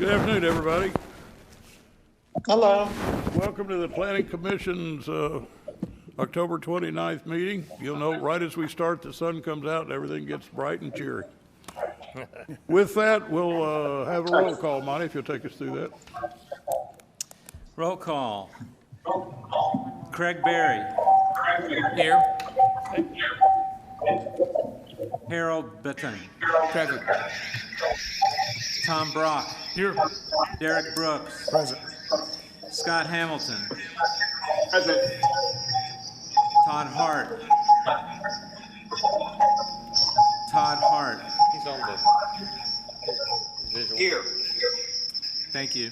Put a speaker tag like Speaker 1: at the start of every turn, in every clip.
Speaker 1: Good afternoon, everybody.
Speaker 2: Hello.
Speaker 1: Welcome to the Planning Commission's October 29th meeting. You'll know right as we start, the sun comes out and everything gets bright and cheery. With that, we'll have a roll call. Monty, if you'll take us through that.
Speaker 3: Roll call. Craig Berry. Here. Harold Bitton.
Speaker 4: Present.
Speaker 3: Tom Brock.
Speaker 4: Here.
Speaker 3: Derek Brooks.
Speaker 4: Present.
Speaker 3: Scott Hamilton.
Speaker 2: Present.
Speaker 3: Todd Hart. Todd Hart.
Speaker 4: He's on the visual.
Speaker 2: Here.
Speaker 3: Thank you.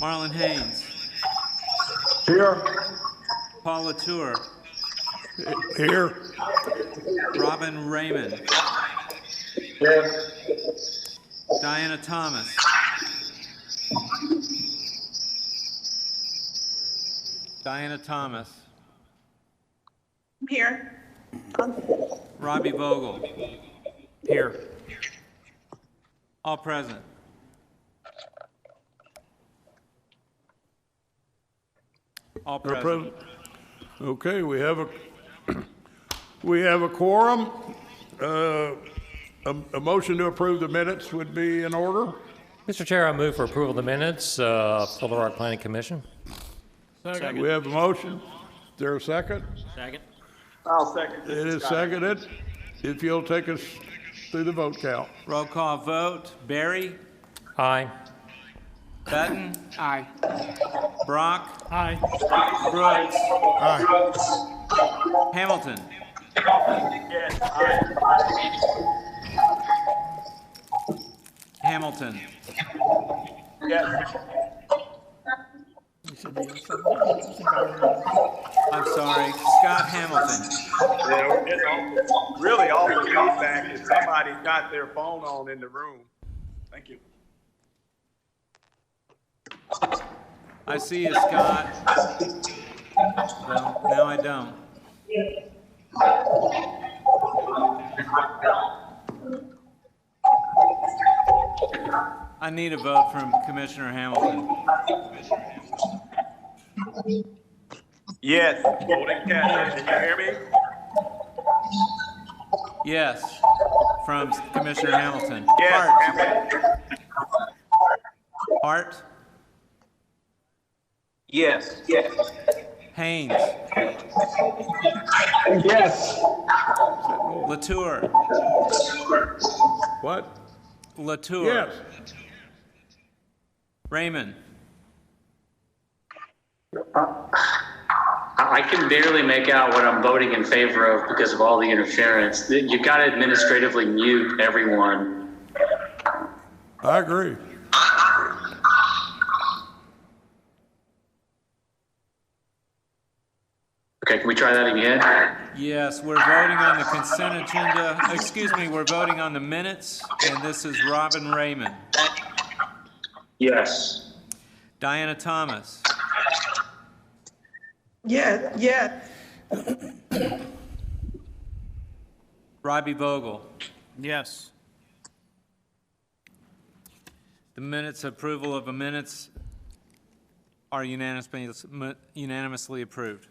Speaker 3: Marlon Haynes.
Speaker 2: Here.
Speaker 3: Paul Latour.
Speaker 1: Here.
Speaker 3: Robin Raymond.
Speaker 2: Here.
Speaker 3: Diana Thomas. Diana Thomas.
Speaker 5: Here.
Speaker 3: Robbie Vogel.
Speaker 4: Here.
Speaker 3: All present. All
Speaker 1: Our
Speaker 3: present.
Speaker 1: president. Okay, we have a quorum. A motion to approve the minutes would be in order.
Speaker 6: Mr. Chair, I move for approval of the minutes of Little Rock Planning Commission.
Speaker 4: Second.
Speaker 1: We have a motion. Is there a second?
Speaker 4: Second.
Speaker 2: I'll second.
Speaker 1: It is seconded. If you'll take us through the vote count.
Speaker 3: Roll call vote. Barry.
Speaker 6: Aye.
Speaker 3: Button.
Speaker 4: Aye.
Speaker 3: Brock.
Speaker 4: Aye.
Speaker 3: Brooks.
Speaker 4: Aye.
Speaker 3: Hamilton.
Speaker 2: Yes.
Speaker 3: Hamilton.
Speaker 2: Yes.
Speaker 3: I'm sorry. Scott Hamilton.
Speaker 2: Yeah, it's really all the feedback is somebody got their phone on in the room. Thank you.
Speaker 3: I see you, Scott. Well, now I don't. I need a vote from Commissioner Hamilton.
Speaker 2: Yes. Voting Catherine, can you hear me?
Speaker 3: Yes, from Commissioner Hamilton.
Speaker 2: Yes.
Speaker 3: Hart.
Speaker 2: Hamilton.
Speaker 3: Hart.
Speaker 2: Yes. Yes.
Speaker 3: Haynes.
Speaker 2: Yes.
Speaker 3: Latour.
Speaker 1: What?
Speaker 3: Latour.
Speaker 1: Yes.
Speaker 3: Raymond.
Speaker 7: I can barely make out what I'm voting in favor of because of all the interference. You got to administratively mute everyone.
Speaker 1: I agree.
Speaker 7: Okay, can we try that again?
Speaker 3: Yes, we're voting on the consent agenda. Excuse me, we're voting on the minutes, and this is Robin Raymond.
Speaker 7: Yes.
Speaker 3: Diana Thomas.
Speaker 5: Yeah.
Speaker 3: Robbie Vogel.
Speaker 4: Yes.
Speaker 3: The minutes, approval of the minutes are unanimously approved.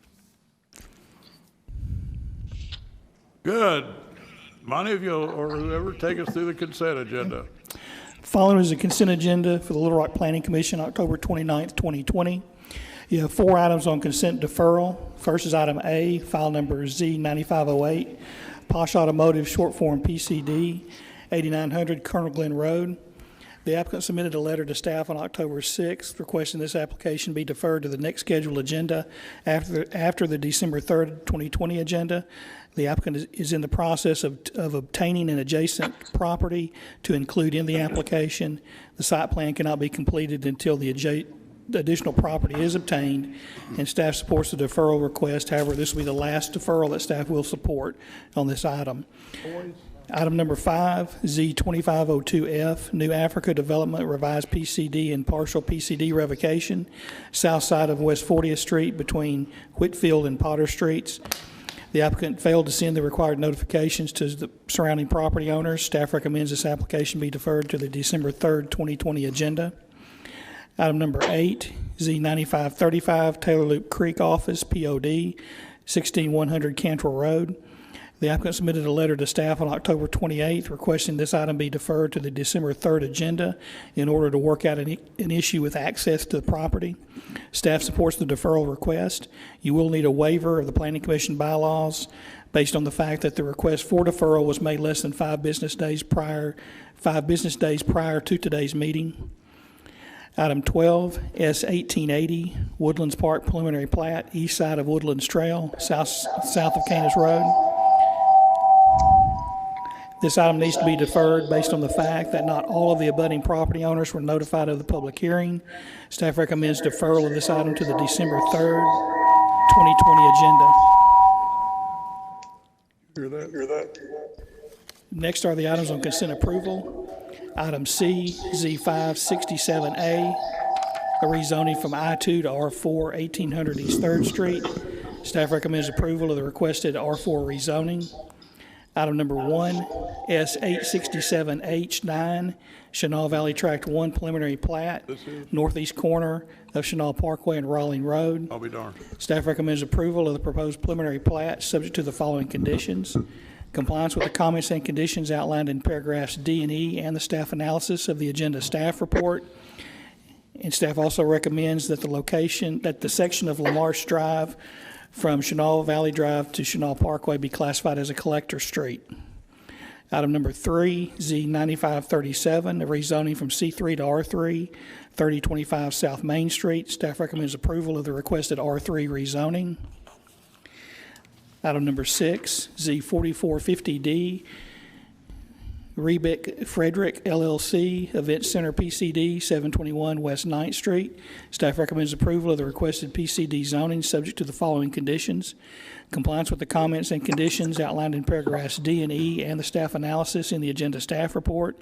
Speaker 1: Good. Monty, if you'll, or whoever, take us through the consent agenda.
Speaker 8: Following is a consent agenda for the Little Rock Planning Commission, October 29th, 2020. You have 4 items on consent deferral. First is item A, file number Z9508, Posh Automotive, short form PCD, 8900 Colonel Glen Road. The applicant submitted a letter to staff on October 6th requesting this application be deferred to the next scheduled agenda after the December 3rd, 2020 agenda. The applicant is in the process of obtaining an adjacent property to include in the application. The site plan cannot be completed until the additional property is obtained, and staff supports the deferral request. However, this will be the last deferral that staff will support on this item. Item number 5, Z2502F, New Africa Development Revised PCD and Partial PCD Revocation, south side of West 40th Street between Whitfield and Potter Streets. The applicant failed to send the required notifications to the surrounding property owners. Staff recommends this application be deferred to the December 3rd, 2020 agenda. Item number 8, Z9535 Taylor Loop Creek Office, POD, 16100 Cantrell Road. The applicant submitted a letter to staff on October 28th requesting this item be deferred to the December 3rd agenda in order to work out an issue with access to the property. Staff supports the deferral request. You will need a waiver of the Planning Commission bylaws based on the fact that the request for deferral was made less than 5 business days prior to today's meeting. Item 12, S1880, Woodlands Park preliminary plat, east side of Woodlands Trail, south of Canis Road. This item needs to be deferred based on the fact that not all of the abutting property owners were notified of the public hearing. Staff recommends deferral of this item to the December 3rd, 2020 agenda.
Speaker 1: Hear that?
Speaker 8: Next are the items on consent approval. Item C, Z567A, a rezoning from I-2 to R4, 1800 East 3rd Street. Staff recommends approval of the requested R4 rezoning. Item number 1, S867H9, Chenal Valley Tract 1 preliminary plat, northeast corner of Chenal Parkway and Rawling Road.
Speaker 1: I'll be darned.
Speaker 8: Staff recommends approval of the proposed preliminary plat subject to the following conditions. Compliance with the comments and conditions outlined in paragraphs D and E and the staff analysis of the agenda staff report. And staff also recommends that the section of Lamarche Drive from Chenal Valley Drive to Chenal Parkway be classified as a collector street. Item number 3, Z9537, a rezoning from C3 to R3, 3025 South Main Street. Staff recommends approval of the requested R3 rezoning. Item number 6, Z4450D, Rebick Frederick LLC, Event Center PCD, 721 West 9th Street. Staff recommends approval of the requested PCD zoning subject to the following conditions. Compliance with the comments and conditions outlined in paragraphs D and E and the staff analysis in the agenda staff report.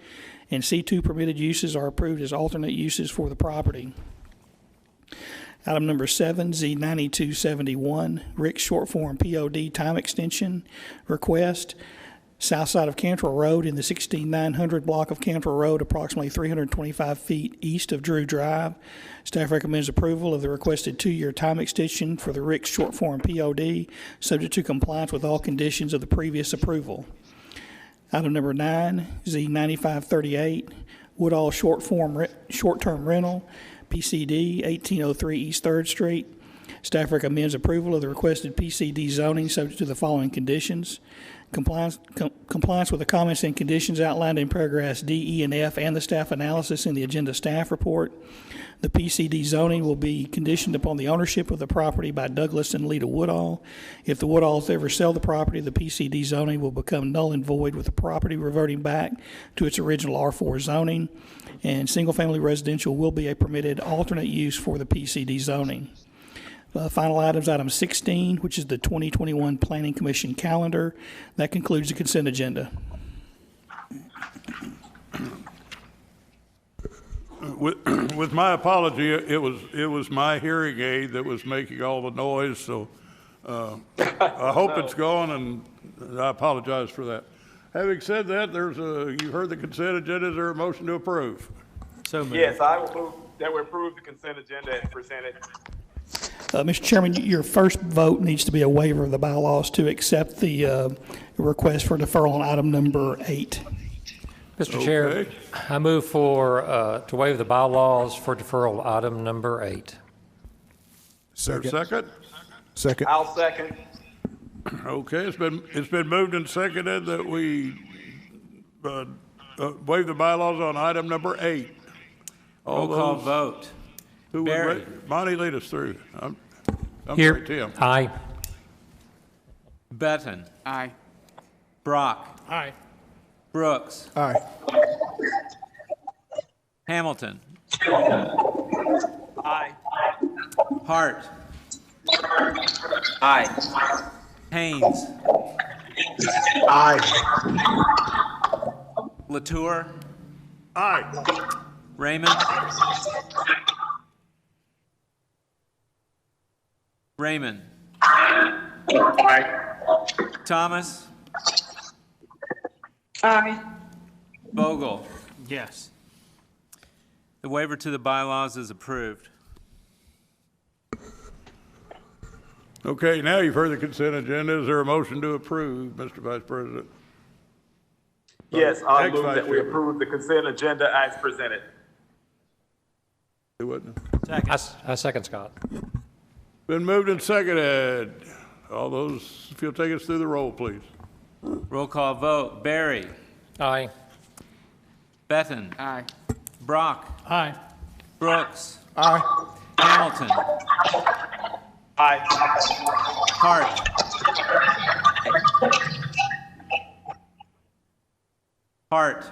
Speaker 8: And C2 permitted uses are approved as alternate uses for the property. Item number 7, Z9271, Rick Short Form POD time extension request. South side of Cantrell Road in the 16900 block of Cantrell Road, approximately 325 feet east of Drew Drive. Staff recommends approval of the requested 2-year time extension for the Rick Short Form POD, subject to compliance with all conditions of the previous approval. Item number 9, Z9538, Woodall short-term rental, PCD, 1803 East 3rd Street. Staff recommends approval of the requested PCD zoning subject to the following conditions. Compliance with the comments and conditions outlined in paragraphs D, E, and F and the staff analysis in the agenda staff report. The PCD zoning will be conditioned upon the ownership of the property by Douglas and Lita Woodall. If the Woodalls ever sell the property, the PCD zoning will become null and void, with the property reverting back to its original R4 zoning. And single-family residential will be a permitted alternate use for the PCD zoning. Final items, item 16, which is the 2021 Planning Commission calendar. That concludes the consent agenda.
Speaker 1: With my apology, it was my hearing aid that was making all the noise, so I hope it's gone, and I apologize for that. Having said that, you heard the consent agenda. Is there a motion to approve?
Speaker 3: So moved.
Speaker 2: Yes, I will move that we approve the consent agenda as presented.
Speaker 8: Mr. Chairman, your first vote needs to be a waiver of the bylaws to accept the request for deferral on item number 8.
Speaker 6: Mr. Chair, I move to waive the bylaws for deferral item number 8.
Speaker 1: Second?
Speaker 5: Second.
Speaker 2: I'll second.
Speaker 1: Okay, it's been moved and seconded that we waive the bylaws on item number 8.
Speaker 3: Roll call vote. Barry.
Speaker 1: Monty, lead us through. I'm
Speaker 6: Here.
Speaker 1: sorry, Tim.
Speaker 6: Aye.
Speaker 3: Benton.
Speaker 4: Aye.
Speaker 3: Brock.
Speaker 4: Aye.
Speaker 3: Brooks.
Speaker 5: Aye.
Speaker 3: Hamilton.
Speaker 2: Aye.
Speaker 3: Hart.
Speaker 7: Aye.
Speaker 3: Haynes.
Speaker 5: Aye.
Speaker 3: Latour.
Speaker 1: Aye.
Speaker 3: Raymond. Raymond.
Speaker 7: Aye.
Speaker 3: Thomas?
Speaker 9: Aye.
Speaker 3: Vogel?
Speaker 4: Yes.
Speaker 3: The waiver to the bylaws is approved.
Speaker 1: Okay, now you've heard the consent agenda. Is there a motion to approve, Mr. Vice President?
Speaker 2: Yes, I move
Speaker 1: Ex-Vice
Speaker 2: that we
Speaker 1: Chairman.
Speaker 2: approve the consent agenda as presented.
Speaker 1: Do it now.
Speaker 6: I second Scott.
Speaker 1: Been moved and seconded. All those, if you'll take us through the roll, please.
Speaker 3: Roll call vote. Barry?
Speaker 6: Aye.
Speaker 3: Bethan?
Speaker 4: Aye.
Speaker 3: Brock?
Speaker 4: Aye.
Speaker 3: Brooks?
Speaker 5: Aye.
Speaker 3: Hamilton?
Speaker 2: Aye.
Speaker 3: Hart? Hart?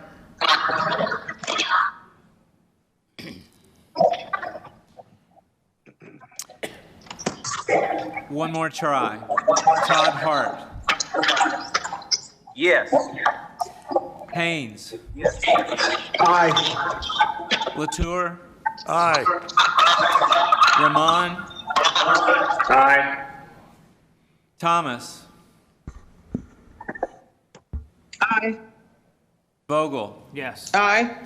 Speaker 3: One more try. Todd Hart?
Speaker 2: Yes.
Speaker 3: Haynes?
Speaker 5: Aye.
Speaker 3: Latour?
Speaker 1: Aye.
Speaker 3: Ramon?
Speaker 7: Aye.
Speaker 3: Thomas?
Speaker 9: Aye.
Speaker 3: Vogel?
Speaker 4: Yes.
Speaker 9: Aye.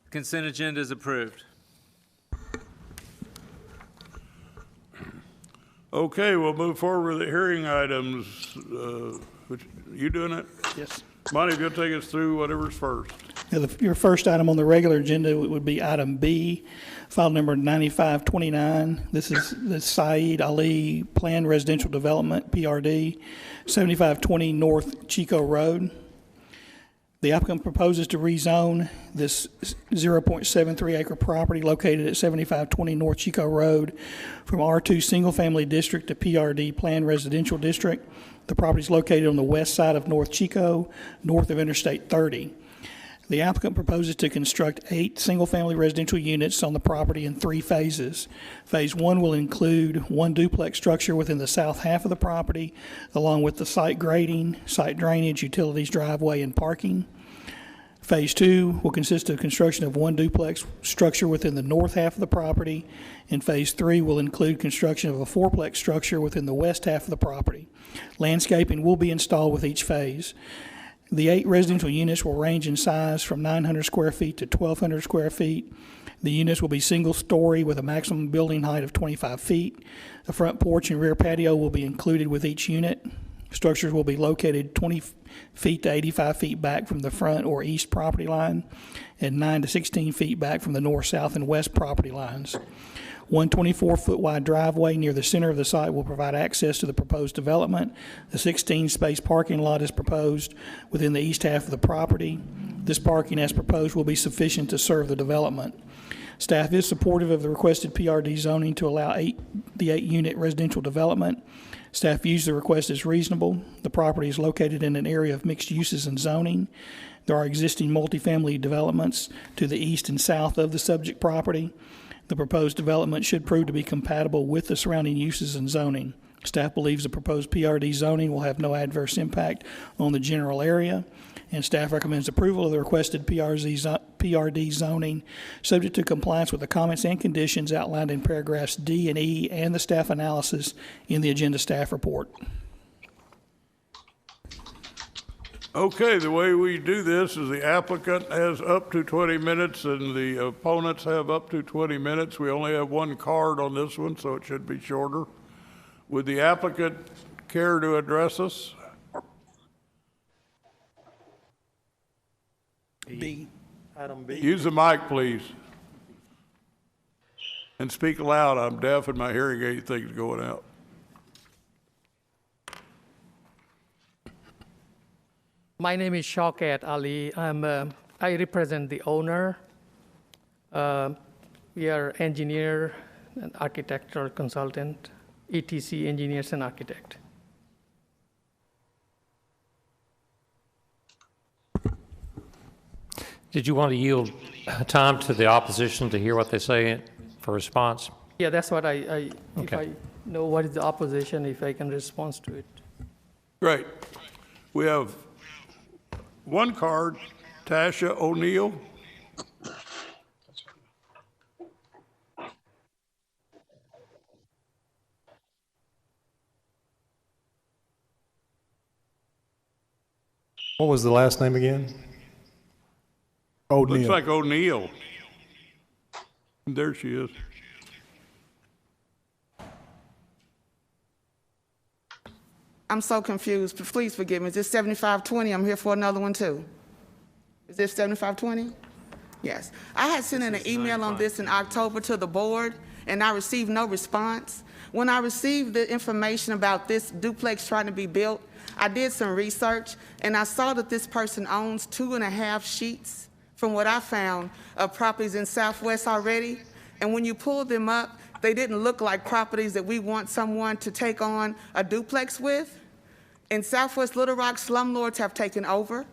Speaker 3: Consent agenda is approved.
Speaker 1: Okay, we'll move forward with the hearing items. Which, you doing it?
Speaker 8: Yes.
Speaker 1: Monty, if you'll take us through whatever's first.
Speaker 8: Now, your first item on the regular agenda would be item B, file number 9529. This is the Saeed Ali Planned Residential Development, PRD, 7520 North Chico Road. The applicant proposes to rezone this 0.73 acre property located at 7520 North Chico Road from R2 Single Family District to PRD Planned Residential District. The property is located on the west side of North Chico, north of Interstate 30. The applicant proposes to construct 8 single-family residential units on the property in 3 phases. Phase 1 will include 1 duplex structure within the south half of the property, along with the site grading, site drainage, utilities, driveway, and parking. Phase 2 will consist of construction of 1 duplex structure within the north half of the property, and Phase 3 will include construction of a 4-plex structure within the west half of the property. Landscaping will be installed with each phase. The 8 residential units will range in size from 900 square feet to 1,200 square feet. The units will be single-story with a maximum building height of 25 feet. The front porch and rear patio will be included with each unit. Structures will be located 20 feet to 85 feet back from the front or east property line and 9 to 16 feet back from the north, south, and west property lines. 1 24-foot wide driveway near the center of the site will provide access to the proposed development. The 16-space parking lot is proposed within the east half of the property. This parking, as proposed, will be sufficient to serve the development. Staff is supportive of the requested PRD zoning to allow the 8-unit residential development. Staff views the request as reasonable. The property is located in an area of mixed uses and zoning. There are existing multifamily developments to the east and south of the subject property. The proposed development should prove to be compatible with the surrounding uses and zoning. Staff believes the proposed PRD zoning will have no adverse impact on the general area, and staff recommends approval of the requested PRD zoning, subject to compliance with the comments and conditions outlined in paragraphs D and E and the staff analysis in the agenda staff report.
Speaker 1: Okay, the way we do this is the applicant has up to 20 minutes and the opponents have up to 20 minutes. We only have 1 card on this one, so it should be shorter. Would the applicant care to address us?
Speaker 5: B. Item B.
Speaker 1: Use the mic, please. And speak loud. I'm deaf and my hearing aid thing's going out.
Speaker 10: My name is Shaukat Ali. I represent the owner. We are engineer and architectural consultant, ETC engineers and architect.
Speaker 6: Did you want to yield time to the opposition to hear what they say for response?
Speaker 10: Yeah, that's what if
Speaker 6: Okay.
Speaker 10: I know what is the opposition, if I can respond to it.
Speaker 1: Great. We have 1 card, Tasha O'Neill.
Speaker 9: What was the last name again?
Speaker 1: Looks like O'Neill. There she is.
Speaker 11: I'm so confused. Please forgive me. Is this 7520? I'm here for another one too. Is this 7520? Yes. I had sent in an email on this in October to the board, and I received no response. When I received the information about this duplex trying to be built, I did some research, and I saw that this person owns 2.5 sheets, from what I found, of properties in Southwest already. And when you pull them up, they didn't look like properties that we want someone to take on a duplex with. In Southwest Little Rock, slumlords have taken over.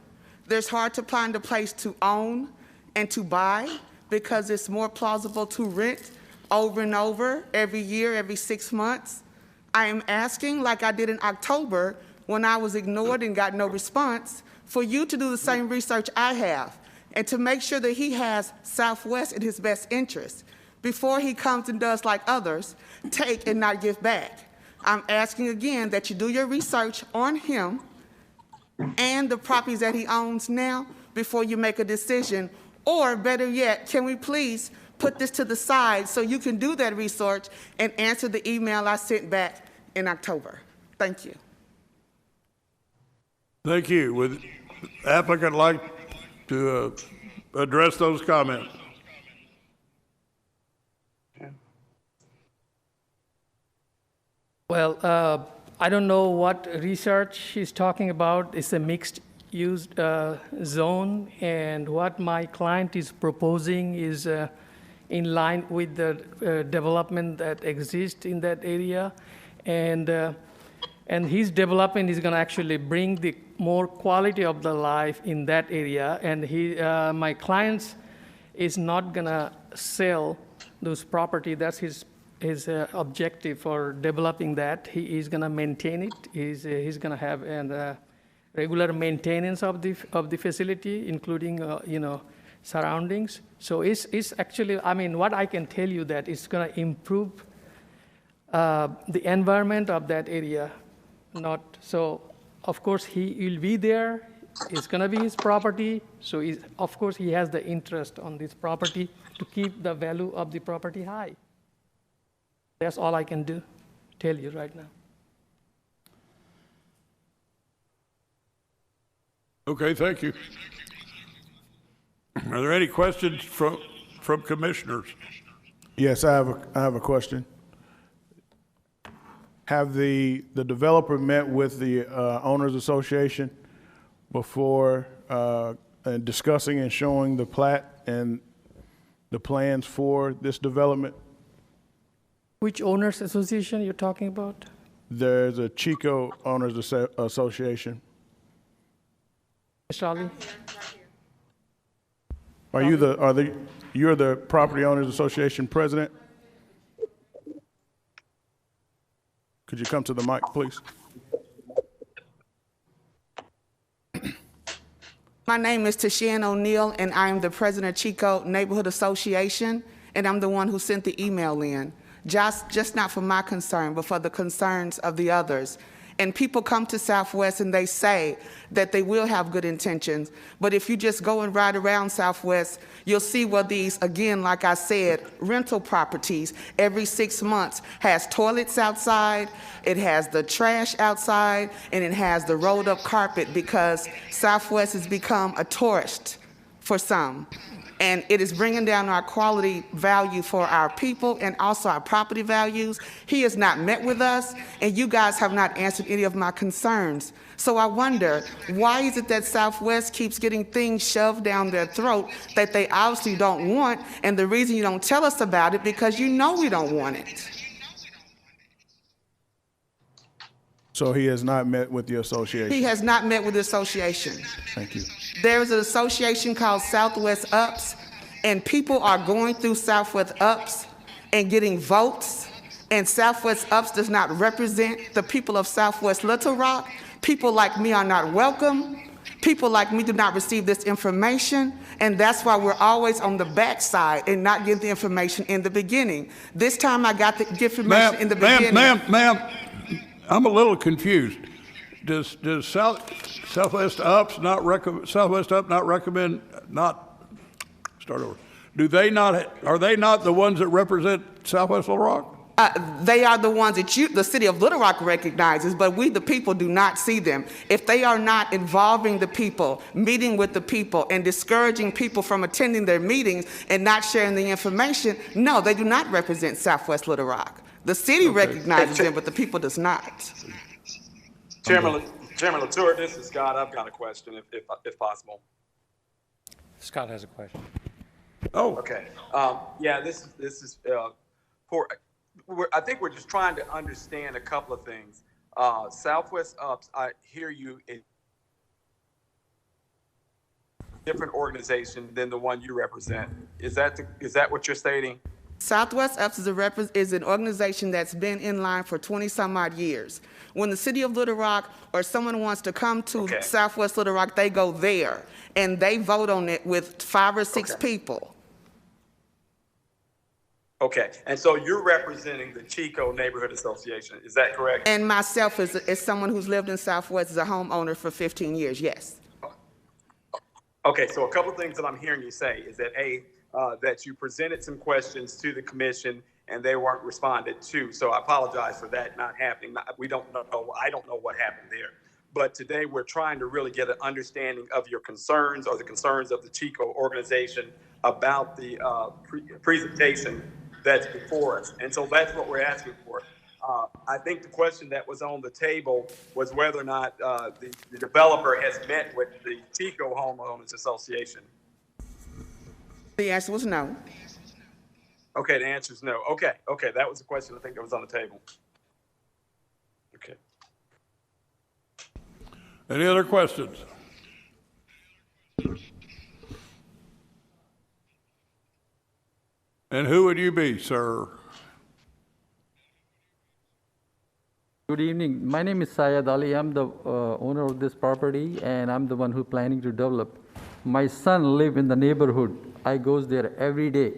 Speaker 11: There's hard to find a place to own and to buy because it's more plausible to rent over and over every year, every 6 months. I am asking, like I did in October when I was ignored and got no response, for you to do the same research I have and to make sure that he has Southwest in his best interest before he comes and does like others, take and not give back. I'm asking again that you do your research on him and the properties that he owns now before you make a decision. Or better yet, can we please put this to the side so you can do that research and answer the email I sent back in October? Thank you.
Speaker 1: Thank you. Would the applicant like to address those comments?
Speaker 10: Well, I don't know what research he's talking about. It's a mixed-use zone, and what my client is proposing is in line with the development that exists in that area, and his development is going to actually bring the more quality of the life in that area. And my client is not going to sell those property. That's his objective for developing that. He is going to maintain it. He's going to have regular maintenance of the facility, including surroundings. So it's actually, I mean, what I can tell you that it's going to improve the environment of that area. So of course he will be there. It's going to be his property. So of course he has the interest on this property to keep the value of the property high. That's all I can tell you right now.
Speaker 1: Okay, thank you. Are there any questions from commissioners?
Speaker 12: Yes, I have a question. Have the developer met with the owners association before discussing and showing the plat and the plans for this development?
Speaker 10: Which owners association you're talking about?
Speaker 12: There's a Chico Owners Association.
Speaker 10: Mr. Ali?
Speaker 12: You're the Property Owners Association president? Could you come to the mic, please?
Speaker 11: My name is Tashian O'Neill, and I am the president of Chico Neighborhood Association, and I'm the one who sent the email in. Just not for my concern, but for the concerns of the others. And people come to Southwest and they say that they will have good intentions, but if you just go and ride around Southwest, you'll see where these, again, like I said, rental properties every 6 months has toilets outside, it has the trash outside, and it has the rolled up carpet because Southwest has become a tourist for some. And it is bringing down our quality value for our people and also our property values. He has not met with us, and you guys have not answered any of my concerns. So I wonder, why is it that Southwest keeps getting things shoved down their throat that they obviously don't want, and the reason you don't tell us about it because you know we don't want it.
Speaker 12: So he has not met with the association?
Speaker 11: He has not met with the association.
Speaker 12: Thank you.
Speaker 11: There is an association called Southwest Ups, and people are going through Southwest Ups and getting votes, and Southwest Ups does not represent the people of Southwest Little Rock. People like me are not welcome. People like me do not receive this information, and that's why we're always on the backside and not getting the information in the beginning. This time I got the information in the beginning.
Speaker 1: Ma'am, I'm a little confused. does Southwest Up not recommend, start over. Are they not the ones that represent Southwest Little Rock?
Speaker 11: They are the ones that the city of Little Rock recognizes, but we, the people, do not see them. If they are not involving the people, meeting with the people, and discouraging people from attending their meetings and not sharing the information, no, they do not represent Southwest Little Rock. The city recognizes them, but the people does not.
Speaker 2: Chairman Latour, this is Scott. I've got a question, if possible.
Speaker 6: Scott has a question.
Speaker 1: Oh.
Speaker 2: Okay. Yeah, this is I think we're just trying to understand a couple of things. Southwest Ups, I hear you, in different organization than the one you represent. Is that what you're stating?
Speaker 11: Southwest Ups is an organization that's been in line for 20-some-odd years. When the city of Little Rock or someone wants to come to Southwest Little Rock, they go there, and they vote on it with 5 or 6 people.
Speaker 2: Okay, and so you're representing the Chico Neighborhood Association, is that correct?
Speaker 11: And myself, as someone who's lived in Southwest as a homeowner for 15 years, yes.
Speaker 2: Okay, so a couple of things that I'm hearing you say is that that you presented some questions to the commission and they weren't responded to. So I apologize for that not happening. I don't know what happened there. But today we're trying to really get an understanding of your concerns or the concerns of the Chico organization about the presentation that's before us. And so that's what we're asking for. I think the question that was on the table was whether or not the developer has met with the Chico Homeowners Association.
Speaker 11: The answer was no.
Speaker 2: Okay, the answer is no. Okay, that was the question I think that was on the table. Okay.
Speaker 1: Any other questions? And who would you be, sir?
Speaker 5: Good evening. My name is Syed Ali. I'm the owner of this property, and I'm the one who planning to develop. My son live in the neighborhood. I goes there every day.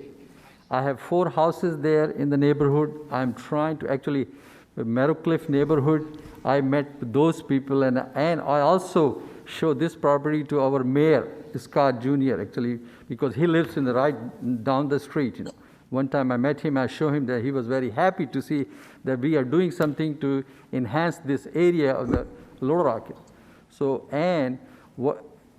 Speaker 5: I have 4 houses there in the neighborhood. I'm trying to actually, Meadowcliff neighborhood, I met those people, and I also show this property to our mayor, Scott Jr., actually, because he lives in the right down the street, you know. One time I met him, I showed him that he was very happy to see that we are doing something to enhance this area of the Little Rock. So, and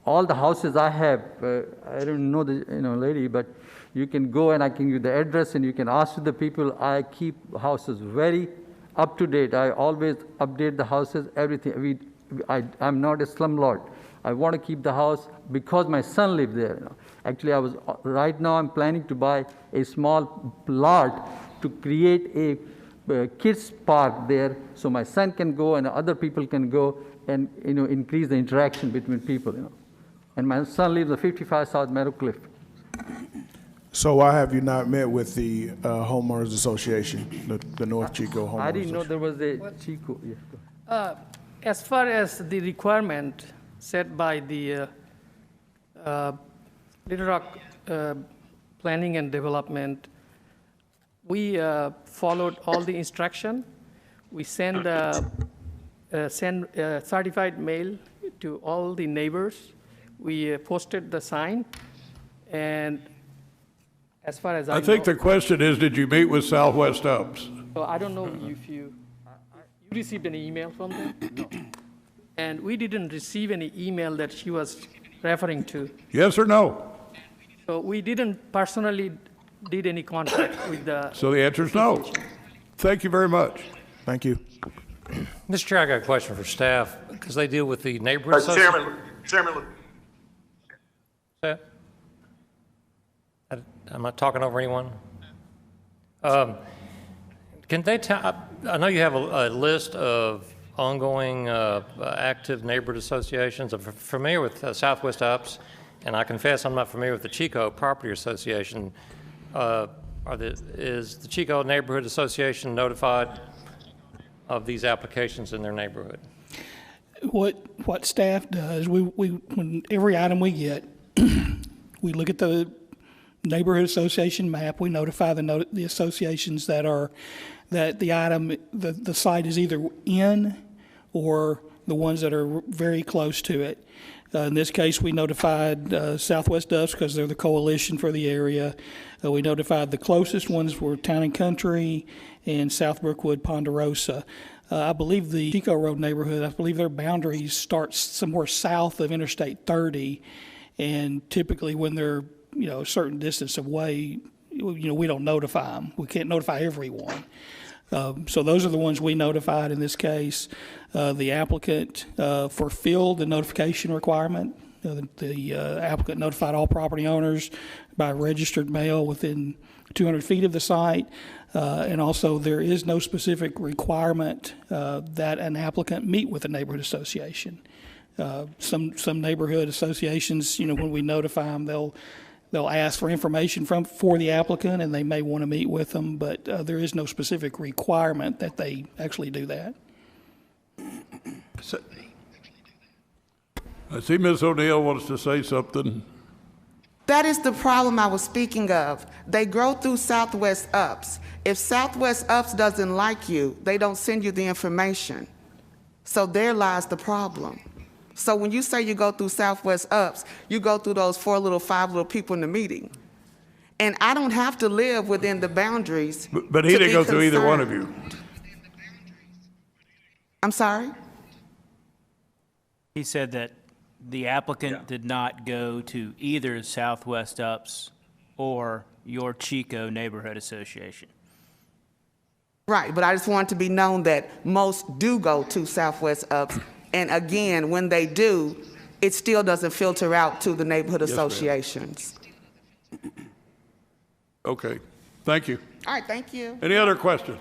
Speaker 5: all the houses I have, I don't know the lady, but you can go and I can give you the address and you can ask the people. I keep houses very up to date. I always update the houses, everything. I'm not a slumlord. I want to keep the house because my son lives there. You know. Actually, right now I'm planning to buy a small lot to create a kids park there, so my son can go and other people can go and increase the interaction between people. And my son lives at 55 South Meadowcliff.
Speaker 12: So why have you not met with the homeowners association, the North Chico homeowners?
Speaker 5: I didn't know there was a Chico. Yeah.
Speaker 10: As far as the requirement set by the Little Rock Planning and Development, we followed all the instruction. We send certified mail to all the neighbors. We posted the sign, and as far as I
Speaker 1: think the question is, did you meet with Southwest Ups?
Speaker 10: So I don't know if you received an email from them? No. And we didn't receive any email that she was referring to.
Speaker 1: Yes or no?
Speaker 10: So we didn't personally did any contact with the...
Speaker 1: So the answer is no. Thank you very much.
Speaker 12: Thank you.
Speaker 6: Mr. Chair, I got a question for staff, because they deal with the neighborhood association.
Speaker 2: Chairman.
Speaker 6: I'm not talking over anyone. Can they tell, I know you have a list of ongoing active neighborhood associations. I'm familiar with Southwest Ups, and I confess I'm not familiar with the Chico Property Association. Is the Chico Neighborhood Association notified of these applications in their neighborhood?
Speaker 8: What staff does, when every item we get, we look at the neighborhood association map. We notify the associations that the item, the site is either in or the ones that are very close to it. In this case, we notified Southwest Dubs because they're the coalition for the area. We notified the closest ones were Town and Country and South Brookwood, Ponderosa. I believe the Chico Road neighborhood, I believe their boundaries start somewhere south of Interstate 30, and typically when they're a certain distance away, we don't notify them. We can't notify everyone. So those are the ones we notified in this case. The applicant fulfilled the notification requirement. The applicant notified all property owners by registered mail within 200 feet of the site. And also there is no specific requirement that an applicant meet with a neighborhood association. Some neighborhood associations, when we notify them, they'll ask for information for the applicant, and they may want to meet with them, but there is no specific requirement that they actually do that.
Speaker 1: I see Ms. O'Neill wants to say something.
Speaker 11: That is the problem I was speaking of. They grow through Southwest Ups. If Southwest Ups doesn't like you, they don't send you the information. So there lies the problem. So when you say you go through Southwest Ups, you go through those 5 little people in the meeting. And I don't have to live within the boundaries.
Speaker 1: But he didn't go through either one of you.
Speaker 11: I'm sorry?
Speaker 4: He said that the applicant did not go to either Southwest Ups or your Chico Neighborhood Association.
Speaker 11: Right, but I just want it to be known that most do go to Southwest Ups. And again, when they do, it still doesn't filter out to the neighborhood associations.
Speaker 1: Okay, thank you.
Speaker 11: All right, thank you.
Speaker 1: Any other questions?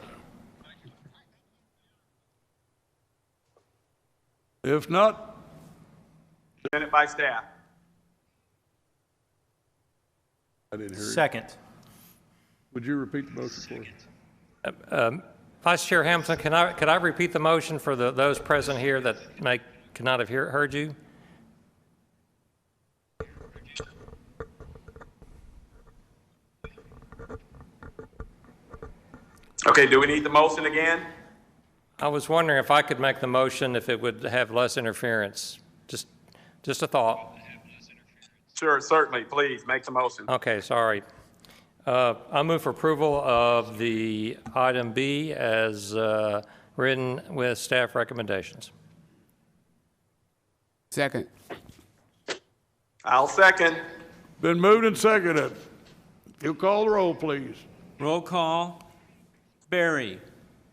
Speaker 1: If not,
Speaker 2: Presented by staff.
Speaker 1: I didn't hear you.
Speaker 4: Second.
Speaker 1: Would you repeat the motion for us?
Speaker 6: Vice Chair Hamilton, could I repeat the motion for those present here that could not have heard you?
Speaker 2: Okay, do we need the motion again?
Speaker 6: I was wondering if I could make the motion if it would have less interference. Just a thought.
Speaker 2: Sure, certainly. Please make the motion.
Speaker 6: Okay, sorry. I move for approval of the item B as written with staff recommendations.
Speaker 9: Second.
Speaker 2: I'll second.
Speaker 1: Been moved and seconded. You call the roll, please.
Speaker 3: Roll call. Barry.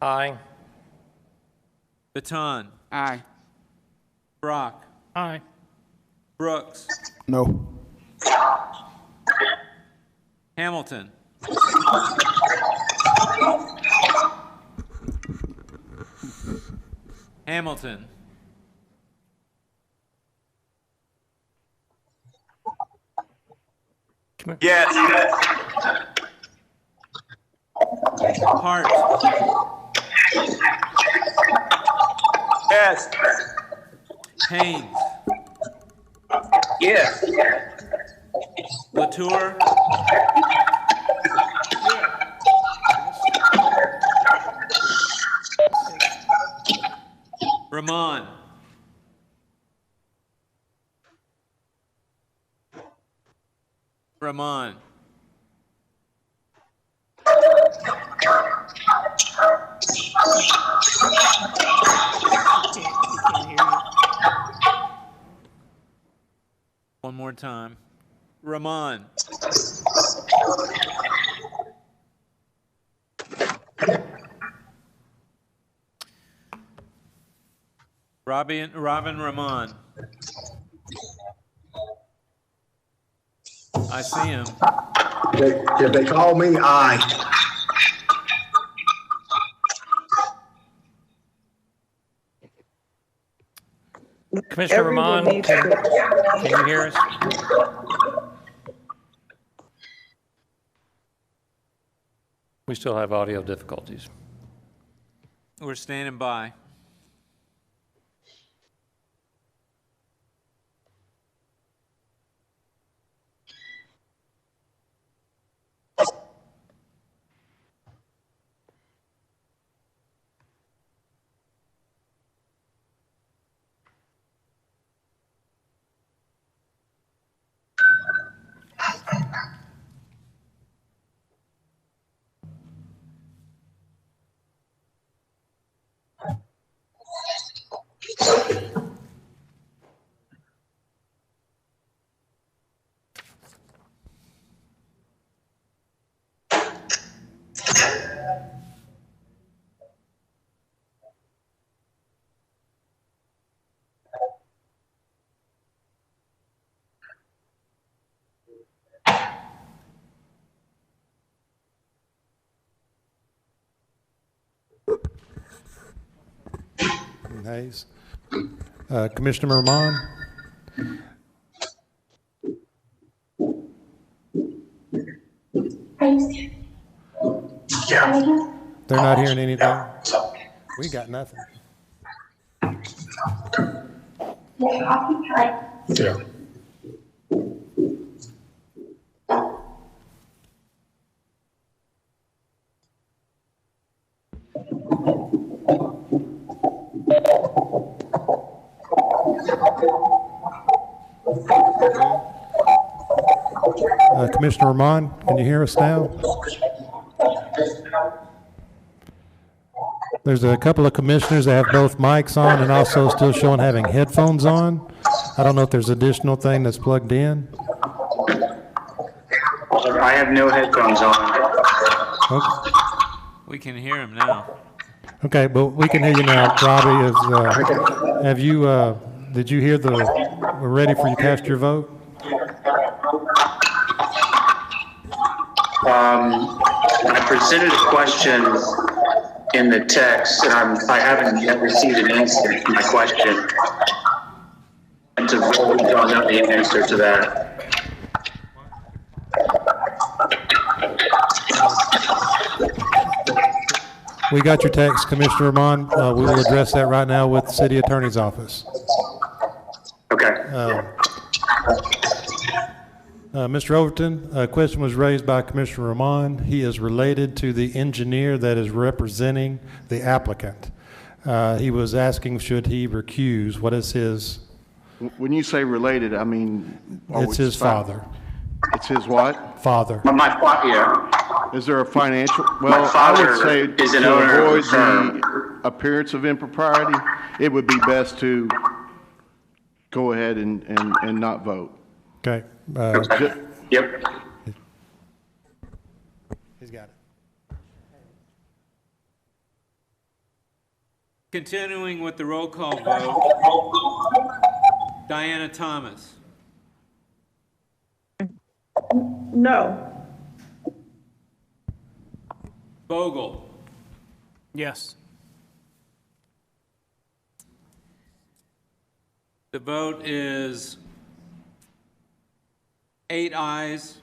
Speaker 6: Aye.
Speaker 3: Baton.
Speaker 9: Aye.
Speaker 3: Brock.
Speaker 10: Aye.
Speaker 3: Brooks.
Speaker 12: No.
Speaker 3: Hamilton. Hamilton.
Speaker 2: Yes.
Speaker 3: Hart.
Speaker 2: Yes.
Speaker 3: Haynes.
Speaker 2: Yes.
Speaker 3: Latour. Ramon. Ramon. One more time. Ramon. Robin Ramon. I see him.
Speaker 13: If they call me, aye.
Speaker 6: Commissioner Ramon, can you hear us? We still have audio difficulties.
Speaker 3: We're standing by.
Speaker 9: Hayes. Commissioner Rahman? They're not hearing anything? We got nothing.
Speaker 13: Yeah.
Speaker 9: Commissioner Rahman, can you hear us now? There's a couple of commissioners that have both mics on and also still showing having headphones on. I don't know if there's additional thing that's plugged in.
Speaker 7: I have no headphones on.
Speaker 9: Okay.
Speaker 3: We can hear him now.
Speaker 9: Okay, but we can hear you now. Robbie, have you, did you hear we're ready for you to cast your vote?
Speaker 7: I presented a question in the text, and I haven't yet received an answer to my question. And to vote, I don't know the answer to that.
Speaker 9: We got your text, Commissioner Rahman. We will address that right now with the City Attorney's Office.
Speaker 7: Okay.
Speaker 9: Mr. Overton, a question was raised by Commissioner Rahman. He is related to the engineer that is representing the applicant. He was asking, should he recuse? What is his?
Speaker 14: When you say related, I mean...
Speaker 9: It's his father.
Speaker 14: It's his what?
Speaker 9: Father.
Speaker 7: My father, yeah.
Speaker 14: Is there a financial? Well,
Speaker 7: My father
Speaker 14: I would say
Speaker 7: is an
Speaker 14: to
Speaker 7: owner of
Speaker 14: avoid
Speaker 7: the firm.
Speaker 14: the appearance of impropriety, it would be best to go ahead and not vote.
Speaker 9: Okay.
Speaker 7: Yep.
Speaker 9: He's got it.
Speaker 3: Continuing with the roll call vote, Diana Thomas.
Speaker 15: No.
Speaker 3: Bogle.
Speaker 4: Yes.
Speaker 3: The vote is 8 ayes,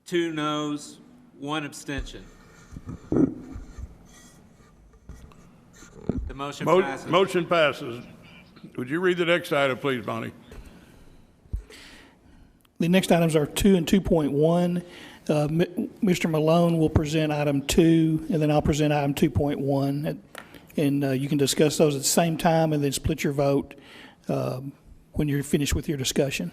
Speaker 3: 2 noes, 1 abstention. The motion passes.
Speaker 1: Motion passes. Would you read the next item, please, Bonnie?
Speaker 8: The next items are 2 and 2.1. Mr. Malone will present item 2, and then I'll present item 2.1. And you can discuss those at the same time and then split your vote when you're finished with your discussion.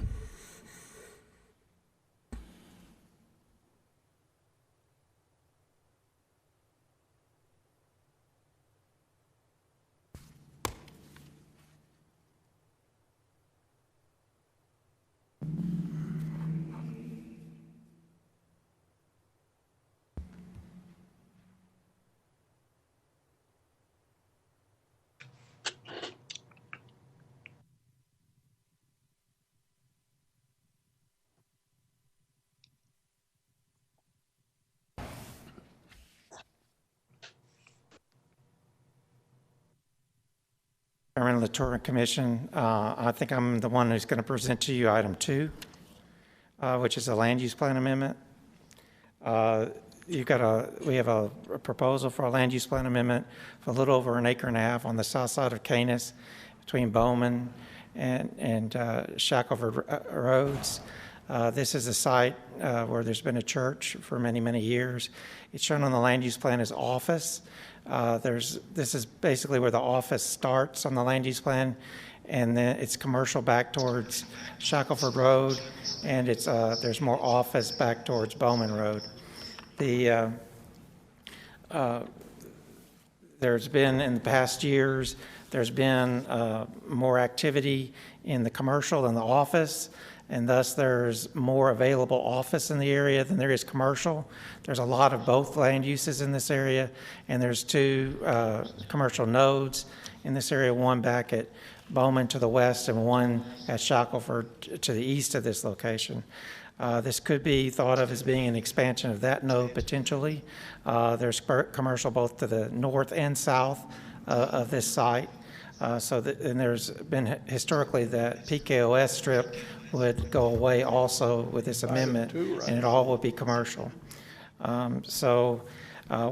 Speaker 16: Chairman of the Tourism Commission, I think I'm the one who's going to present to you item 2, which is a land use plan amendment. We have a proposal for a land use plan amendment for a little over 1.5 acres on the south side of Canis between Bowman and Shackelford Roads. This is a site where there's been a church for many, many years. It's shown on the land use plan as office. This is basically where the office starts on the land use plan, and then it's commercial back towards Shackelford Road, and there's more office back towards Bowman Road. There's been in the past years, there's been more activity in the commercial than the office, and thus there's more available office in the area than there is commercial. There's a lot of both land uses in this area, and there's 2 commercial nodes in this area, one back at Bowman to the west and one at Shackelford to the east of this location. This could be thought of as being an expansion of that node potentially. There's commercial both to the north and south of this site. And there's been historically that PKOS strip would go away also with this amendment, and it all would be commercial.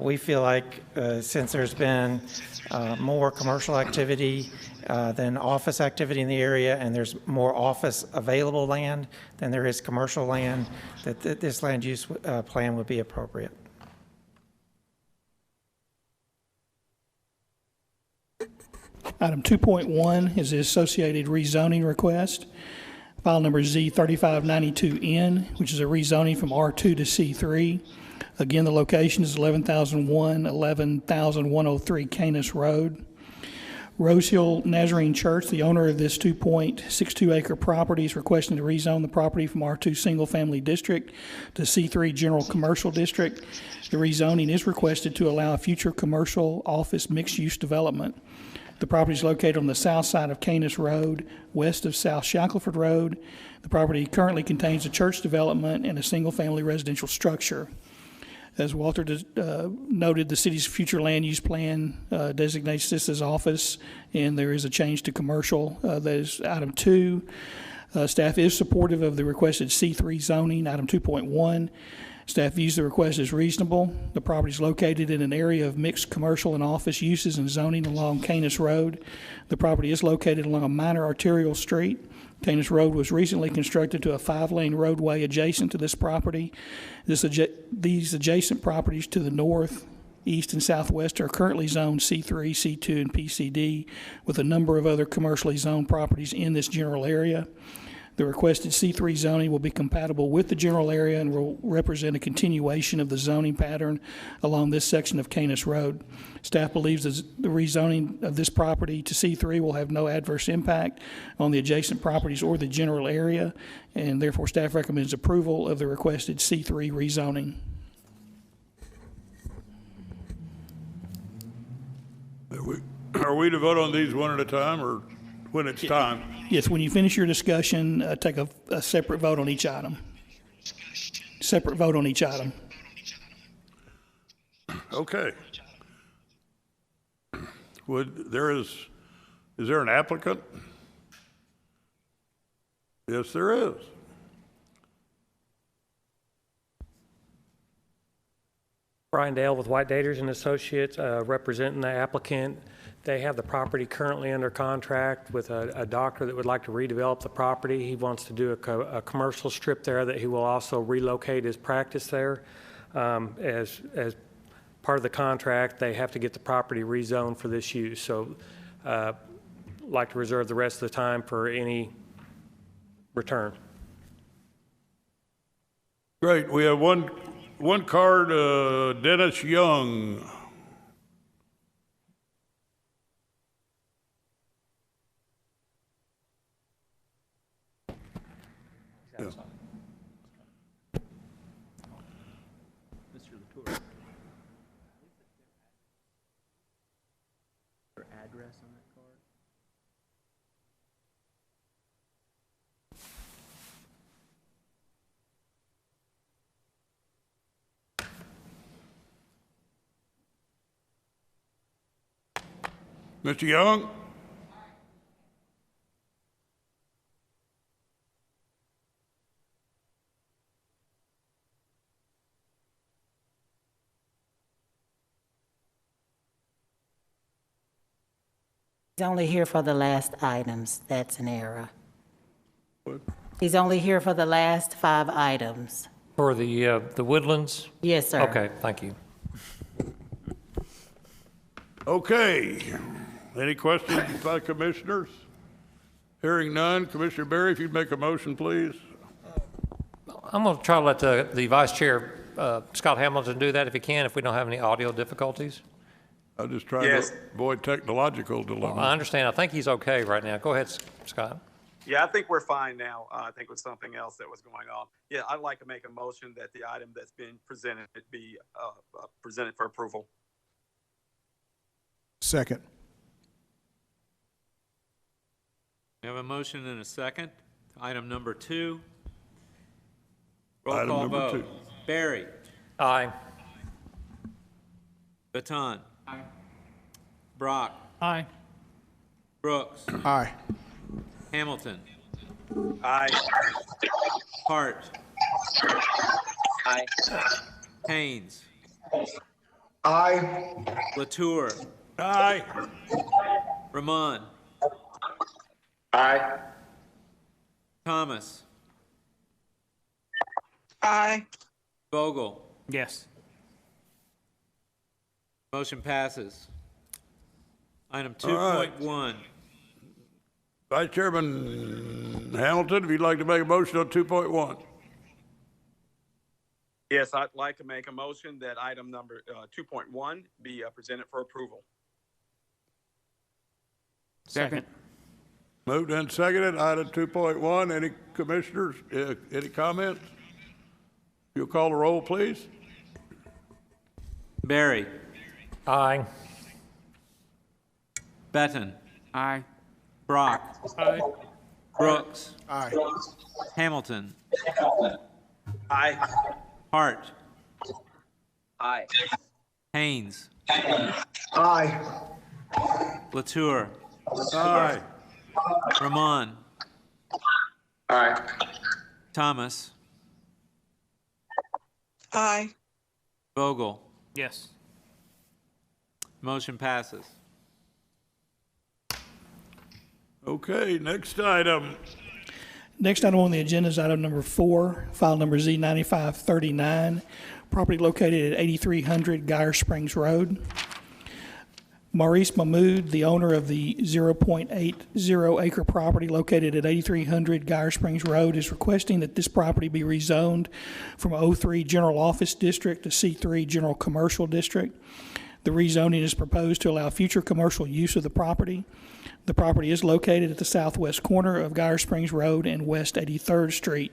Speaker 16: We feel like since there's been more commercial activity than office activity in the area, and there's more office available land than there is commercial land, that this land use plan would be appropriate.
Speaker 8: Item 2.1 is the associated rezoning request. File number Z3592N, which is a rezoning from R2 to C3. Again, the location is 11,103 Canis Road. Rose Hill Nazarene Church, the owner of this 2.62 acre property, is requesting to rezone the property from R2 Single Family District to C3 General Commercial District. The rezoning is requested to allow future commercial office mixed-use development. The property is located on the south side of Canis Road, west of South Shackelford Road. The property currently contains a church development and a single-family residential structure. As Walter noted, the city's future land use plan designates this as office, and there is a change to commercial. That is item 2. Staff is supportive of the requested C3 zoning, item 2.1. Staff views the request as reasonable. The property is located in an area of mixed commercial and office uses and zoning along Canis Road. The property is located along a minor arterial street. Canis Road was recently constructed to a 5-lane roadway adjacent to this property. These adjacent properties to the north, east, and southwest are currently zoned C3, C2, and PCD, with a number of other commercially zoned properties in this general area. The requested C3 zoning will be compatible with the general area and will represent a continuation of the zoning pattern along this section of Canis Road. Staff believes the rezoning of this property to C3 will have no adverse impact on the adjacent properties or the general area, and therefore staff recommends approval of the requested C3 rezoning.
Speaker 1: Are we to vote on these one at a time, or when it's time?
Speaker 8: Yes, when you finish your discussion, take a separate vote on each item. Separate vote on each item.
Speaker 1: Okay. Is there an applicant? Yes, there is.
Speaker 17: Brian Dale with White Daters and Associates, representing the applicant. They have the property currently under contract with a doctor that would like to redevelop the property. He wants to do a commercial strip there that he will also relocate his practice there. As part of the contract, they have to get the property rezoned for this use. So like to reserve the rest of the time for any return.
Speaker 1: Great. We have one card, Dennis Young. Yeah.
Speaker 4: Their address on that card?
Speaker 1: Mr. Young?
Speaker 18: He's only here for the last items. That's an error.
Speaker 1: What?
Speaker 18: He's only here for the last 5 items.
Speaker 6: For the Woodlands?
Speaker 18: Yes, sir.
Speaker 6: Okay, thank you.
Speaker 1: Okay. Any questions by commissioners? Hearing none. Commissioner Berry, if you'd make a motion, please.
Speaker 6: I'm going to try to let the Vice Chair, Scott Hamilton, do that if he can, if we don't have any audio difficulties.
Speaker 1: I'm just trying to avoid technological dilemma.
Speaker 6: Well, I understand. I think he's okay right now. Go ahead, Scott.
Speaker 2: Yeah, I think we're fine now. I think it was something else that was going on. Yeah, I'd like to make a motion that the item that's being presented be presented for approval.
Speaker 12: Second.
Speaker 3: We have a motion and a second. Item number 2. Roll
Speaker 1: Item
Speaker 3: call
Speaker 1: number
Speaker 3: vote.
Speaker 1: 2.
Speaker 3: Barry.
Speaker 6: Aye.
Speaker 3: Baton. Aye. Brock.
Speaker 8: Aye.
Speaker 3: Brooks.
Speaker 12: Aye.
Speaker 3: Hamilton.
Speaker 2: Aye.
Speaker 3: Hart.
Speaker 2: Aye.
Speaker 3: Haynes.
Speaker 13: Aye.
Speaker 3: Latour.
Speaker 1: Aye.
Speaker 3: Ramon.
Speaker 7: Aye.
Speaker 3: Thomas.
Speaker 11: Aye.
Speaker 3: Vogel.
Speaker 4: Yes.
Speaker 3: Motion passes. Item
Speaker 1: All right.
Speaker 3: 2.1.
Speaker 1: Vice Chairman Hamilton, if you'd like to make a motion on 2.1.
Speaker 2: Yes, I'd like to make a motion that item number 2.1 be presented for approval.
Speaker 4: Second.
Speaker 1: Moved and seconded. Item 2.1. Any commissioners, any comments? You'll call the roll, please.
Speaker 3: Barry.
Speaker 6: Aye.
Speaker 3: Benton.
Speaker 4: Aye.
Speaker 3: Brock.
Speaker 8: Aye.
Speaker 3: Brooks.
Speaker 12: Aye.
Speaker 3: Hamilton.
Speaker 2: Aye.
Speaker 3: Hart.
Speaker 2: Aye.
Speaker 3: Haynes.
Speaker 13: Aye.
Speaker 3: Latour.
Speaker 1: Aye.
Speaker 3: Ramon.
Speaker 7: Aye.
Speaker 3: Thomas.
Speaker 11: Aye.
Speaker 3: Vogel.
Speaker 4: Yes.
Speaker 3: Motion passes.
Speaker 1: Okay, next item.
Speaker 8: Next item on the agenda is item number 4, file number Z9539, property located at 8300 Geyer Springs Road. Maurice Mahmood, the owner of the 0.80 acre property located at 8300 Geyer Springs Road, is requesting that this property be rezoned from O3 General Office District to C3 General Commercial District. The rezoning is proposed to allow future commercial use of the property. The property is located at the southwest corner of Geyer Springs Road and West 83rd Street.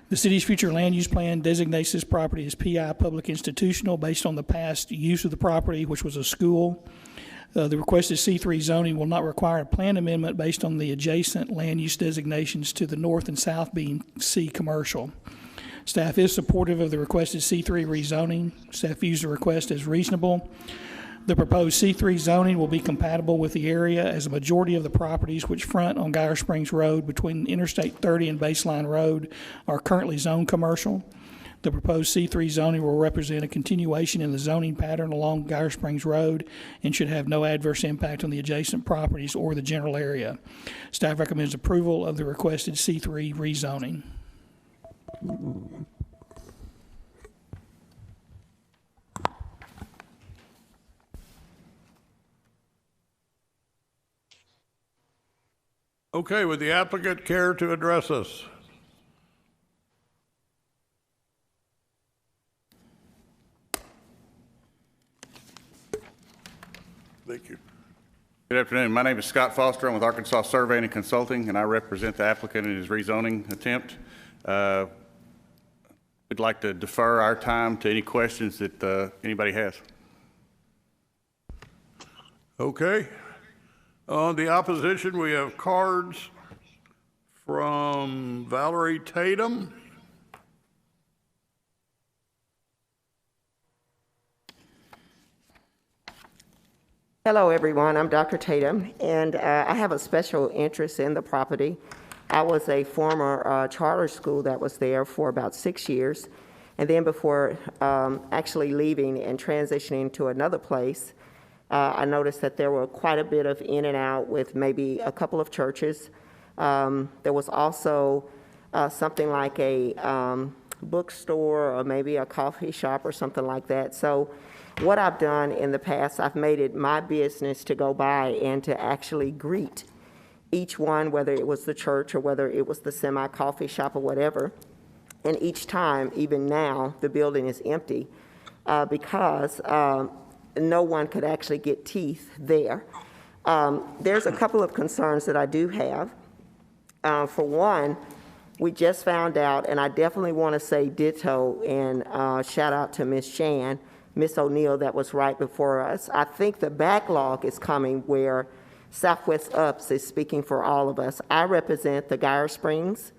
Speaker 8: The city's future land use plan designates this property as PI public institutional based on the past use of the property, which was a school. The requested C3 zoning will not require a plan amendment based on the adjacent land use designations to the north and south being C commercial. Staff is supportive of the requested C3 rezoning. Staff views the request as reasonable. The proposed C3 zoning will be compatible with the area, as a majority of the properties which front on Geyer Springs Road between Interstate 30 and Baseline Road are currently zoned commercial. The proposed C3 zoning will represent a continuation in the zoning pattern along Geyer Springs Road and should have no adverse impact on the adjacent properties or the general area. Staff recommends approval of the requested C3 rezoning.
Speaker 1: Okay, would the applicant care to address us? Thank you.
Speaker 19: Good afternoon. My name is Scott Foster. I'm with Arkansas Surveying and Consulting, and I represent the applicant in his rezoning attempt. We'd like to defer our time to any questions that anybody has.
Speaker 1: Okay. On the opposition, we have cards from Valerie Tatum.
Speaker 20: Hello, everyone. I'm Dr. Tatum, and I have a special interest in the property. I was a former charter school that was there for about 6 years, and then before actually leaving and transitioning to another place, I noticed that there were quite a bit of in and out with maybe a couple of churches. There was also something like a bookstore or maybe a coffee shop or something like that. So what I've done in the past, I've made it my business to go by and to actually greet each one, whether it was the church or whether it was the semi-coffee shop or whatever. And each time, even now, the building is empty because no one could actually get teeth there. There's a couple of concerns that I do have. For one, we just found out, and I definitely want to say ditto and shout out to Ms. Miss O'Neill that was right before us. I think the backlog is coming where Southwest Ups is speaking for all of us. I represent the Geyer Springs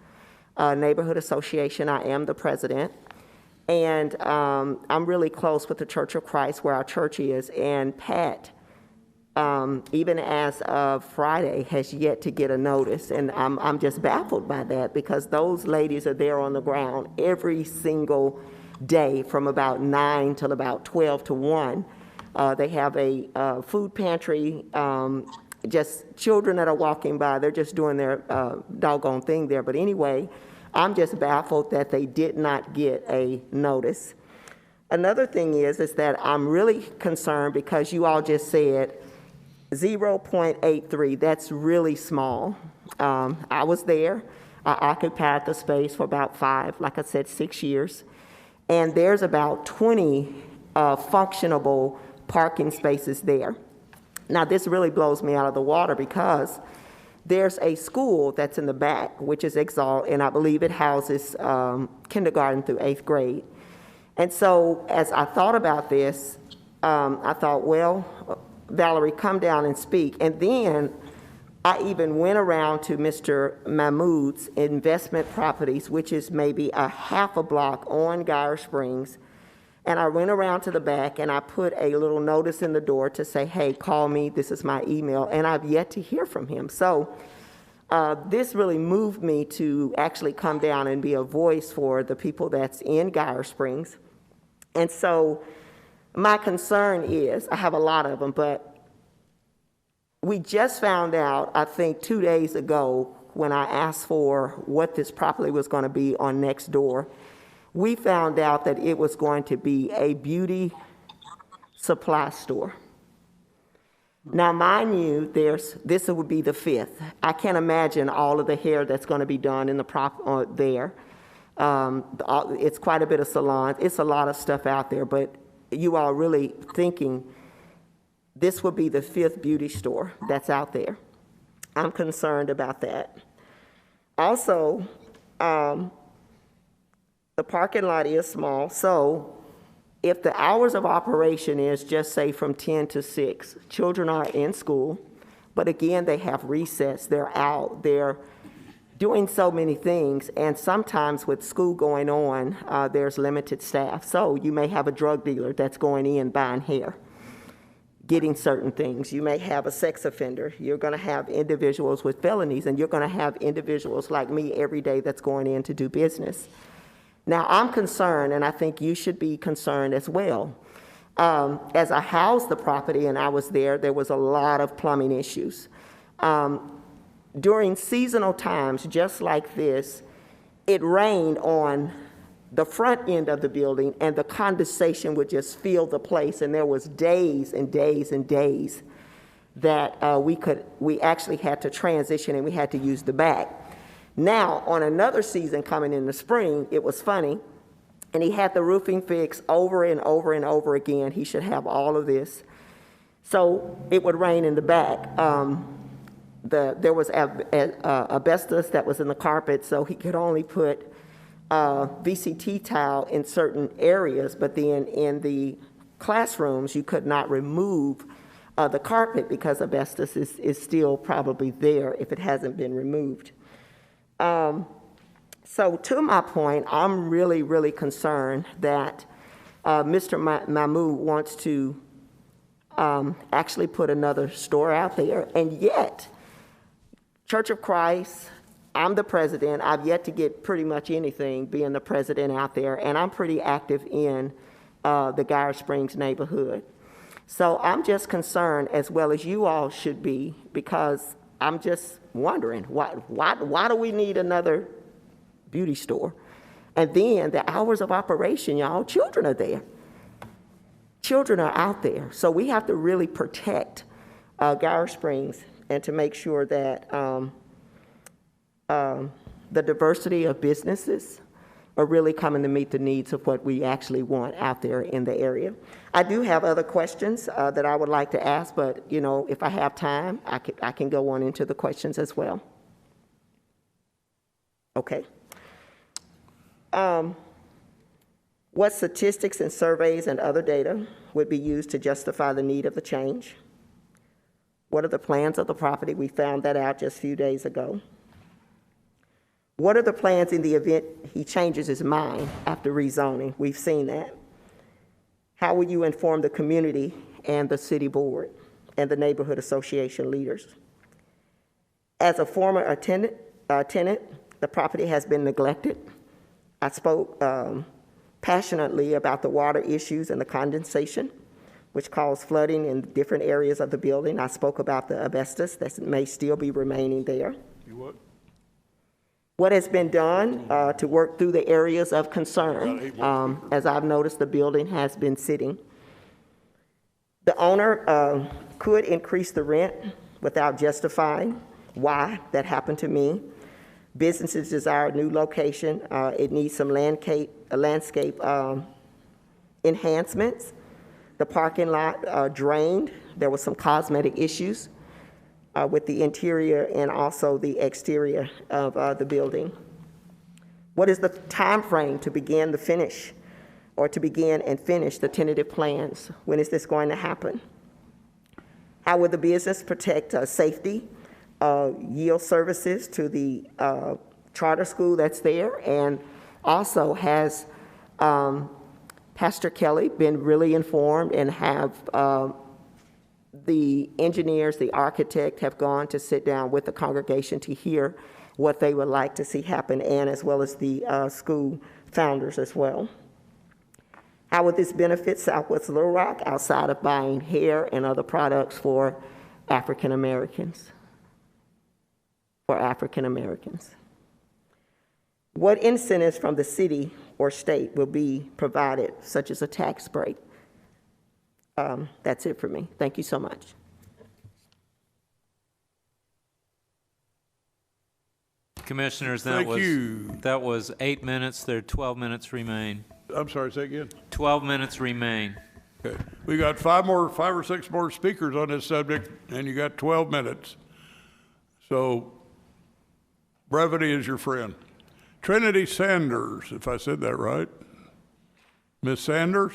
Speaker 20: Neighborhood Association. I am the president. And I'm really close with the Church of Christ, where our church is. And Pat, even as of Friday, has yet to get a notice. And I'm just baffled by that, because those ladies are there on the ground every single day from about 9 till about 12 to 1. They have a food pantry, just children that are walking by. They're just doing their doggone thing there. But anyway, I'm just baffled that they did not get a notice. Another thing is that I'm really concerned because you all just said 0.83. That's really small. I was there. I occupied the space for about 6 years. And there's about 20 functionable parking spaces there. Now, this really blows me out of the water, because there's a school that's in the back, which is Exalt, and I believe it houses kindergarten through 8th grade. And so as I thought about this, I thought, well, Valerie, come down and speak. And then I even went around to Mr. Mahmoud's investment properties, which is maybe a half a block on Geyer Springs. And I went around to the back and I put a little notice in the door to say, hey, call me, this is my email, and I've yet to hear from him. So this really moved me to actually come down and be a voice for the people that's in Geyer Springs. And so my concern is, I have a lot of them, but we just found out, I think 2 days ago, when I asked for what this property was going to be on next door, we found out that it was going to be a beauty supply store. Now, mind you, this would be the 5th. I can't imagine all of the hair that's going to be done in the there. It's quite a bit of salons. It's a lot of stuff out there, but you are really thinking this would be the 5th beauty store that's out there. I'm concerned about that. Also, the parking lot is small, so if the hours of operation is just say from 10 to 6, children are in school, but again, they have recess, they're out, they're doing so many things, and sometimes with school going on, there's limited staff. So you may have a drug dealer that's going in buying hair, getting certain things. You may have a sex offender. You're going to have individuals with felonies, and you're going to have individuals like me every day that's going in to do business. Now, I'm concerned, and I think you should be concerned as well. As I housed the property and I was there was a lot of plumbing issues. During seasonal times, just like this, it rained on the front end of the building, and the condensation would just fill the place, and there was days and days and days that we actually had to transition, and we had to use the back. Now, on another season coming in the spring, it was funny, and he had the roofing fixed over and over and over again. He should have all of this. So it would rain in the back. There was asbestos that was in the carpet, so he could only put VCT tile in certain areas, but then in the classrooms, you could not remove the carpet because asbestos is still probably there if it hasn't been removed. So to my point, I'm really, really concerned that Mr. Mahmoud wants to actually put another store out there, and yet Church of Christ, I'm the president. I've yet to get pretty much anything being the president out there, and I'm pretty active in the Geyer Springs neighborhood. So I'm just concerned, as well as you all should be, because I'm just wondering, why do we need another beauty store? And then the hours of operation, y'all, children are there. Children are out there. So we have to really protect Geyer Springs and to make sure that the diversity of businesses are really coming to meet the needs of what we actually want out there in the area. I do have other questions that I would like to ask, but you know, if I have time, I can go on into the questions as well. Okay. What statistics and surveys and other data would be used to justify the need of the change? What are the plans of the property? We found that out just a few days ago. What are the plans in the event he changes his mind after rezoning? We've seen that. How will you inform the community and the city board and the neighborhood association leaders? As a former tenant, the property has been neglected. I spoke passionately about the water issues and the condensation, which caused flooding in different areas of the building. I spoke about the asbestos that may still be remaining there.
Speaker 1: You what?
Speaker 20: What has been done to work through the areas of concern? As I've noticed, the building has been sitting. The owner could increase the rent without justifying why that happened to me. Businesses desire a new location. It needs some landscape enhancements. The parking lot drained. There were some cosmetic issues with the interior and also the exterior of the building. What is the time frame to begin the finish or to begin and finish the tentative plans? When is this going to happen? How will the business protect safety, yield services to the charter school that's there? And also, has Pastor Kelly been really informed, and have the engineers, the architect have gone to sit down with the congregation to hear what they would like to see happen, and as well as the school founders as well? How would this benefit Southwest Little Rock outside of buying hair and other products for African Americans? What incentives from the city or state will be provided, such as a tax break? That's it for me. Thank you so much.
Speaker 3: Commissioners,
Speaker 1: Thank you.
Speaker 3: That was 8 minutes. There are 12 minutes remain.
Speaker 1: I'm sorry, say again.
Speaker 3: 12 minutes remain.
Speaker 1: Okay. We got five or six more speakers on this subject, and you got 12 minutes. So brevity is your friend. Trinity Sanders, if I said that right. Ms. Sanders?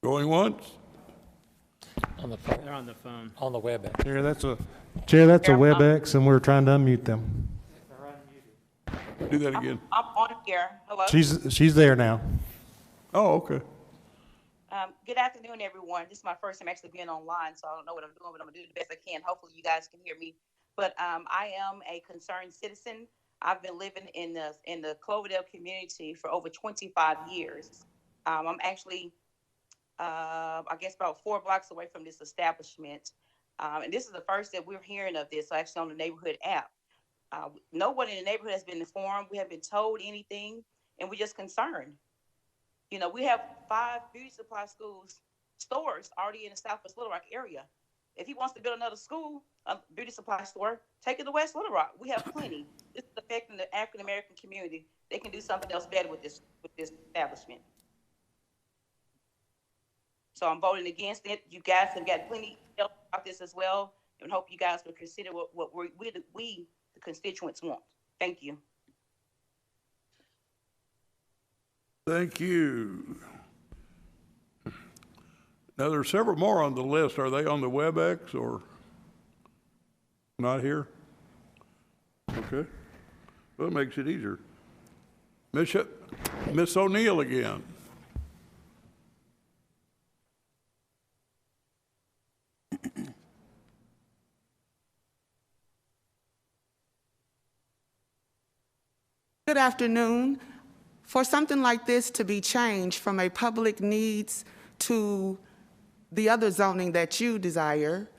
Speaker 1: Going once?
Speaker 6: On the phone.
Speaker 4: They're on the phone.
Speaker 6: On the WebEx.
Speaker 9: Chair, that's a WebEx, and we're trying to unmute them.
Speaker 1: Do that again.
Speaker 21: I'm on here. Hello.
Speaker 9: She's there now.
Speaker 1: Oh, okay.
Speaker 21: Good afternoon, everyone. This is my first time actually being online, so I don't know what I'm doing, but I'm gonna do the best I can. Hopefully, you guys can hear me. But I am a concerned citizen. I've been living in the Cloverdale community for over 25 years. I'm actually, I guess, about 4 blocks away from this establishment, and this is the first that we're hearing of this actually on the neighborhood app. No one in the neighborhood has been informed. We haven't been told anything, and we're just concerned. You know, we have 5 beauty supply stores already in the Southwest Little Rock area. If he wants to build another school, a beauty supply store, take it to West Little Rock. We have plenty. This is affecting the African American community. They can do something else better with this establishment. So I'm voting against it. You guys have got plenty else about this as well, and hope you guys will consider what we the constituents want. Thank you.
Speaker 1: Thank you. Now, there are several more on the list. Are they on the WebEx or not here? Okay. Well, it makes it easier. Miss O'Neill again.
Speaker 11: Good afternoon. For something like this to be changed from a public needs to the other zoning that you desire,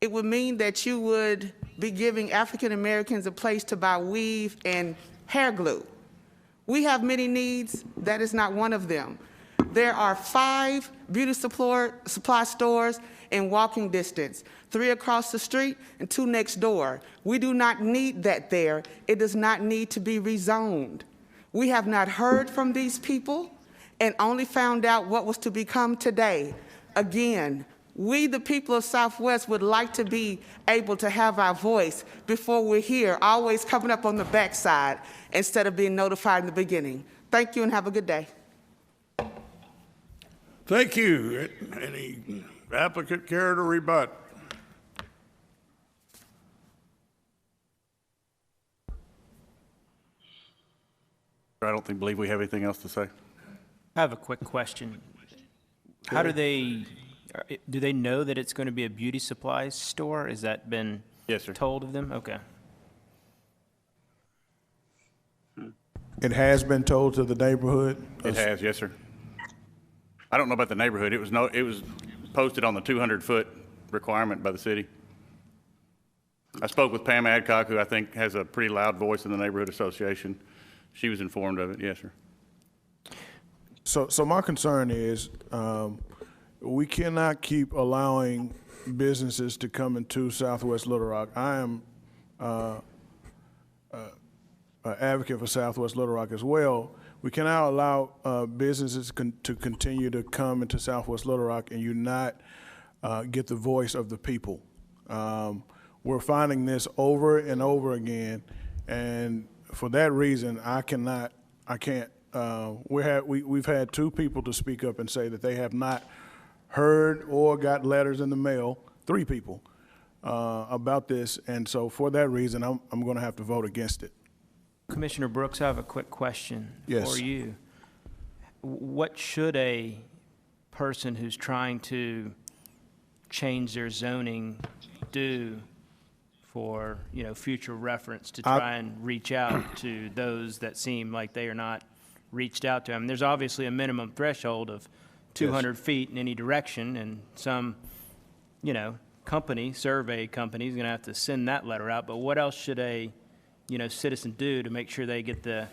Speaker 11: it would mean that you would be giving African Americans a place to buy weave and hair glue. We have many needs. That is not one of them. There are 5 beauty supply stores in walking distance, 3 across the street and 2 next door. We do not need that there. It does not need to be rezoned. We have not heard from these people and only found out what was to become today. Again, we, the people of Southwest, would like to be able to have our voice before we're here, always coming up on the backside instead of being notified in the beginning. Thank you and have a good day.
Speaker 1: Thank you. Any applicant care to rebut?
Speaker 19: I don't believe we have anything else to say.
Speaker 4: I have a quick question. How do they know that it's going to be a beauty supplies store? Has that been
Speaker 19: Yes, sir.
Speaker 4: told of them? Okay.
Speaker 12: It has been told to the neighborhood?
Speaker 19: It has, yes, sir. I don't know about the neighborhood. It was posted on the 200-foot requirement by the city. I spoke with Pam Adcock, who I think has a pretty loud voice in the neighborhood association. She was informed of it, yes, sir.
Speaker 12: So my concern is, we cannot keep allowing businesses to come into Southwest Little Rock. I am an advocate for Southwest Little Rock as well. We cannot allow businesses to continue to come into Southwest Little Rock and you not get the voice of the people. We're finding this over and over again, and for that reason, we've had two people to speak up and say that they have not heard or got letters in the mail, 3 people, about this, and so for that reason, I'm going to have to vote against it.
Speaker 4: Commissioner Brooks, I have a quick question for you. What should a person who's trying to change their zoning do for, future reference to try and reach out to those that seem like they are not reached out to? I mean, there's obviously a minimum threshold of 200 feet in any direction, and some, survey company is going to have to send that letter out. But what else should a citizen do to make sure they get the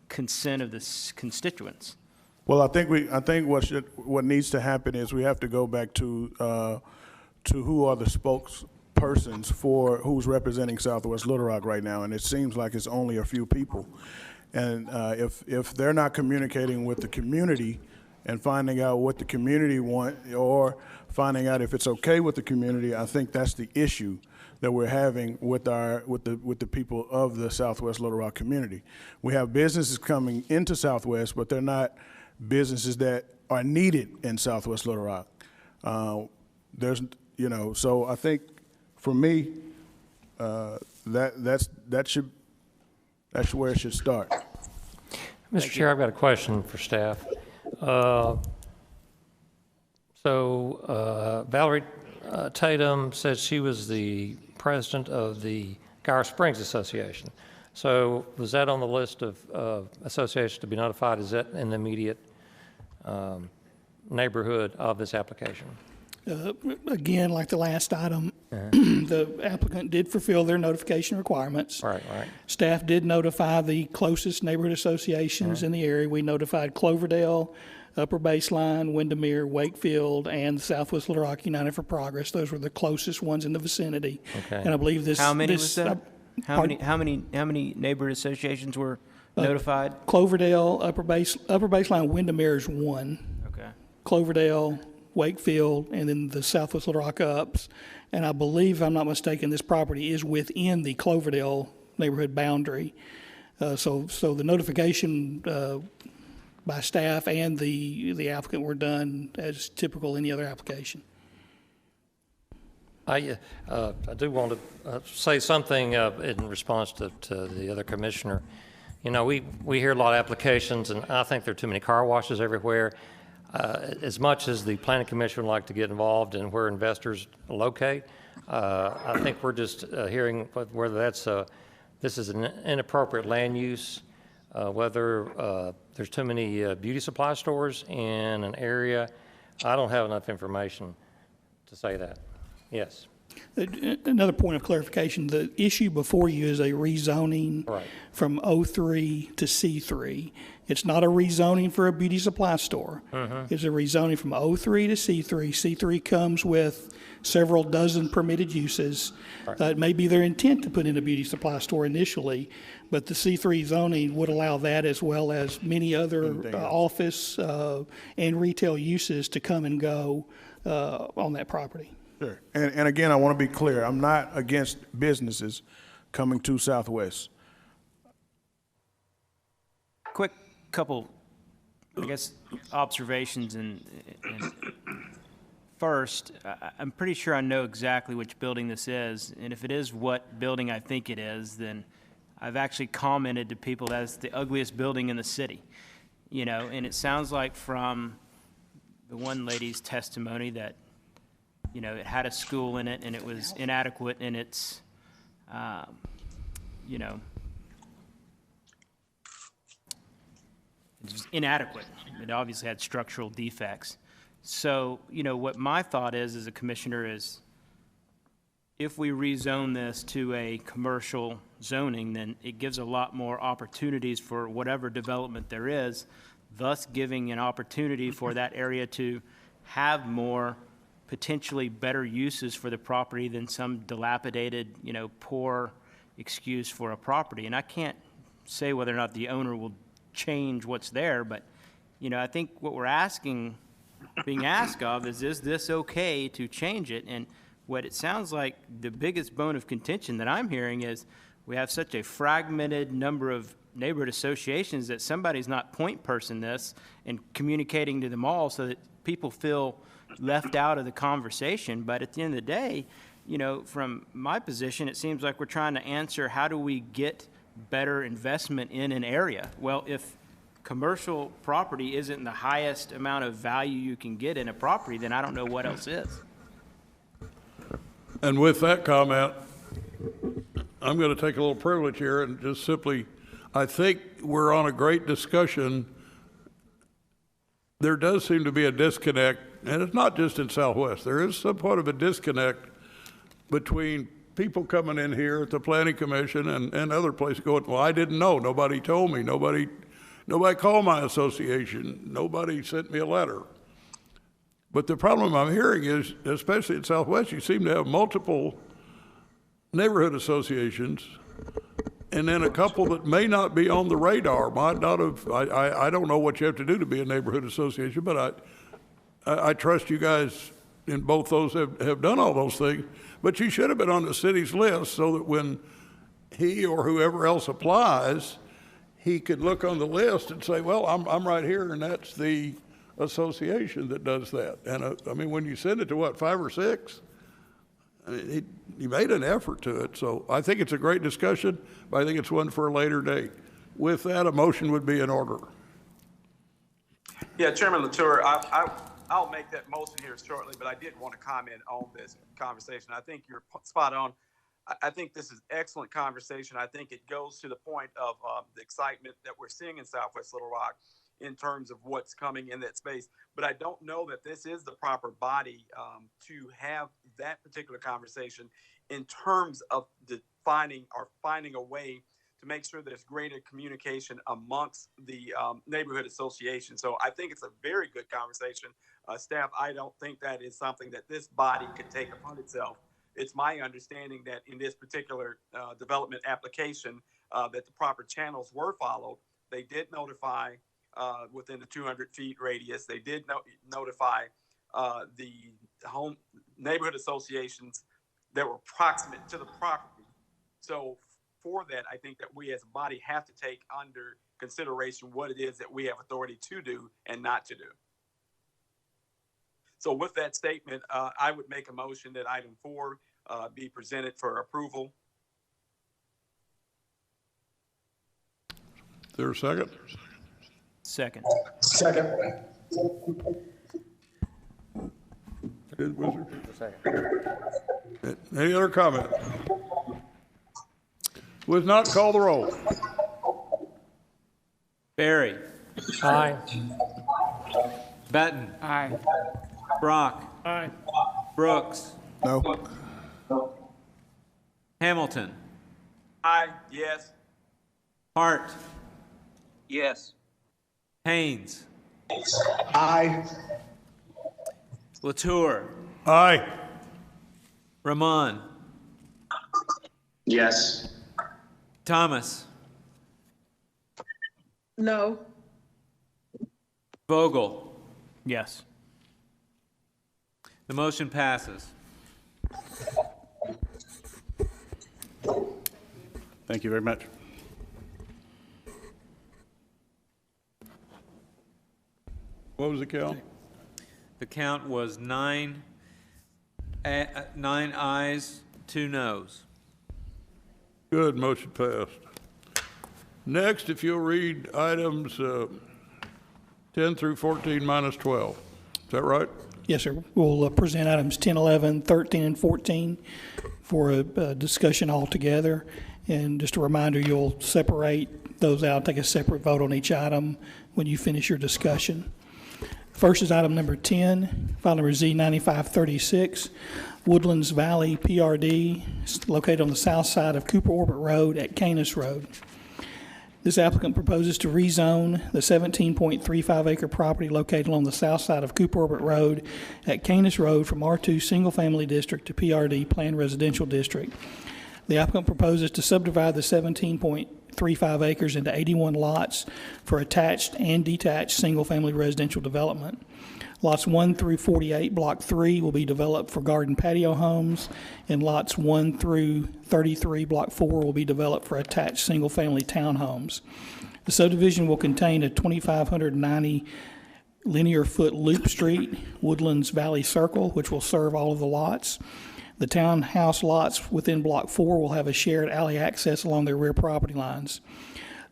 Speaker 4: consent of the constituents?
Speaker 12: Well, I think what needs to happen is we have to go back to who are the spokespersons for who's representing Southwest Little Rock right now, and it seems like it's only a few people. And if they're not communicating with the community and finding out what the community want, or finding out if it's okay with the community, I think that's the issue that we're having with the people of the Southwest Little Rock community. We have businesses coming into Southwest, but they're not businesses that are needed in Southwest Little Rock. So I think for me, that's where it should start.
Speaker 6: Mr. Chair, I've got a question for staff. Valerie Tatum said she was the president of the Gar Springs Association. So was that on the list of associations to be notified? Is that in the immediate neighborhood of this application?
Speaker 8: Again, like the last item, the applicant did fulfill their notification requirements.
Speaker 6: Right.
Speaker 8: Staff did notify the closest neighborhood associations in the area. We notified Cloverdale, Upper Baseline, Windermere, Wakefield, and Southwest Little Rock United for Progress. Those were the closest ones in the vicinity.
Speaker 6: Okay.
Speaker 8: And I believe this.
Speaker 4: How many was that? How many neighborhood associations were notified?
Speaker 8: Cloverdale, Upper Baseline, Windermere is one.
Speaker 4: Okay.
Speaker 8: Cloverdale, Wakefield, and then the Southwest Little Rock Ups. And I believe, if I'm not mistaken, this property is within the Cloverdale neighborhood boundary. So the notification by staff and the applicant were done as typical any other application.
Speaker 6: I do want to say something in response to the other commissioner. We hear a lot of applications, and I think there are too many car washes everywhere. As much as the Planning Commission would like to get involved in where investors locate, I think we're just hearing whether this is an inappropriate land use, whether there's too many beauty supply stores in an area. I don't have enough information to say that. Yes.
Speaker 8: Another point of clarification, the issue before you is a rezoning from O3 to C3. It's not a rezoning for a beauty supply store. It's a rezoning from O3 to C3. C3 comes with several dozen permitted uses. It may be their intent to put in a beauty supply store initially, but the C3 zoning would allow that, as well as many other office and retail uses to come and go on that property.
Speaker 12: Sure. And again, I want to be clear. I'm not against businesses coming to Southwest.
Speaker 4: Quick couple I guess, observations and first, I'm pretty sure I know exactly which building this is, and if it is what building I think it is, then I've actually commented to people that it's the ugliest building in the city, you know, and it sounds like from the one lady's testimony that, you know, it had a school in it and it was inadequate in its, you know, it was inadequate. It obviously had structural defects. So, you know, what my thought is as a commissioner is if we rezone this to a commercial zoning, then it gives a lot more opportunities for whatever development there is, thus giving an opportunity for that area to have more potentially better uses for the property than some dilapidated, you know, poor excuse for a property. And I can't say whether or not the owner will change what's there, but, you know, I think what we're being asked of is this okay to change it? And what it sounds like the biggest bone of contention that I'm hearing is we have such a fragmented number of neighborhood associations that somebody's not point person this and communicating to them all so that people feel left out of the conversation. But at the end of the day, you know, from my position, it seems like we're trying to answer how do we get better investment in an area? Well, if commercial property isn't the highest amount of value you can get in a property, then I don't know what else is.
Speaker 1: And with that comment, I'm going to take a little privilege here and just simply, I think we're on a great discussion. There does seem to be a disconnect, and it's not just in Southwest. There is somewhat of a disconnect between people coming in here at the Planning Commission and other places going, well, I didn't know. Nobody told me. Nobody called my association. Nobody sent me a letter. But the problem I'm hearing is, especially in Southwest, you seem to have multiple neighborhood associations and then a couple that may not be on the radar, might not have, I don't know what you have to do to be a neighborhood association, but I trust you guys in both those have done all those things. But you should have been on the city's list so that when he or whoever else applies, he could look on the list and say, well, I'm right here, and that's the association that does that. And I mean, when you send it to what, 5 or 6, I mean, he made an effort to it. So I think it's a great discussion, but I think it's one for a later date. With that, a motion would be in order.
Speaker 2: Yeah, Chairman Latour, I'll make that motion here shortly, but I did want to comment on this conversation. I think you're spot on. I think this is excellent conversation. I think it goes to the point of the excitement that we're seeing in Southwest Little Rock in terms of what's coming in that space. But I don't know that this is the proper body to have that particular conversation in terms of defining or finding a way to make sure there's greater communication amongst the neighborhood association. So I think it's a very good conversation. Staff, I don't think that is something that this body could take upon itself. It's my understanding that in this particular development application, that the proper channels were followed. They did notify within the 200 feet radius. They did notify the home neighborhood associations that were proximate to the property. So for that, I think that we as a body have to take under consideration what it is that we have authority to do and not to do. So with that statement, I would make a motion that item 4 be presented for approval.
Speaker 1: Is there a second?
Speaker 4: Second.
Speaker 13: Second.
Speaker 1: Good, Wizard. Any other comment? Was not call the roll.
Speaker 3: Barry.
Speaker 17: Aye.
Speaker 3: Benton.
Speaker 10: Aye.
Speaker 3: Brock.
Speaker 10: Aye.
Speaker 3: Brooks.
Speaker 12: No.
Speaker 3: Hamilton.
Speaker 2: Aye. Yes.
Speaker 3: Hart.
Speaker 5: Yes.
Speaker 3: Haynes.
Speaker 13: Aye.
Speaker 3: Latour.
Speaker 1: Aye.
Speaker 3: Ramon.
Speaker 7: Yes.
Speaker 3: Thomas.
Speaker 15: No.
Speaker 3: Vogel.
Speaker 4: Yes.
Speaker 3: The motion passes.
Speaker 19: Thank you very much.
Speaker 1: What was the count?
Speaker 3: The count was 9 ayes, 2 noes.
Speaker 1: Good, motion passed. Next, if you'll read items 10 through 14 minus 12. Is that right?
Speaker 8: Yes, sir. We'll present items 10, 11, 13, and 14 for a discussion altogether. And just a reminder, you'll separate those out, take a separate vote on each item when you finish your discussion. First is item number 10, file number Z9536, Woodlands Valley PRD, located on the south side of Cooper Orbit Road at Canis Road. This applicant proposes to rezone the 17.35 acre property located on the south side of Cooper Orbit Road at Canis Road from R2 Single Family District to PRD Planned Residential District. The applicant proposes to subdivide the 17.35 acres into 81 lots for attached and detached single-family residential development. Lots 1 through 48, Block 3, will be developed for garden patio homes, and lots 1 through 33, Block 4, will be developed for attached single-family townhomes. The subdivision will contain a 2,590 linear foot loop street, Woodlands Valley Circle, which will serve all of the lots. The townhouse lots within Block 4 will have a shared alley access along their rear property lines.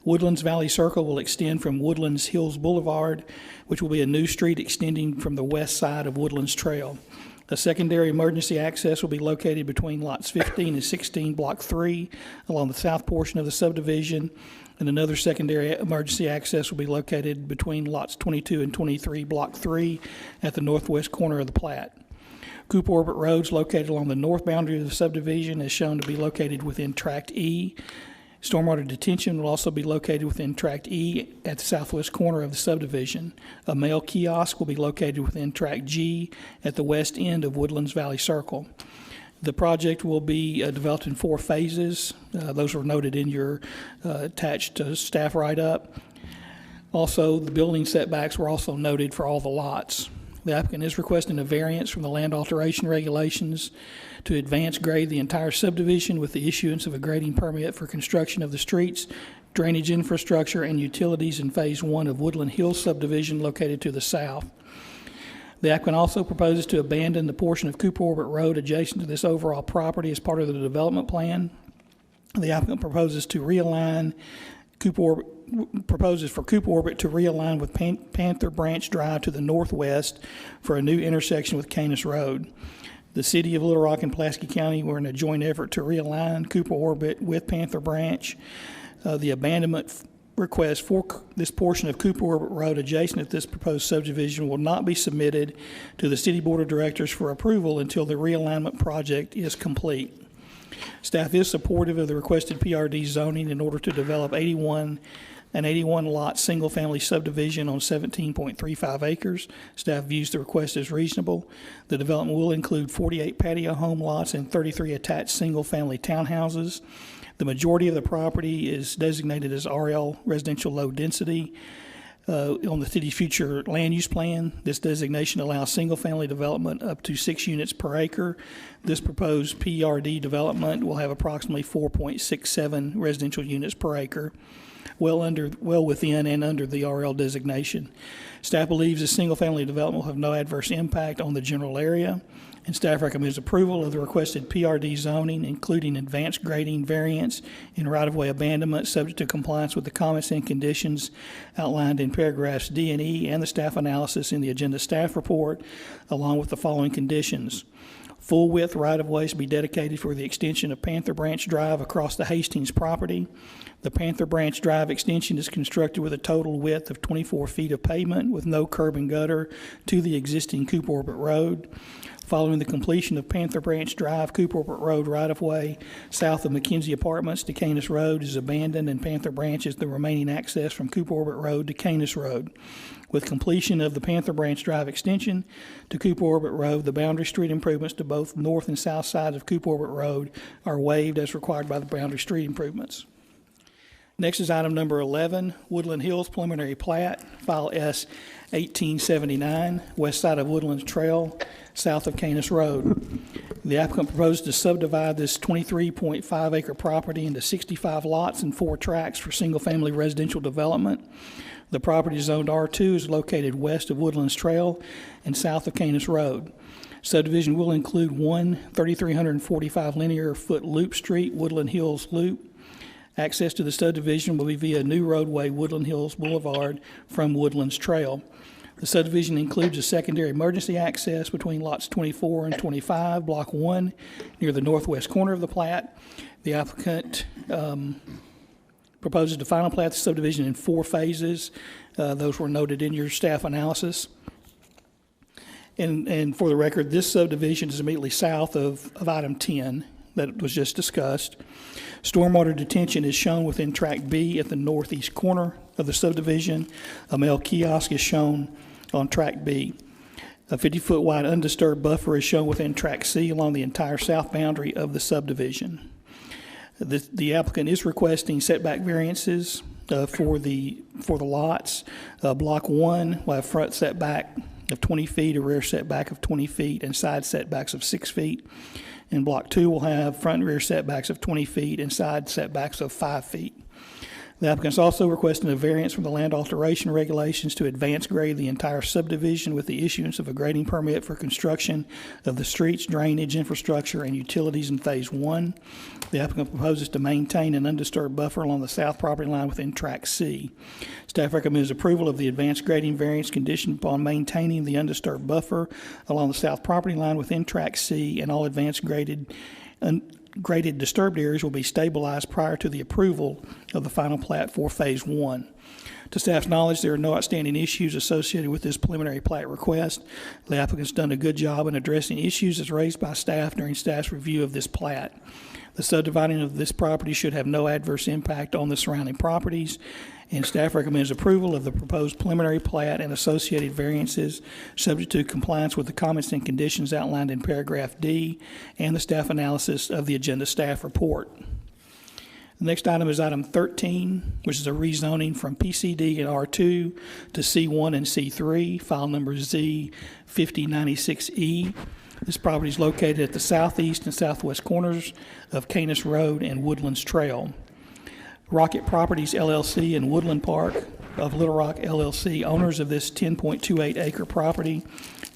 Speaker 8: Woodlands Valley Circle will extend from Woodlands Hills Boulevard, which will be a new street extending from the west side of Woodlands Trail. A secondary emergency access will be located between lots 15 and 16, Block 3, along the south portion of the subdivision, and another secondary emergency access will be located between lots 22 and 23, Block 3, at the northwest corner of the plat. Cooper Orbit Road is located along the north boundary of the subdivision, is shown to be located within Tract E. Stormwater detention will also be located within Tract E at the southwest corner of the subdivision. A mail kiosk will be located within Tract G at the west end of Woodlands Valley Circle. The project will be developed in 4 phases. Those were noted in your attached staff write-up. Also, the building setbacks were also noted for all the lots. The applicant is requesting a variance from the land alteration regulations to advance grade the entire subdivision with the issuance of a grading permit for construction of the streets, drainage infrastructure, and utilities in Phase 1 of Woodland Hills subdivision located to the south. The applicant also proposes to abandon the portion of Cooper Orbit Road adjacent to this overall property as part of the development plan. The applicant proposes for Cooper Orbit to realign with Panther Branch Drive to the northwest for a new intersection with Canis Road. The City of Little Rock and Pulaski County were in a joint effort to realign Cooper Orbit with Panther Branch. The abandonment request for this portion of Cooper Orbit Road adjacent to this proposed subdivision will not be submitted to the City Board of Directors for approval until the realignment project is complete. Staff is supportive of the requested PRD zoning in order to develop an 81-lot single-family subdivision on 17.35 acres. Staff views the request as reasonable. The development will include 48 patio home lots and 33 attached single-family townhouses. The majority of the property is designated as RL, residential low density. On the city's future land use plan, this designation allows single-family development up to 6 units per acre. This proposed PRD development will have approximately 4.67 residential units per acre, well within and under the RL designation. Staff believes this single-family development will have no adverse impact on the general area, and staff recommends approval of the requested PRD zoning, including advanced grading, variance, and right-of-way abandonment, subject to compliance with the comments and conditions outlined in paragraphs D and E and the staff analysis in the agenda staff report, along with the following conditions. Full-width right-of-ways be dedicated for the extension of Panther Branch Drive across the Hastings property. The Panther Branch Drive extension is constructed with a total width of 24 feet of pavement with no curb and gutter to the existing Cooper Orbit Road. Following the completion of Panther Branch Drive, Cooper Orbit Road right-of-way south of McKenzie Apartments to Canis Road is abandoned, and Panther Branch is the remaining access from Cooper Orbit Road to Canis Road. With completion of the Panther Branch Drive extension to Cooper Orbit Road, the boundary street improvements to both north and south sides of Cooper Orbit Road are waived as required by the boundary street improvements. Next is item number 11, Woodland Hills Preliminary Plat, File S 1879, west side of Woodlands Trail, south of Canis Road. The applicant proposes to subdivide this 23.5 acre property into 65 lots and 4 tracts for single-family residential development. The property zoned R2 is located west of Woodlands Trail and south of Canis Road. Subdivision will include one 3,345 linear foot loop street, Woodland Hills Loop. Access to the subdivision will be via new roadway, Woodland Hills Boulevard from Woodlands Trail. The subdivision includes a secondary emergency access between lots 24 and 25, Block 1, near the northwest corner of the plat. The applicant proposes to final plat the subdivision in 4 phases. Those were noted in your staff analysis. And for the record, this subdivision is immediately south of item 10 that was just discussed. Stormwater detention is shown within Tract B at the northeast corner of the subdivision. A mail kiosk is shown on Tract B. A 50-foot wide undisturbed buffer is shown within Tract C along the entire south boundary of the subdivision. The applicant is requesting setback variances for the lots. Block 1 will have front setback of 20 feet, a rear setback of 20 feet, and side setbacks of 6 feet. And Block 2 will have front and rear setbacks of 20 feet and side setbacks of 5 feet. The applicant is also requesting a variance from the land alteration regulations to advance grade the entire subdivision with the issuance of a grading permit for construction of the streets, drainage, infrastructure, and utilities in Phase 1. The applicant proposes to maintain an undisturbed buffer along the south property line within Tract C. Staff recommends approval of the advanced grading variance conditioned upon maintaining the undisturbed buffer along the south property line within Tract C, and all advanced graded disturbed areas will be stabilized prior to the approval of the final plat for Phase 1. To staff's knowledge, there are no outstanding issues associated with this preliminary plat request. The applicant's done a good job in addressing issues as raised by staff during staff's review of this plat. The subdividing of this property should have no adverse impact on the surrounding properties, and staff recommends approval of the proposed preliminary plat and associated variances subject to compliance with the comments and conditions outlined in paragraph D and the staff analysis of the agenda staff report. The next item is item 13, which is a rezoning from PCD and R2 to C1 and C3, file number Z5096E. This property is located at the southeast and southwest corners of Canis Road and Woodlands Trail. Rocket Properties LLC and Woodland Park of Little Rock LLC, owners of this 10.28 acre property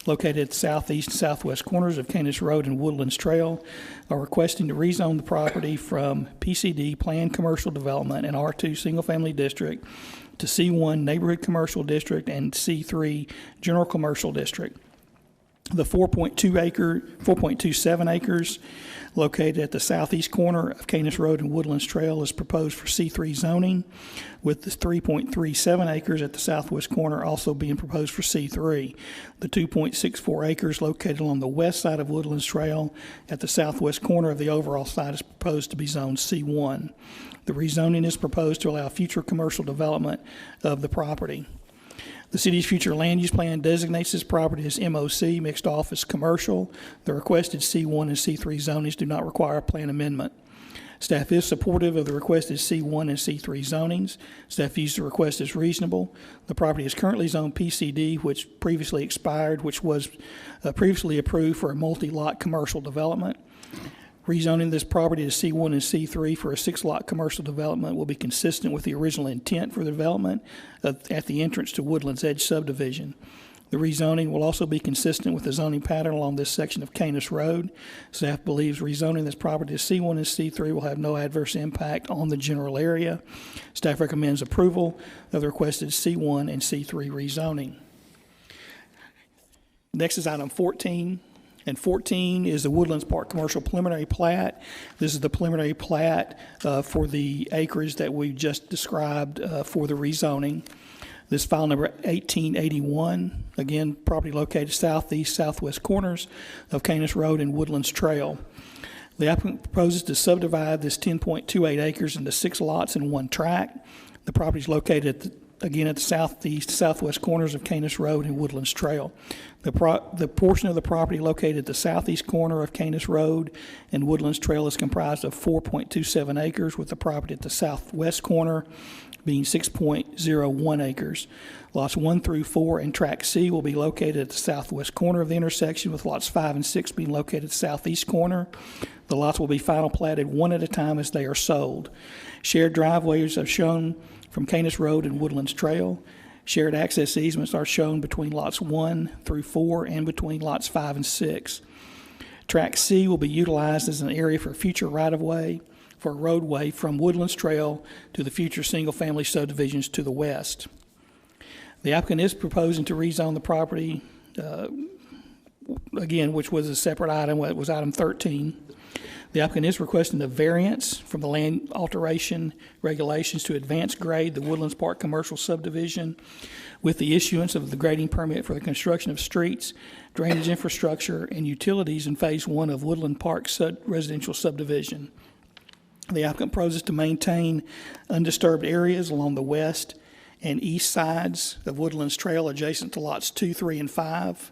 Speaker 8: located at the southeast and southwest corners of Canis Road and Woodlands Trail, are requesting to rezone the property from PCD Planned Commercial Development and R2 Single Family District to C1 Neighborhood Commercial District and C3 General Commercial District. The 4.27 acres located at the southeast corner of Canis Road and Woodlands Trail is proposed for C3 zoning, with the 3.37 acres at the southwest corner also being proposed for C3. The 2.64 acres located along the west side of Woodlands Trail at the southwest corner of the overall site is proposed to be zoned C1. The rezoning is proposed to allow future commercial development of the property. The city's future land use plan designates this property as MOC, Mixed Office Commercial. The requested C1 and C3 zonings do not require a plan amendment. Staff is supportive of the requested C1 and C3 zonings. Staff views the request as reasonable. The property is currently zoned PCD, which previously expired, which was previously approved for a multi-lot commercial development. Rezoning this property to C1 and C3 for a 6-lot commercial development will be consistent with the original intent for the development at the entrance to Woodlands Edge subdivision. The rezoning will also be consistent with the zoning pattern along this section of Canis Road. Staff believes rezoning this property to C1 and C3 will have no adverse impact on the general area. Staff recommends approval of the requested C1 and C3 rezoning. Next is item 14. And 14 is the Woodlands Park Commercial Preliminary Plat. This is the preliminary plat for the acreage that we just described for the rezoning. This file number 1881, again, property located southeast, southwest corners of Canis Road and Woodlands Trail. The applicant proposes to subdivide this 10.28 acres into 6 lots and 1 tract. The property is located at the again at the southeast, southwest corners of Canis Road and Woodlands Trail. The portion of the property located at the southeast corner of Canis Road and Woodlands Trail is comprised of 4.27 acres, with the property at the southwest corner being 6.01 acres. Lots 1 through 4 and Tract C will be located at the southwest corner of the intersection, with lots 5 and 6 being located at the southeast corner. The lots will be final platted one at a time as they are sold. Shared driveways are shown from Canis Road and Woodlands Trail. Shared access easements are shown between lots 1 through 4 and between lots 5 and 6. Tract C will be utilized as an area for future right-of-way for a roadway from Woodlands Trail to the future single-family subdivisions to the west. The applicant is proposing to rezone the property, again, which was a separate item. It was item 13. The applicant is requesting the variance from the land alteration regulations to advance grade the Woodlands Park commercial subdivision with the issuance of the grading permit for the construction of streets, drainage infrastructure, and utilities in Phase 1 of Woodland Park residential subdivision. The applicant proposes to maintain undisturbed areas along the west and east sides of Woodlands Trail adjacent to lots 2, 3, and 5,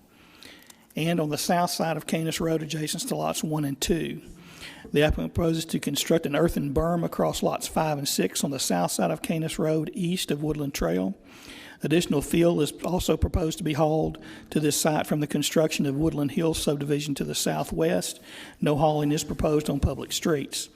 Speaker 8: and on the south side of Canis Road adjacent to lots 1 and 2. The applicant proposes to construct an earthen berm across lots 5 and 6 on the south side of Canis Road east of Woodland Trail. Additional fill is also proposed to be hauled to this site from the construction of Woodland Hills subdivision to the southwest. No hauling is proposed on public streets.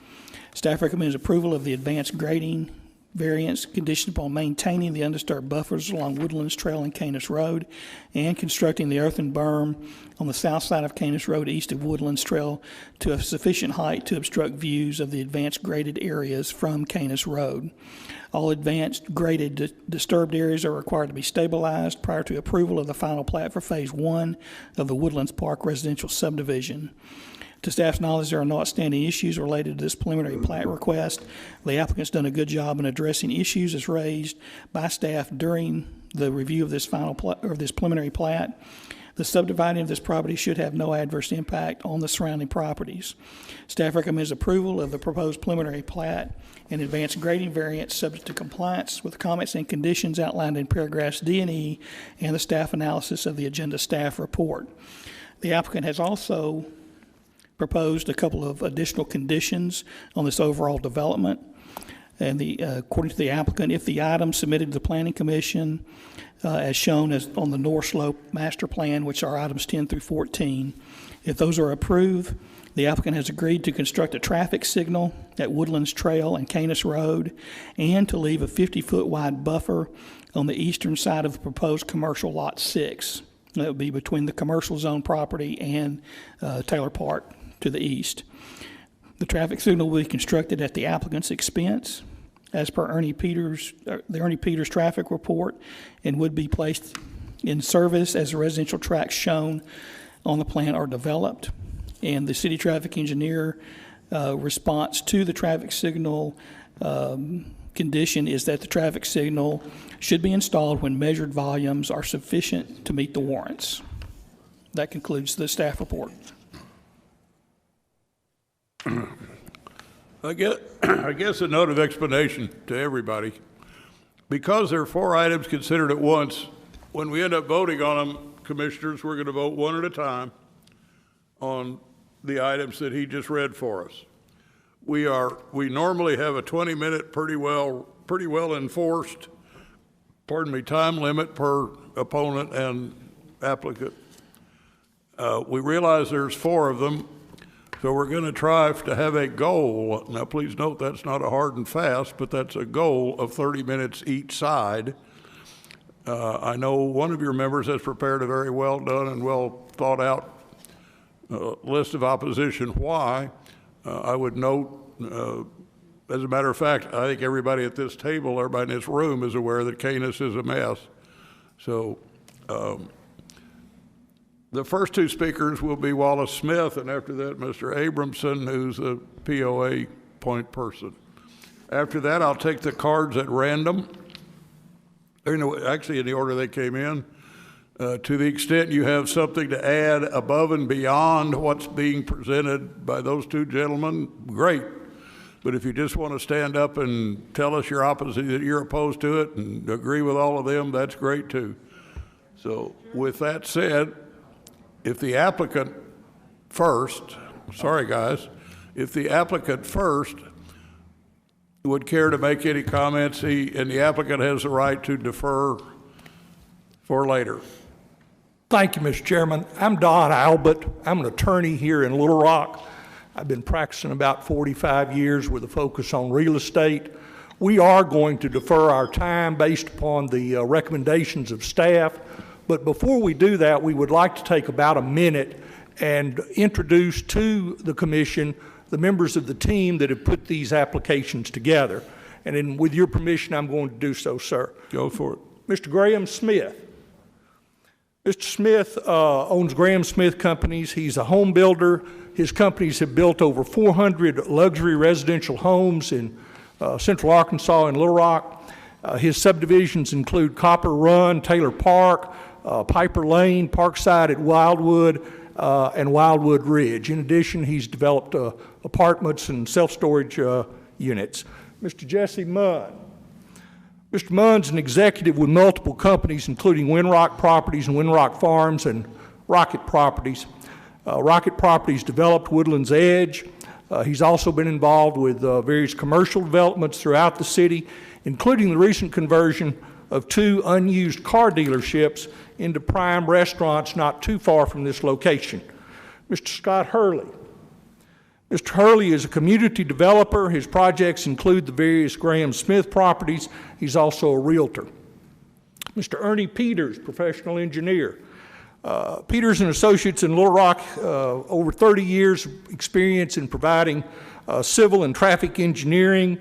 Speaker 8: Staff recommends approval of the advanced grading variance conditioned upon maintaining the undisturbed buffers along Woodlands Trail and Canis Road and constructing the earthen berm on the south side of Canis Road east of Woodlands Trail to a sufficient height to obstruct views of the advanced graded areas from Canis Road. All advanced graded disturbed areas are required to be stabilized prior to approval of the final plat for Phase 1 of the Woodlands Park residential subdivision. To staff's knowledge, there are no outstanding issues related to this preliminary plat request. The applicant's done a good job in addressing issues as raised by staff during the review of this this preliminary plat. The subdividing of this property should have no adverse impact on the surrounding properties. Staff recommends approval of the proposed preliminary plat and advanced grading variance subject to compliance with comments and conditions outlined in paragraphs D and E and the staff analysis of the agenda staff report. The applicant has also proposed a couple of additional conditions on this overall development. And according to the applicant, if the items submitted to the Planning Commission as shown as on the North Slope Master Plan, which are items 10 through 14, if those are approved, the applicant has agreed to construct a traffic signal at Woodlands Trail and Canis Road and to leave a 50-foot wide buffer on the eastern side of the proposed commercial Lot 6. That would be between the commercial zone property and Taylor Park to the east. The traffic signal will be constructed at the applicant's expense as per the Ernie Peters traffic report and would be placed in service as the residential tracks shown on the plan are developed. And the city traffic engineer response to the traffic signal condition is that the traffic signal should be installed when measured volumes are sufficient to meet the warrants. That concludes the staff report.
Speaker 1: I guess a note of explanation to everybody. Because there are 4 items considered at once, when we end up voting on them, commissioners, we're going to vote one at a time on the items that he just read for us. We normally have a 20-minute pretty well enforced, time limit per opponent and applicant. We realize there's 4 of them. So we're going to try to have a goal. Now, please note that's not a hard and fast, but that's a goal of 30 minutes each side. I know one of your members has prepared a very well done and well thought out list of opposition why. I would note, as a matter of fact, I think everybody at this table, everybody in this room is aware that Canis is a mess. So the first 2 speakers will be Wallace Smith, and after that, Mr. Abramson, who's a POA point person. After that, I'll take the cards at random, actually in the order they came in. To the extent you have something to add above and beyond what's being presented by those 2 gentlemen, great. But if you just want to stand up and tell us you're opposed to it and agree with all of them, that's great too. So with that said, if the applicant first, sorry guys, if the applicant first would care to make any comments, and the applicant has the right to defer for later.
Speaker 14: Thank you, Mr. Chairman. I'm Don Albert. I'm an attorney here in Little Rock. I've been practicing about 45 years with a focus on real estate. We are going to defer our time based upon the recommendations of staff. But before we do that, we would like to take about a minute and introduce to the commission the members of the team that have put these applications together. And then with your permission, I'm going to do so, sir.
Speaker 1: Go for it.
Speaker 14: Mr. Graham Smith. Mr. Smith owns Graham Smith Companies. He's a home builder. His companies have built over 400 luxury residential homes in Central Arkansas and Little Rock. His subdivisions include Copper Run, Taylor Park, Piper Lane, Parkside at Wildwood, and Wildwood Ridge. In addition, he's developed apartments and self-storage units. Mr. Jesse Munn. Mr. Munn's an executive with multiple companies, including Windrock Properties and Windrock Farms and Rocket Properties. Rocket Properties developed Woodlands Edge. He's also been involved with various commercial developments throughout the city, including the recent conversion of 2 unused car dealerships into prime restaurants not too far from this location. Mr. Scott Hurley. Mr. Hurley is a community developer. His projects include the various Graham Smith properties. He's also a realtor. Mr. Ernie Peters, professional engineer. Peters and Associates in Little Rock, over 30 years experience in providing civil and traffic engineering.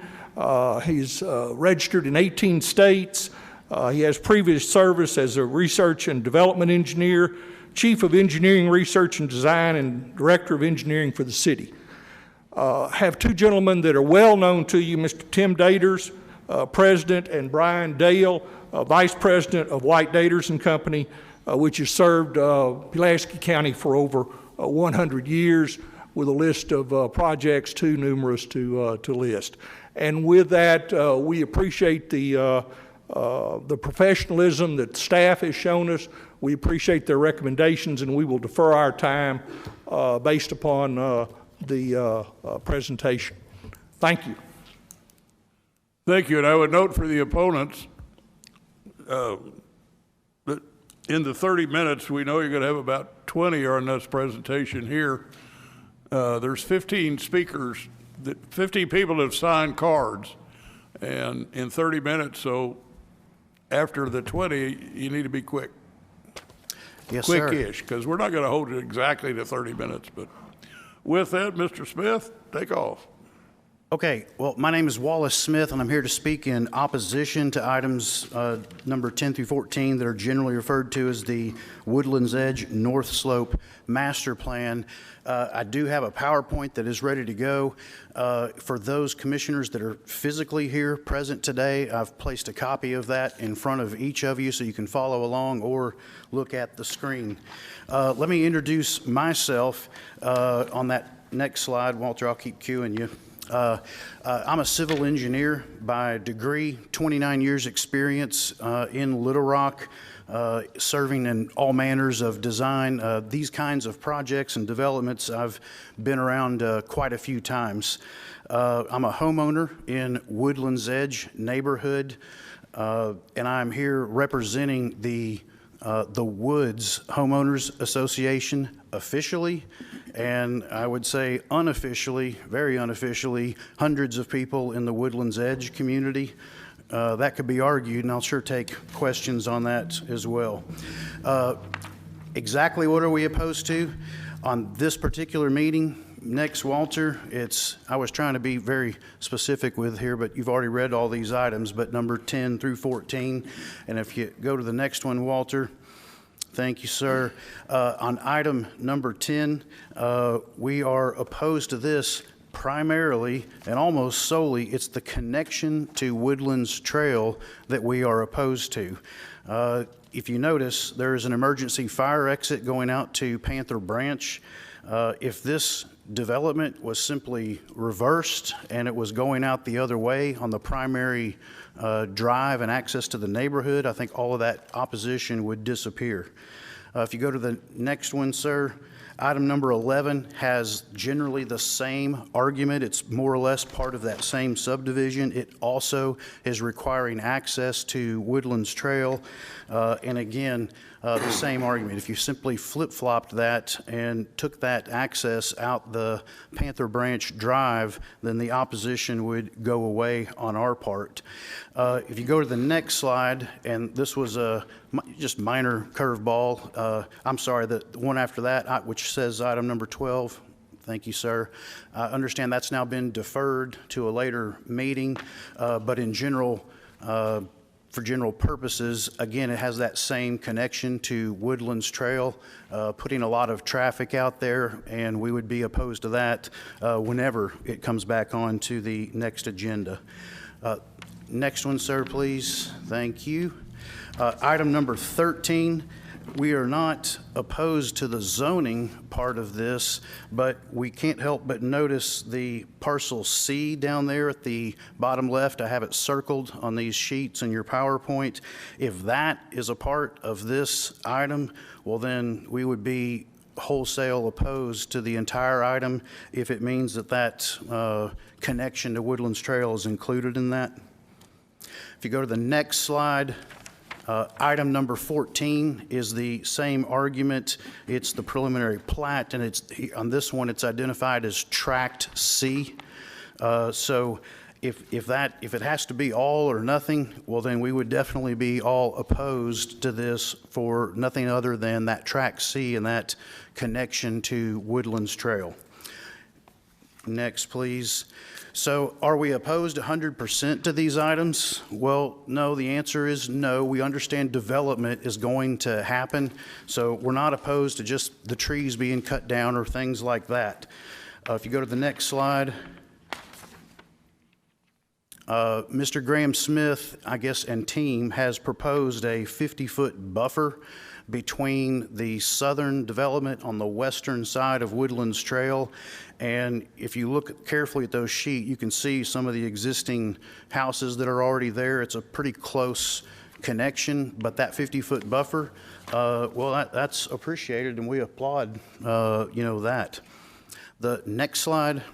Speaker 14: He's registered in 18 states. He has previous service as a research and development engineer, chief of engineering research and design, and director of engineering for the city. Have 2 gentlemen that are well known to you, Mr. Tim Daters, president, and Brian Dale, vice president of White Daters and Company, which has served Pulaski County for over 100 years with a list of projects too numerous to list. And with that, we appreciate the professionalism that staff has shown us. We appreciate their recommendations, and we will defer our time based upon the presentation. Thank you.
Speaker 1: Thank you. And I would note for the opponents that in the 30 minutes, we know you're going to have about 20 on this presentation here. There's 15 speakers, 15 people have signed cards, and in 30 minutes, so after the 20, you need to be quick.
Speaker 22: Yes, sir.
Speaker 1: Quick-ish, because we're not going to hold it exactly to 30 minutes. But with that, Mr. Smith, take off.
Speaker 22: Okay, well, my name is Wallace Smith, and I'm here to speak in opposition to items number 10 through 14 that are generally referred to as the Woodlands Edge North Slope Master Plan. I do have a PowerPoint that is ready to go. For those commissioners that are physically here present today, I've placed a copy of that in front of each of you so you can follow along or look at the screen. Let me introduce myself on that next slide. Walter, I'll keep cueing you. I'm a civil engineer by degree, 29 years experience in Little Rock, serving in all manners of design. These kinds of projects and developments I've been around quite a few times. I'm a homeowner in Woodlands Edge neighborhood, and I'm here representing the Woods Homeowners Association officially, and I would say unofficially, very unofficially, hundreds of people in the Woodlands Edge community. That could be argued, and I'll sure take questions on that as well. Exactly what are we opposed to? On this particular meeting, next, Walter, I was trying to be very specific with here, but you've already read all these items, but number 10 through 14, and if you go to the next one, Walter. Thank you, sir. On item number 10, we are opposed to this primarily and almost solely. It's the connection to Woodlands Trail that we are opposed to. If you notice, there is an emergency fire exit going out to Panther Branch. If this development was simply reversed and it was going out the other way on the primary drive and access to the neighborhood, I think all of that opposition would disappear. If you go to the next one, sir, item number 11 has generally the same argument. It's more or less part of that same subdivision. It also is requiring access to Woodlands Trail. And again, the same argument. If you simply flip-flopped that and took that access out the Panther Branch Drive, then the opposition would go away on our part. If you go to the next slide, and this was a just minor curveball. I'm sorry, the one after that, which says item number 12. Thank you, sir. I understand that's now been deferred to a later meeting, but in general, for general purposes, again, it has that same connection to Woodlands Trail, putting a lot of traffic out there, and we would be opposed to that whenever it comes back on to the next agenda. Next one, sir, please. Thank you. Item number 13. We are not opposed to the zoning part of this, but we can't help but notice the parcel C down there at the bottom left. I have it circled on these sheets in your PowerPoint. If that is a part of this item, well, then we would be wholesale opposed to the entire item if it means that that connection to Woodlands Trail is included in that. If you go to the next slide, item number 14 is the same argument. It's the preliminary plat, and it's on this one it's identified as Tract C. So if it has to be all or nothing, well then we would definitely be all opposed to this for nothing other than that Tract C and that connection to Woodlands Trail. Next, please. So are we opposed 100% to these items? Well, no, the answer is no. We understand development is going to happen, so we're not opposed to just the trees being cut down or things like that. If you go to the next slide, Mr. Graham Smith, I guess, and team has proposed a 50-foot buffer between the southern development on the western side of Woodlands Trail. And if you look carefully at those sheets, you can see some of the existing houses that are already there. It's a pretty close connection, but that 50-foot buffer, well, that's appreciated, and we applaud, that. The next slide.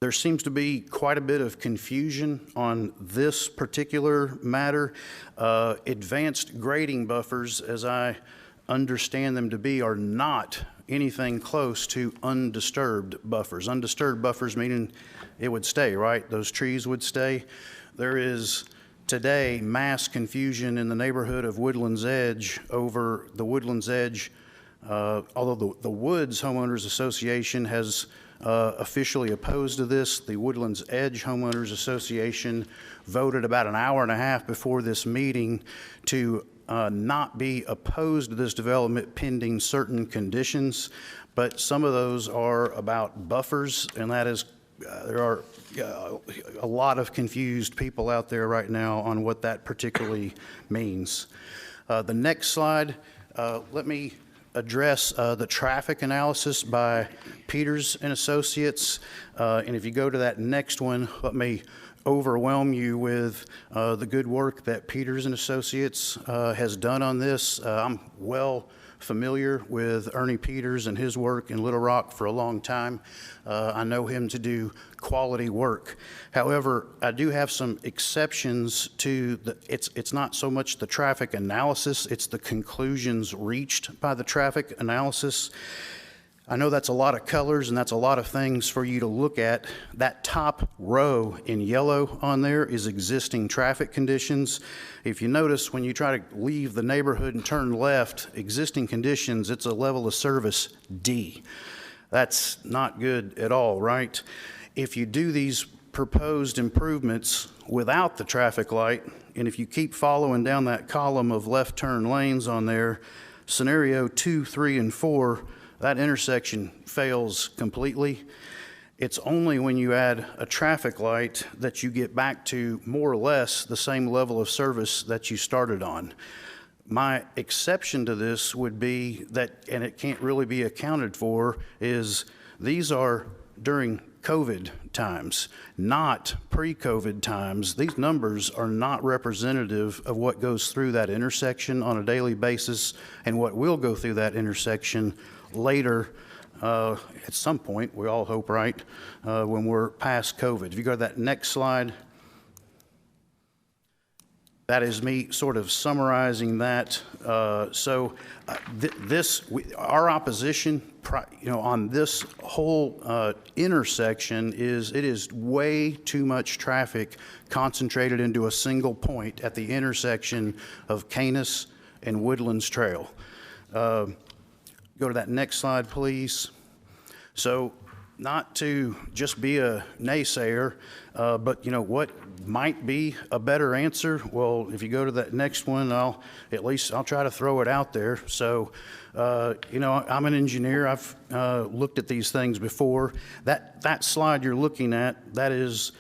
Speaker 22: There seems to be quite a bit of confusion on this particular matter. Advanced grading buffers, as I understand them to be, are not anything close to undisturbed buffers. Undisturbed buffers meaning it would stay, right? Those trees would stay. There is today mass confusion in the neighborhood of Woodlands Edge over the Woodlands Edge, although the Woods Homeowners Association has officially opposed to this. The Woodlands Edge Homeowners Association voted about an hour and a half before this meeting to not be opposed to this development pending certain conditions, but some of those are about buffers, and that is there are a lot of confused people out there right now on what that particularly means. The next slide, let me address the traffic analysis by Peters and Associates. And if you go to that next one, let me overwhelm you with the good work that Peters and Associates has done on this. I'm well familiar with Ernie Peters and his work in Little Rock for a long time. I know him to do quality work. However, I do have some exceptions to it's not so much the traffic analysis, it's the conclusions reached by the traffic analysis. I know that's a lot of colors and that's a lot of things for you to look at. That top row in yellow on there is existing traffic conditions. If you notice, when you try to leave the neighborhood and turn left, existing conditions, it's a level of service D. That's not good at all, right? If you do these proposed improvements without the traffic light, and if you keep following down that column of left turn lanes on there, scenario 2, 3, and 4, that intersection fails completely. It's only when you add a traffic light that you get back to more or less the same level of service that you started on. My exception to this would be that, and it can't really be accounted for, is these are during COVID times, not pre-COVID times. These numbers are not representative of what goes through that intersection on a daily basis and what will go through that intersection later at some point, we all hope, right, when we're past COVID. If you go to that next slide, that is me sort of summarizing that. Our opposition, on this whole intersection it is way too much traffic concentrated into a single point at the intersection of Canis and Woodlands Trail. Go to that next slide, please. So, not to just be a naysayer, but what might be a better answer? Well, if you go to that next one, I'll try to throw it out there. So, I'm an engineer. I've looked at these things before. That slide you're looking at, that is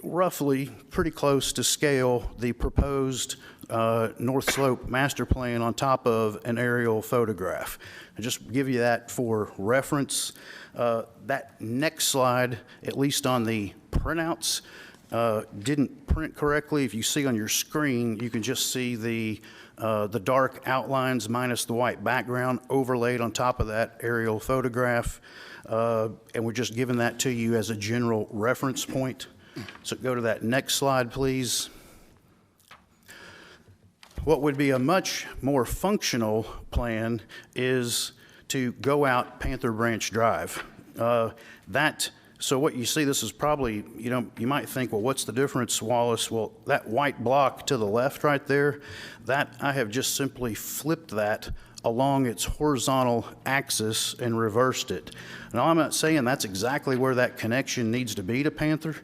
Speaker 22: roughly pretty close to scale the proposed North Slope master plan on top of an aerial photograph. I'll just give you that for reference. That next slide, at least on the printouts, didn't print correctly. If you see on your screen, you can just see the dark outlines minus the white background overlaid on top of that aerial photograph. And we're just giving that to you as a general reference point. So go to that next slide, please. What would be a much more functional plan is to go out Panther Branch Drive. So what you see, this is probably, you might think, well, what's the difference, Wallace? Well, that white block to the left right there, that I have just simply flipped that along its horizontal axis and reversed it. Now, I'm not saying that's exactly where that connection needs to be to Panther.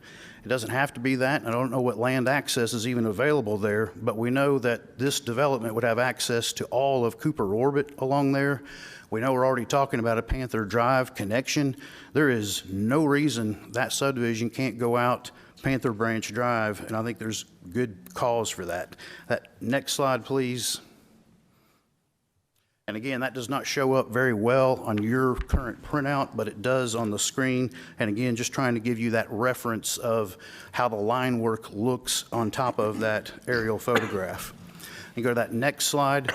Speaker 22: It doesn't have to be that. I don't know what land access is even available there, but we know that this development would have access to all of Cooper Orbit along there. We know we're already talking about a Panther Drive connection. There is no reason that subdivision can't go out Panther Branch Drive, and I think there's good cause for that. That next slide, please. And again, that does not show up very well on your current printout, but it does on the screen. And again, just trying to give you that reference of how the line work looks on top of that aerial photograph. You go to that next slide.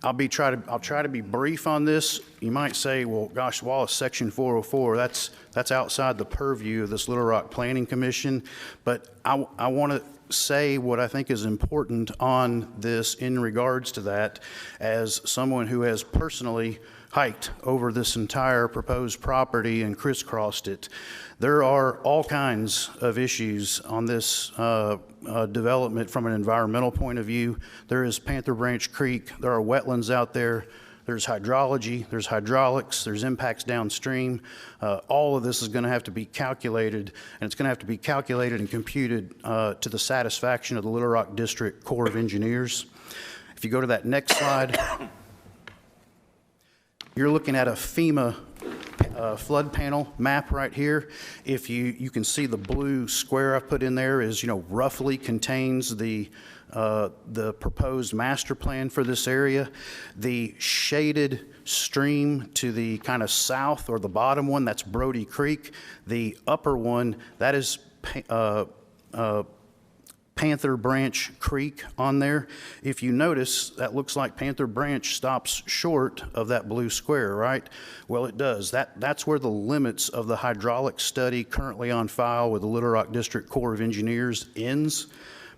Speaker 22: I'll try to be brief on this. You might say, well, gosh, Wallace, Section 404, that's outside the purview of this Little Rock Planning Commission. But I want to say what I think is important on this in regards to that, as someone who has personally hiked over this entire proposed property and crisscrossed it. There are all kinds of issues on this development from an environmental point of view. There is Panther Branch Creek. There are wetlands out there. There's hydrology. There's hydraulics. There's impacts downstream. All of this is going to have to be calculated, and it's going to have to be calculated and computed to the satisfaction of the Little Rock District Corps of Engineers. If you go to that next slide, you're looking at a FEMA flood panel map right here. If you can see the blue square I've put in there is, roughly contains the proposed master plan for this area. The shaded stream to the kind of south, or the bottom one, that's Brody Creek. The upper one, that is Panther Branch Creek on there. If you notice, that looks like Panther Branch stops short of that blue square, right? Well, it does. That's where the limits of the hydraulic study currently on file with the Little Rock District Corps of Engineers ends.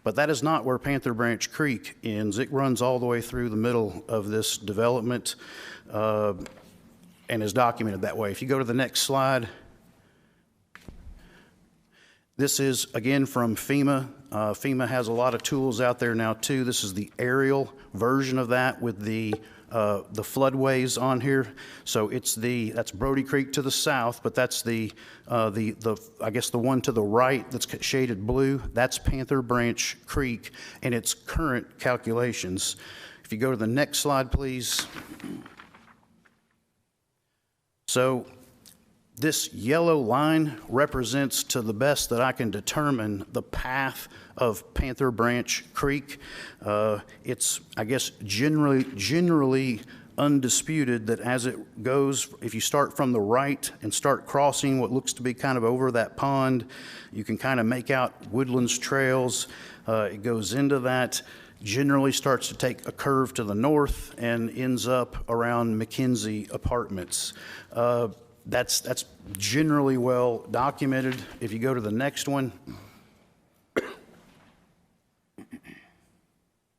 Speaker 22: But that is not where Panther Branch Creek ends. It runs all the way through the middle of this development and is documented that way. If you go to the next slide, this is, again, from FEMA. FEMA has a lot of tools out there now, too. This is the aerial version of that with the floodways on here. So that's Brody Creek to the south, but that's I guess the one to the right that's shaded blue. That's Panther Branch Creek and its current calculations. If you go to the next slide, please. So This yellow line represents, to the best that I can determine, the path of Panther Branch Creek. It's, I guess, generally undisputed that as it goes, if you start from the right and start crossing what looks to be kind of over that pond, you can kind of make out Woodlands trails. It goes into that, generally starts to take a curve to the north and ends up around McKinsey Apartments. That's generally well documented. If you go to the next one.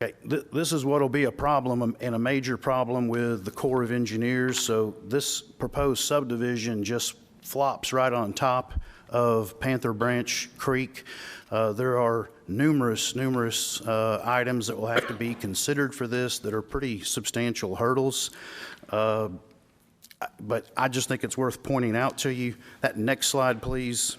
Speaker 22: Okay, this is what will be a problem and a major problem with the Corps of Engineers. So this proposed subdivision just flops right on top of Panther Branch Creek. There are numerous items that will have to be considered for this that are pretty substantial hurdles. But I just think it's worth pointing out to you. That next slide, please.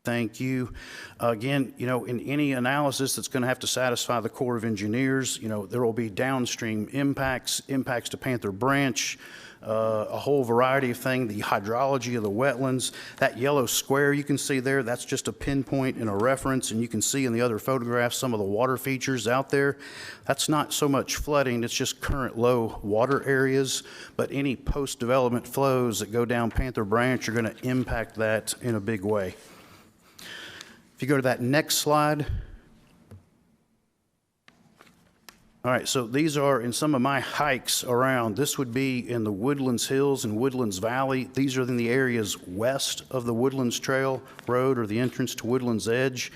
Speaker 22: Thank you. Again, you know, in any analysis that's going to have to satisfy the Corps of Engineers, you know, there will be downstream impacts to Panther Branch, a whole variety of things, the hydrology of the wetlands. That yellow square you can see there, that's just a pinpoint and a reference, and you can see in the other photographs some of the water features out there. That's not so much flooding, it's just current low water areas, but any post-development flows that go down Panther Branch are going to impact that in a big way. If you go to that next slide. All right, so these are in some of my hikes around. This would be in the Woodlands Hills and Woodlands Valley. These are in the areas west of the Woodlands Trail Road or the entrance to Woodlands Edge.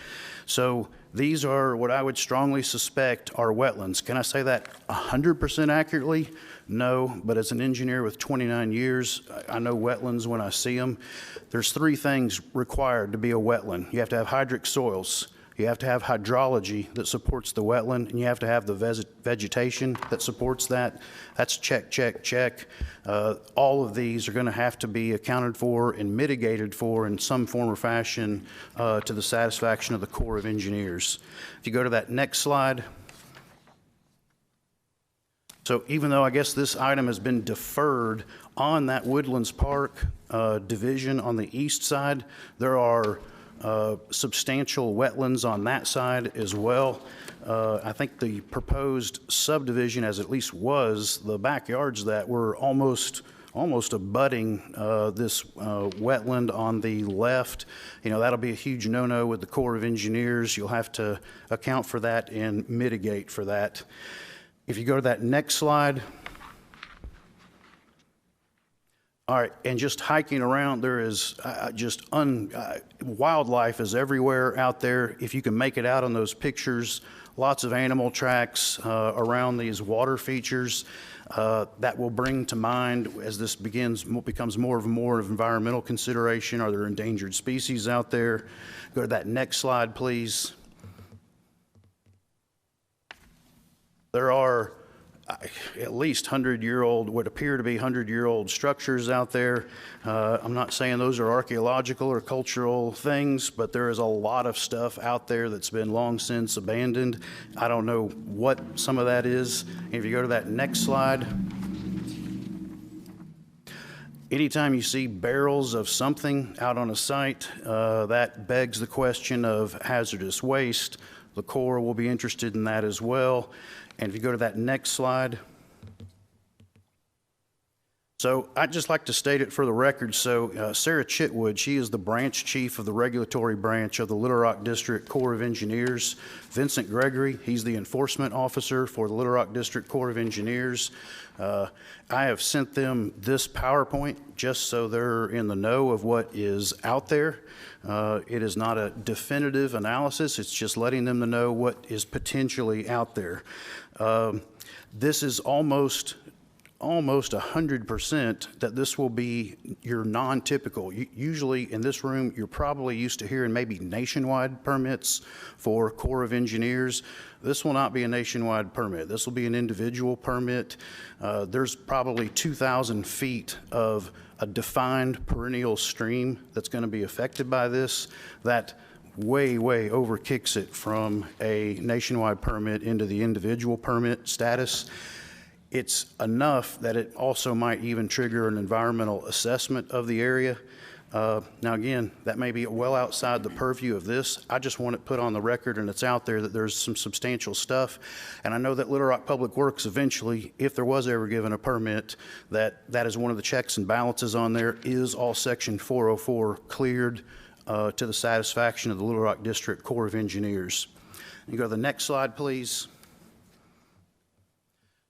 Speaker 22: So these are what I would strongly suspect are wetlands. Can I say that 100% accurately? No, but as an engineer with 29 years, I know wetlands when I see them. There's three things required to be a wetland. You have to have hydric soils. You have to have hydrology that supports the wetland, and you have to have the vegetation that supports that. That's check, check, check. All of these are going to have to be accounted for and mitigated for in some form or fashion to the satisfaction of the Corps of Engineers. If you go to that next slide. So even though I guess this item has been deferred on that Woodlands Park division on the east side, there are substantial wetlands on that side as well. I think the proposed subdivision, as at least was, the backyards that were almost abutting this wetland on the left. You know, that'll be a huge no-no with the Corps of Engineers. You'll have to account for that and mitigate for that. If you go to that next slide. All right, and just hiking around, there is wildlife is everywhere out there. If you can make it out on those pictures, lots of animal tracks around these water features that will bring to mind as this becomes more of environmental consideration. Are there endangered species out there? Go to that next slide, please. There are at least 100-year-old, what appear to be 100-year-old structures out there. I'm not saying those are archaeological or cultural things, but there is a lot of stuff out there that's been long since abandoned. I don't know what some of that is. And if you go to that next slide, anytime you see barrels of something out on a site, that begs the question of hazardous waste. The Corps will be interested in that as well. And if you go to that next slide. So I'd just like to state it for the record. So Sarah Chitwood, she is the branch chief of the regulatory branch of the Little Rock District Corps of Engineers. Vincent Gregory, he's the enforcement officer for the Little Rock District Corps of Engineers. I have sent them this PowerPoint just so they're in the know of what is out there. It is not a definitive analysis. It's just letting them know what is potentially out there. This is almost 100% that this will be your non-typical. Usually in this room, you're probably used to hearing maybe nationwide permits for Corps of Engineers. This will not be a nationwide permit. This will be an individual permit. There's probably 2,000 feet of a defined perennial stream that's going to be affected by this. That way overkicks it from a nationwide permit into the individual permit status. it's enough that it also might even trigger an environmental assessment of the area. Now again, that may be well outside the purview of this. I just want it put on the record, and it's out there that there's some substantial stuff. And I know that Little Rock Public Works eventually, if there was ever given a permit, that is one of the checks and balances on there. Is all Section 404 cleared to the satisfaction of the Little Rock District Corps of Engineers? You go to the next slide, please.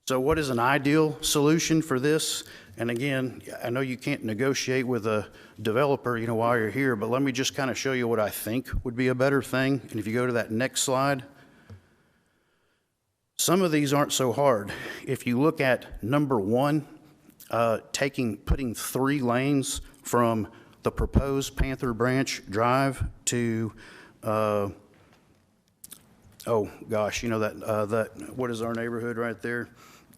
Speaker 22: So what is an ideal solution for this? And again, I know you can't negotiate with a developer, you know, while you're here, but let me just kind of show you what I think would be a better thing. And if you go to that next slide, some of these aren't so hard. If you look at number one, putting 3 lanes from the proposed Panther Branch Drive to, oh gosh, you know that what is our neighborhood right there?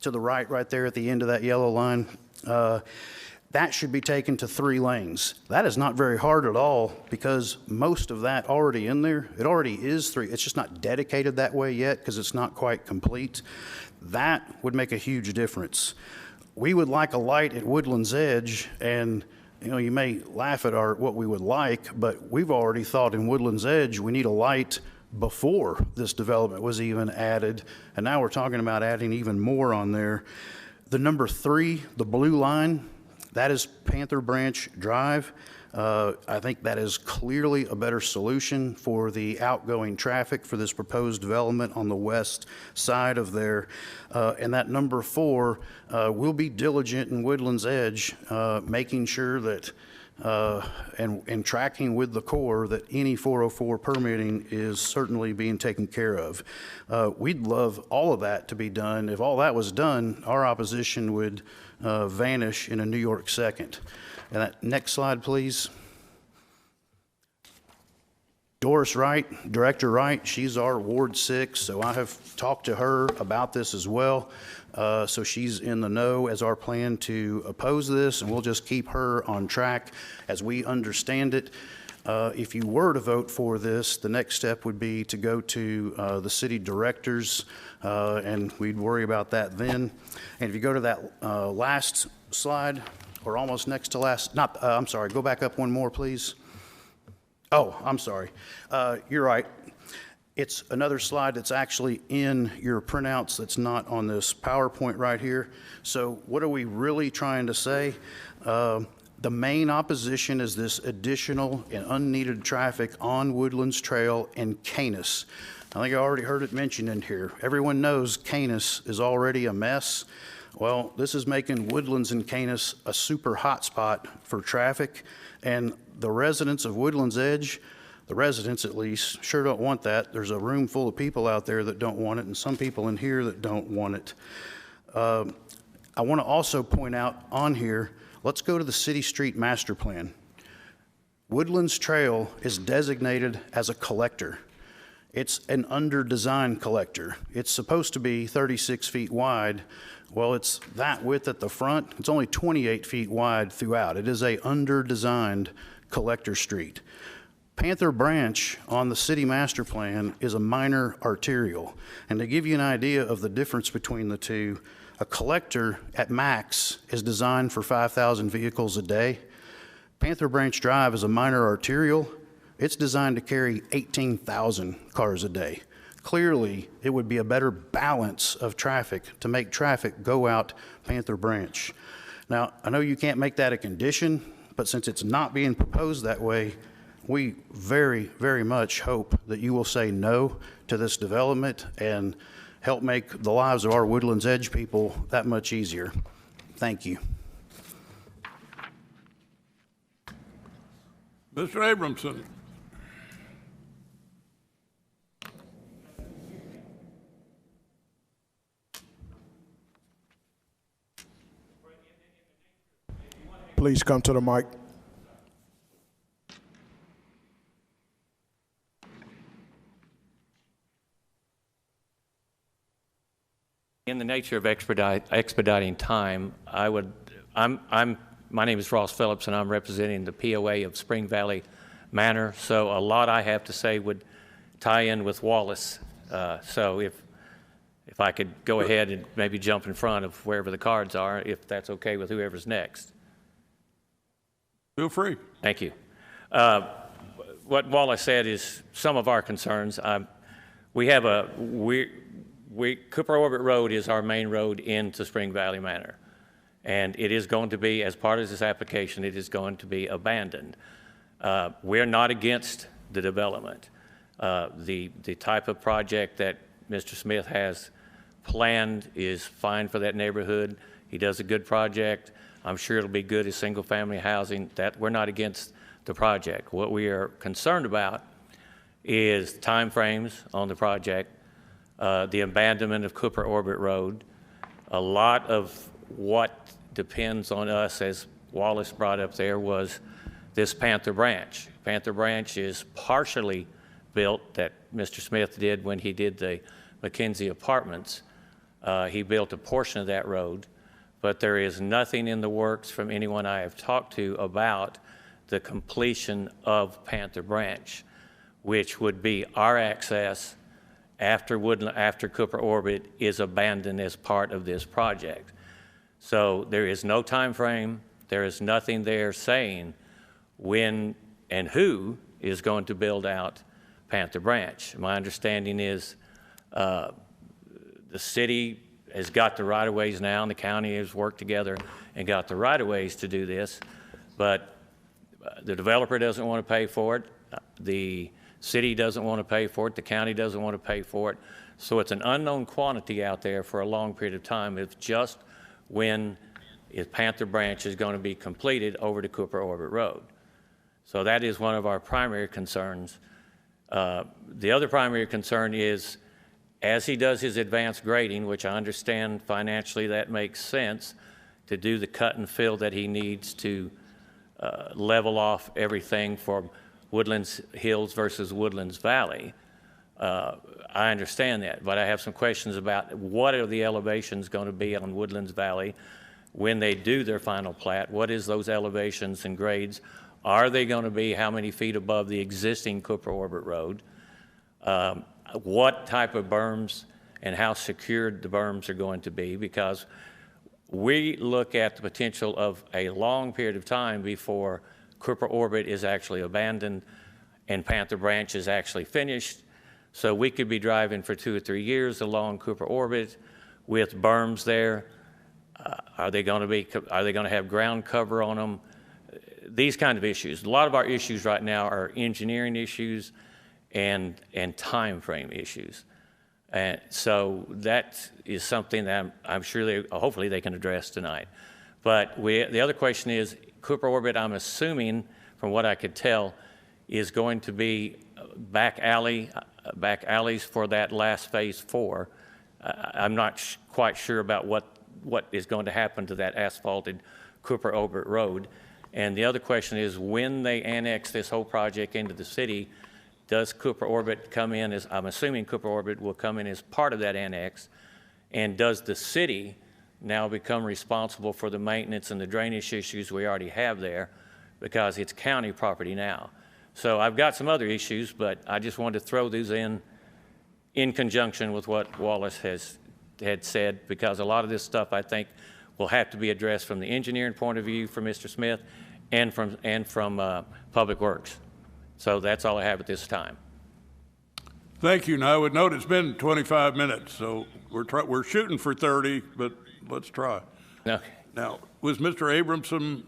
Speaker 22: To the right there at the end of that yellow line, that should be taken to 3 lanes. That is not very hard at all because most of that already in there, it already is 3. It's just not dedicated that way yet because it's not quite complete. That would make a huge difference. We would like a light at Woodlands Edge, and you know, you may laugh at what we would like, but we've already thought in Woodlands Edge we need a light before this development was even added, and now we're talking about adding even more on there. The number 3, the blue line, that is Panther Branch Drive. I think that is clearly a better solution for the outgoing traffic for this proposed development on the west side of there. And that number 4, we'll be diligent in Woodlands Edge, making sure that and tracking with the Corps that any 404 permitting is certainly being taken care of. We'd love all of that to be done. If all that was done, our opposition would vanish in a New York second. And that next slide, please. Doris Wright, Director Wright, she's our Ward 6, so I have talked to her about this as well. So she's in the know as our plan to oppose this, and we'll just keep her on track as we understand it. If you were to vote for this, the next step would be to go to the city directors, and we'd worry about that then. And if you go to that last slide, or almost next to last, I'm sorry, go back up one more, please. Oh, I'm sorry. You're right. It's another slide that's actually in your printouts that's not on this PowerPoint right here. So what are we really trying to say? The main opposition is this additional and unneeded traffic on Woodlands Trail and Canis. I think I already heard it mentioned in here. Everyone knows Canis is already a mess. Well, this is making Woodlands and Canis a super hot spot for traffic, and the residents of Woodlands Edge, the residents at least, sure don't want that. There's a room full of people out there that don't want it, and some people in here that don't want it. I want to also point out on here, let's go to the City Street Master Plan. Woodlands Trail is designated as a collector. It's an under-designed collector. It's supposed to be 36 feet wide. Well, it's that width at the front. It's only 28 feet wide throughout. It is a under-designed collector street. Panther Branch on the city master plan is a minor arterial. And to give you an idea of the difference between the two, a collector at max is designed for 5,000 vehicles a day. Panther Branch Drive is a minor arterial. It's designed to carry 18,000 cars a day. Clearly, it would be a better balance of traffic to make traffic go out Panther Branch. Now, I know you can't make that a condition, but since it's not being proposed that way, we very, very much hope that you will say no to this development and help make the lives of our Woodlands Edge people that much easier. Thank you.
Speaker 1: Mr. Abramson.
Speaker 12: Please come to the mic.
Speaker 6: In the nature of expediting time, my name is Ross Phillips, and I'm representing the POA of Spring Valley Manor. So a lot I have to say would tie in with Wallace. So if if I could go ahead and maybe jump in front of wherever the cards are, if that's okay with whoever's next.
Speaker 1: Feel free.
Speaker 6: Thank you. What Wallace said is some of our concerns. Cooper Orbit Road is our main road into Spring Valley Manor. And it is going to be, as part of this application, it is going to be abandoned. We're not against the development. The type of project that Mr. Smith has planned is fine for that neighborhood. He does a good project. I'm sure it'll be good as single-family housing. That we're not against the project. What we are concerned about is timeframes on the project, the abandonment of Cooper Orbit Road. A lot of what depends on us, as Wallace brought up there, was this Panther branch. Panther branch is partially built, that Mr. Smith did when he did the McKenzie Apartments. He built a portion of that road, but there is nothing in the works from anyone I have talked to about the completion of Panther branch, which would be our access after Woodland, after Cooper Orbit is abandoned as part of this project. So there is no time frame. There is nothing there saying when and who is going to build out Panther branch. My understanding is the city has got the right-of-ways now, and the county has worked together and got the right-of-ways to do this, but the developer doesn't want to pay for it. The city doesn't want to pay for it. The county doesn't want to pay for it. So it's an unknown quantity out there for a long period of time. It's just when Panther branch is going to be completed over to Cooper Orbit Road. So that is one of our primary concerns. The other primary concern is, as he does his advanced grading, which I understand financially that makes sense, to do the cut and fill that he needs to level off everything for Woodlands Hills versus Woodlands Valley. I understand that, but I have some questions about what are the elevations going to be on Woodlands Valley when they do their final plat. What is those elevations and grades? Are they going to be how many feet above the existing Cooper Orbit Road? What type of berms and how secured the berms are going to be, because we look at the potential of a long period of time before Cooper Orbit is actually abandoned and Panther Branch is actually finished. So we could be driving for 2 or 3 years along Cooper Orbit with berms there. Are they going to have ground cover on them? These kind of issues. A lot of our issues right now are engineering issues and time frame issues. And so that is something that I'm sure hopefully they can address tonight. But the other question is, Cooper Orbit, I'm assuming, from what I could tell, is going to be back alleys for that last phase 4. I'm not quite sure about what is going to happen to that asphalted Cooper Orbit Road. And the other question is, when they annex this whole project into the city, does Cooper Orbit come in as, I'm assuming Cooper Orbit will come in as part of that annex, and does the city now become responsible for the maintenance and the drainage issues we already have there, because it's county property now? So I've got some other issues, but I just wanted to throw these in conjunction with what Wallace had said, because a lot of this stuff I think will have to be addressed from the engineering point of view for Mr. Smith and from Public Works. So that's all I have at this time.
Speaker 1: Thank you. Now, I would note it's been 25 minutes, so we're shooting for 30, but let's try.
Speaker 6: Okay.
Speaker 1: Now, was Mr. Abramson?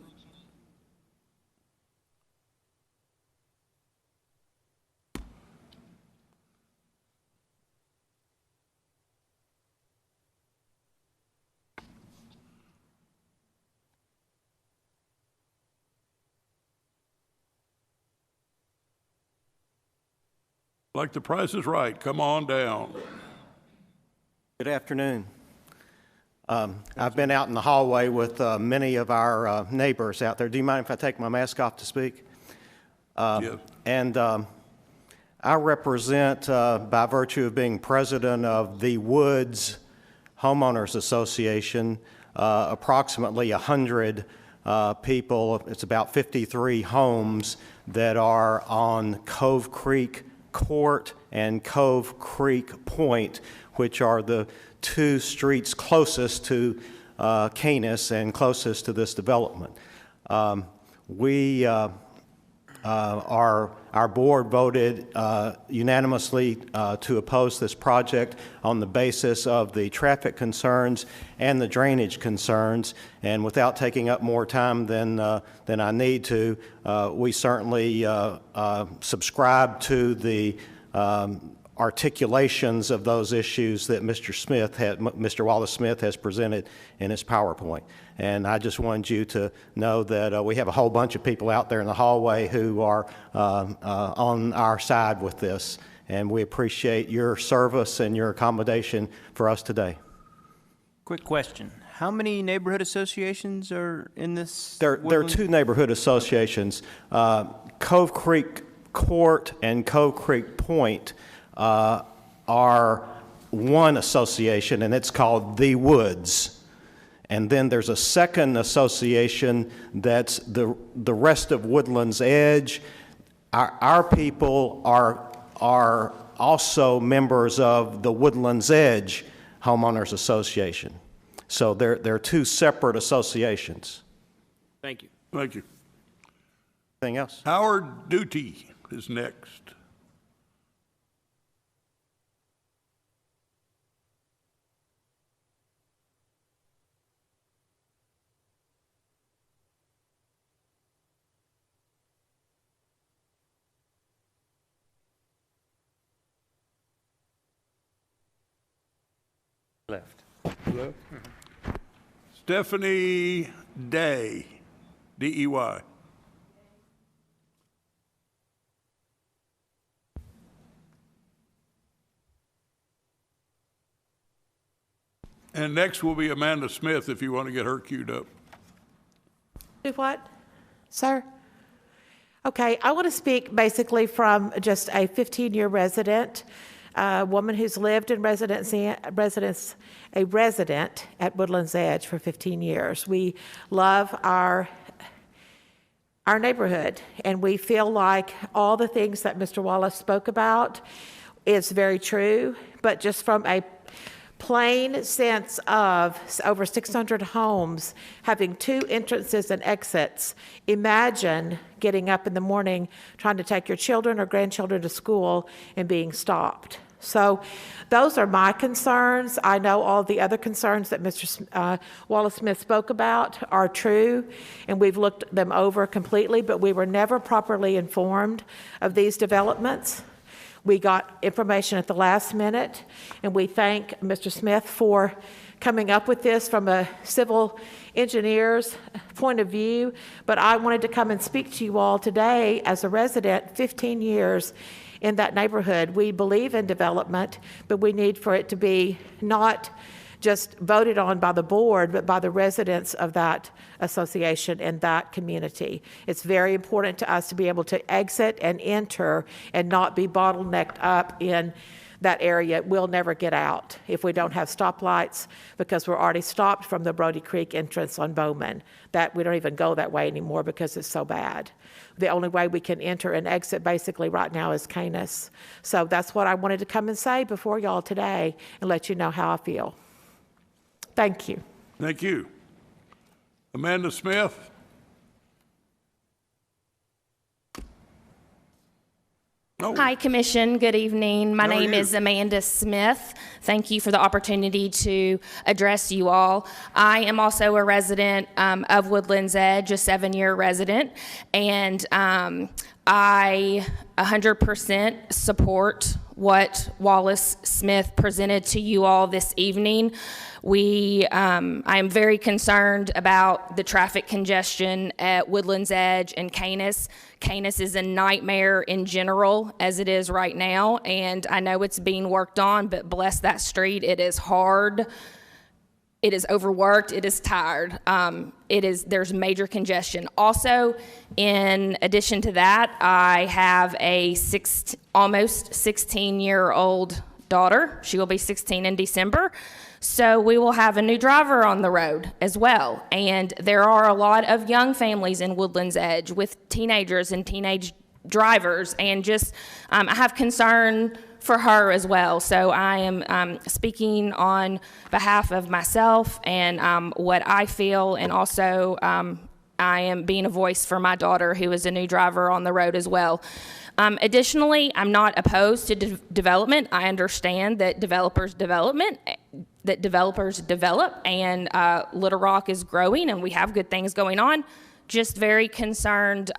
Speaker 1: Like the Price is Right, come on down.
Speaker 16: Good afternoon. I've been out in the hallway with many of our neighbors out there. Do you mind if I take my mask off to speak?
Speaker 1: Yes.
Speaker 16: And I represent, by virtue of being president of the Woods Homeowners Association, approximately 100 people. It's about 53 homes that are on Cove Creek Court and Cove Creek Point, which are the two streets closest to Canis and closest to this development. Our board voted unanimously to oppose this project on the basis of the traffic concerns and the drainage concerns. And without taking up more time than I need to, we certainly subscribe to the articulations of those issues that Mr. Wallace Smith has presented in his PowerPoint. And I just wanted you to know that we have a whole bunch of people out there in the hallway who are on our side with this, and we appreciate your service and your accommodation for us today.
Speaker 4: Quick question. How many neighborhood associations are in this?
Speaker 16: There are two neighborhood associations. Cove Creek Court and Cove Creek Point are one association, and it's called The Woods. And then there's a second association that's the rest of Woodland's Edge. Our people are also members of the Woodland's Edge Homeowners Association. So they're two separate associations.
Speaker 4: Thank you.
Speaker 1: Thank you.
Speaker 16: Anything else?
Speaker 1: Howard Duty is next.
Speaker 6: Left.
Speaker 1: Stephanie Day, D-E-Y. And next will be Amanda Smith, if you want to get her queued up.
Speaker 18: Do what, sir? Okay, I want to speak basically from just a 15-year resident, a woman who's lived in a resident at Woodland's Edge for 15 years. We love our neighborhood, and we feel like all the things that Mr. Wallace spoke about is very true, but just from a plain sense of over 600 homes having two entrances and exits. Imagine getting up in the morning trying to take your children or grandchildren to school and being stopped. So those are my concerns. I know all the other concerns that Mr. Wallace Smith spoke about are true, and we've looked them over completely, but we were never properly informed of these developments. We got information at the last minute, and we thank Mr. Smith for coming up with this from a civil engineer's point of view. But I wanted to come and speak to you all today as a resident, 15 years in that neighborhood. We believe in development, but we need for it to be not just voted on by the board, but by the residents of that association and that community. It's very important to us to be able to exit and enter and not be bottlenecked up in that area. We'll never get out if we don't have stoplights, because we're already stopped from the Brody Creek entrance on Bowman. That we don't even go that way anymore because it's so bad. The only way we can enter and exit basically right now is Canis. So that's what I wanted to come and say before y'all today and let you know how I feel. Thank you.
Speaker 1: Thank you. Amanda Smith. Oh.
Speaker 20: Hi, Commission. Good evening. My name is Amanda Smith. Thank you for the opportunity to address you all. I am also a resident of Woodlands Edge, a 7-year resident, and I 100% support what Wallace Smith presented to you all this evening. I am very concerned about the traffic congestion at Woodlands Edge and Canis. Canis is a nightmare in general as it is right now, and I know it's being worked on, but bless that street, it is hard. It is overworked, it is tired. There's major congestion. Also, in addition to that, I have a almost 16-year-old daughter. She will be 16 in December. So we will have a new driver on the road as well. And there are a lot of young families in Woodlands Edge with teenagers and teenage drivers. And just, I have concern for her as well. So I am speaking on behalf of myself and what I feel, and also I am being a voice for my daughter, who is a new driver on the road as well. Additionally, I'm not opposed to development. I understand that developers develop, and Little Rock is growing, and we have good things going on. Just very concerned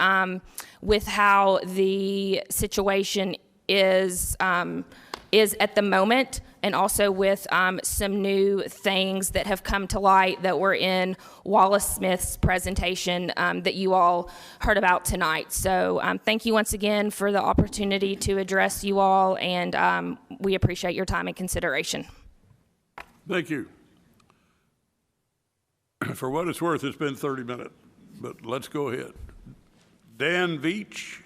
Speaker 20: with how the situation is at the moment, and also with some new things that have come to light that were in Wallace Smith's presentation that you all heard about tonight. So thank you once again for the opportunity to address you all, and we appreciate your time and consideration.
Speaker 1: Thank you. For what it's worth, it's been 30 minutes, but let's go ahead. Dan Veach.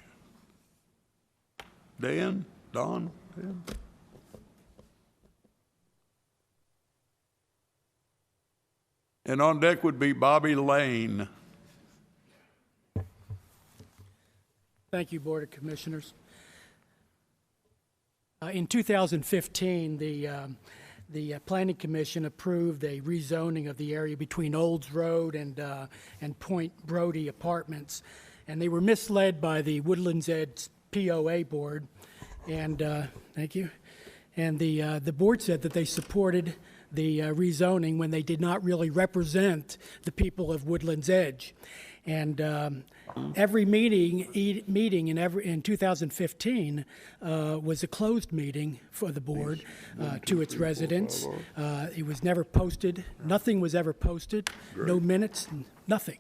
Speaker 1: Dan? Don? Dan? And on deck would be Bobby Lane.
Speaker 9: Thank you, Board of Commissioners. In 2015, the Planning Commission approved a rezoning of the area between Olds Road and Point Brody Apartments, and they were misled by the Woodlands Edge POA board, and thank you. And the board said that they supported the rezoning when they did not really represent the people of Woodlands Edge. And every meeting in 2015 was a closed meeting for the board to its residents. It was never posted. Nothing was ever posted. No minutes, nothing.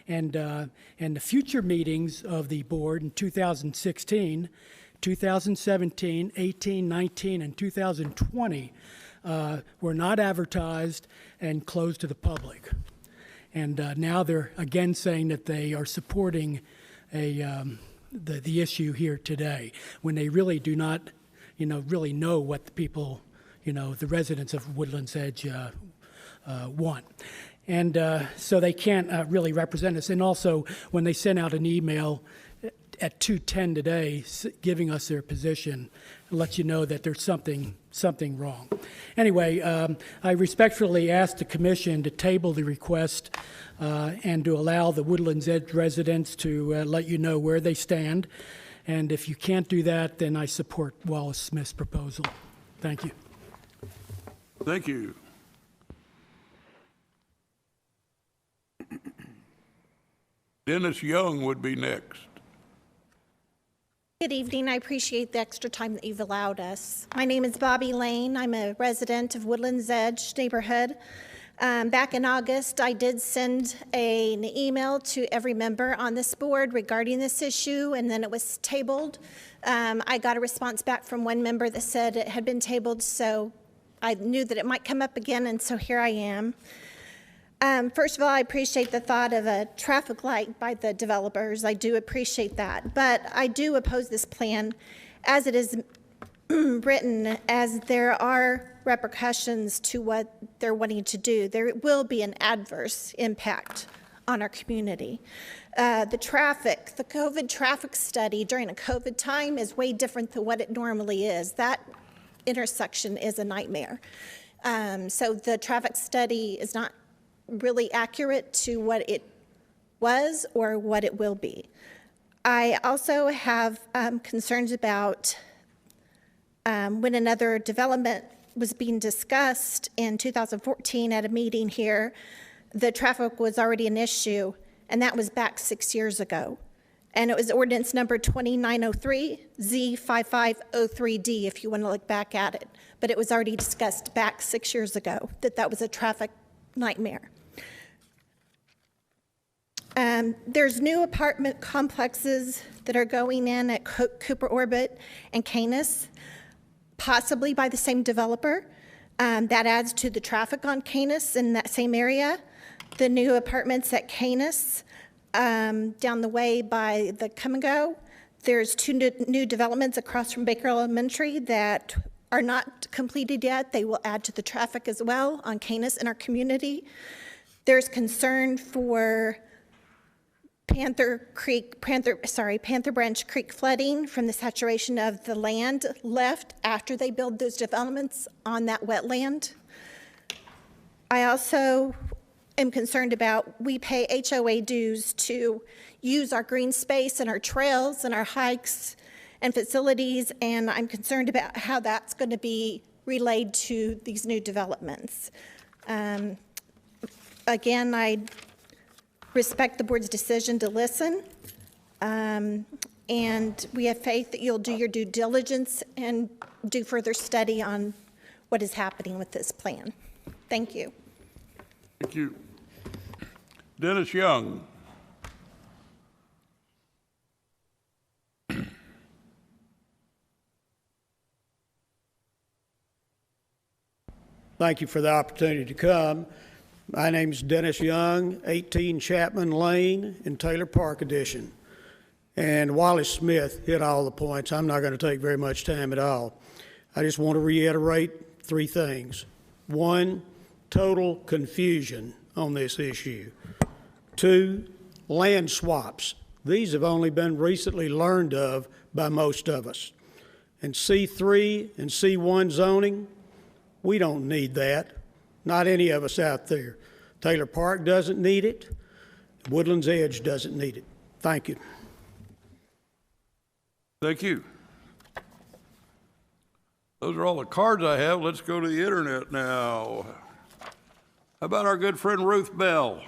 Speaker 9: And the future meetings of the board in 2016, 2017, 18, 19, and 2020 were not advertised and closed to the public. And now they're again saying that they are supporting the issue here today, when they really do not, really know what the people, the residents of Woodlands Edge want. And so they can't really represent us. And also, when they sent out an email at 2:10 today giving us their position, it lets you know that there's something wrong. Anyway, I respectfully ask the commission to table the request and to allow the Woodlands Edge residents to let you know where they stand. And if you can't do that, then I support Wallace Smith's proposal. Thank you.
Speaker 1: Thank you. Dennis Young would be next.
Speaker 21: Good evening. I appreciate the extra time that you've allowed us. My name is Bobby Lane. I'm a resident of Woodlands Edge neighborhood. Back in August, I did send an email to every member on this board regarding this issue, and then it was tabled. I got a response back from one member that said it had been tabled, so I knew that it might come up again, and so here I am. First of all, I appreciate the thought of a traffic light by the developers. I do appreciate that. But I do oppose this plan as it is written, as there are repercussions to what they're wanting to do. There will be an adverse impact on our community. The COVID traffic study during a COVID time is way different than what it normally is. That intersection is a nightmare. So the traffic study is not really accurate to what it was or what it will be. I also have concerns about when another development was being discussed in 2014 at a meeting here, the traffic was already an issue, and that was back 6 years ago. And it was ordinance number 2903, Z5503D, if you want to look back at it. But it was already discussed back 6 years ago that was a traffic nightmare. There's new apartment complexes that are going in at Cooper Orbit and Canis, possibly by the same developer. That adds to the traffic on Canis in that same area. The new apartments at Canis, down the way by the Come and Go, there's two new developments across from Baker Elementary that are not completed yet. They will add to the traffic as well on Canis in our community. There's concern for Panther Branch Creek flooding from the saturation of the land left after they build those developments on that wetland. I also am concerned about, we pay HOA dues to use our green space and our trails and our hikes and facilities, and I'm concerned about how that's going to be relayed to these new developments. Again, I respect the board's decision to listen, and we have faith that you'll do your due diligence and do further study on what is happening with this plan. Thank you.
Speaker 1: Thank you. Dennis Young.
Speaker 11: Thank you for the opportunity to come. My name is Dennis Young, 18 Chapman Lane in Taylor Park Edition. And Wallace Smith hit all the points. I'm not going to take very much time at all. I just want to reiterate 3 things. 1, total confusion on this issue. 2, land swaps. These have only been recently learned of by most of us. And C3 and C1 zoning, we don't need that. Not any of us out there. Taylor Park doesn't need it. Woodlands Edge doesn't need it. Thank you.
Speaker 1: Thank you. Those are all the cards I have. Let's go to the internet now. How about our good friend Ruth Bell?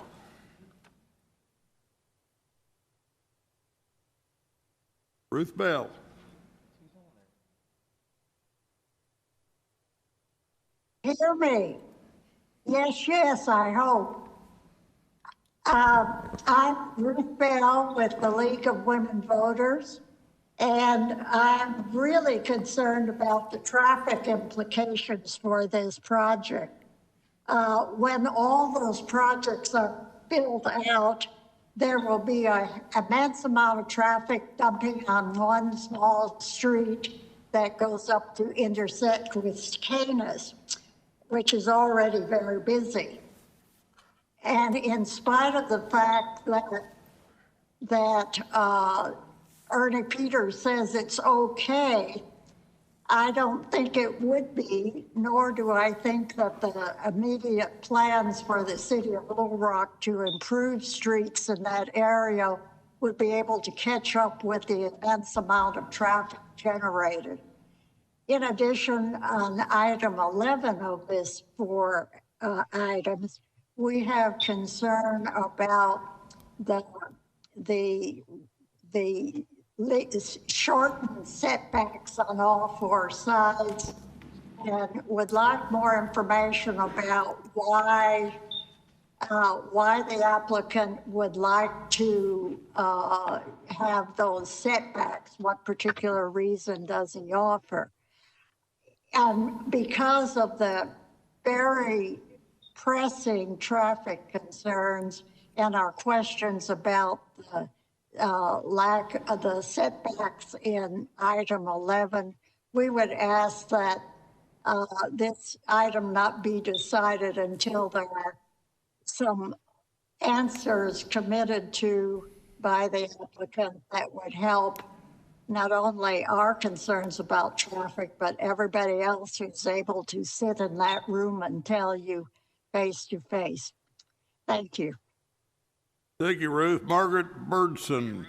Speaker 1: Ruth Bell.
Speaker 17: Hear me? Yes, I hope. I'm Ruth Bell with the League of Women Voters, and I'm really concerned about the traffic implications for this project. When all those projects are built out, there will be an immense amount of traffic dumping on one small street that goes up to intersect with Canis, which is already very busy. And in spite of the fact that Ernie Peters says it's okay, I don't think it would be, nor do I think that the immediate plans for the city of Little Rock to improve streets in that area would be able to catch up with the immense amount of traffic generated. In addition, on item 11 of this 4 items, we have concern about the shortened setbacks on all 4 sides, and would like more information about why the applicant would like to have those setbacks. What particular reason does he offer? And because of the very pressing traffic concerns and our questions about the lack of the setbacks in item 11, we would ask that this item not be decided until there are some answers committed to by the applicant that would help not only our concerns about traffic, but everybody else who's able to sit in that room and tell you face to face. Thank you.
Speaker 1: Thank you, Ruth. Margaret Birdson.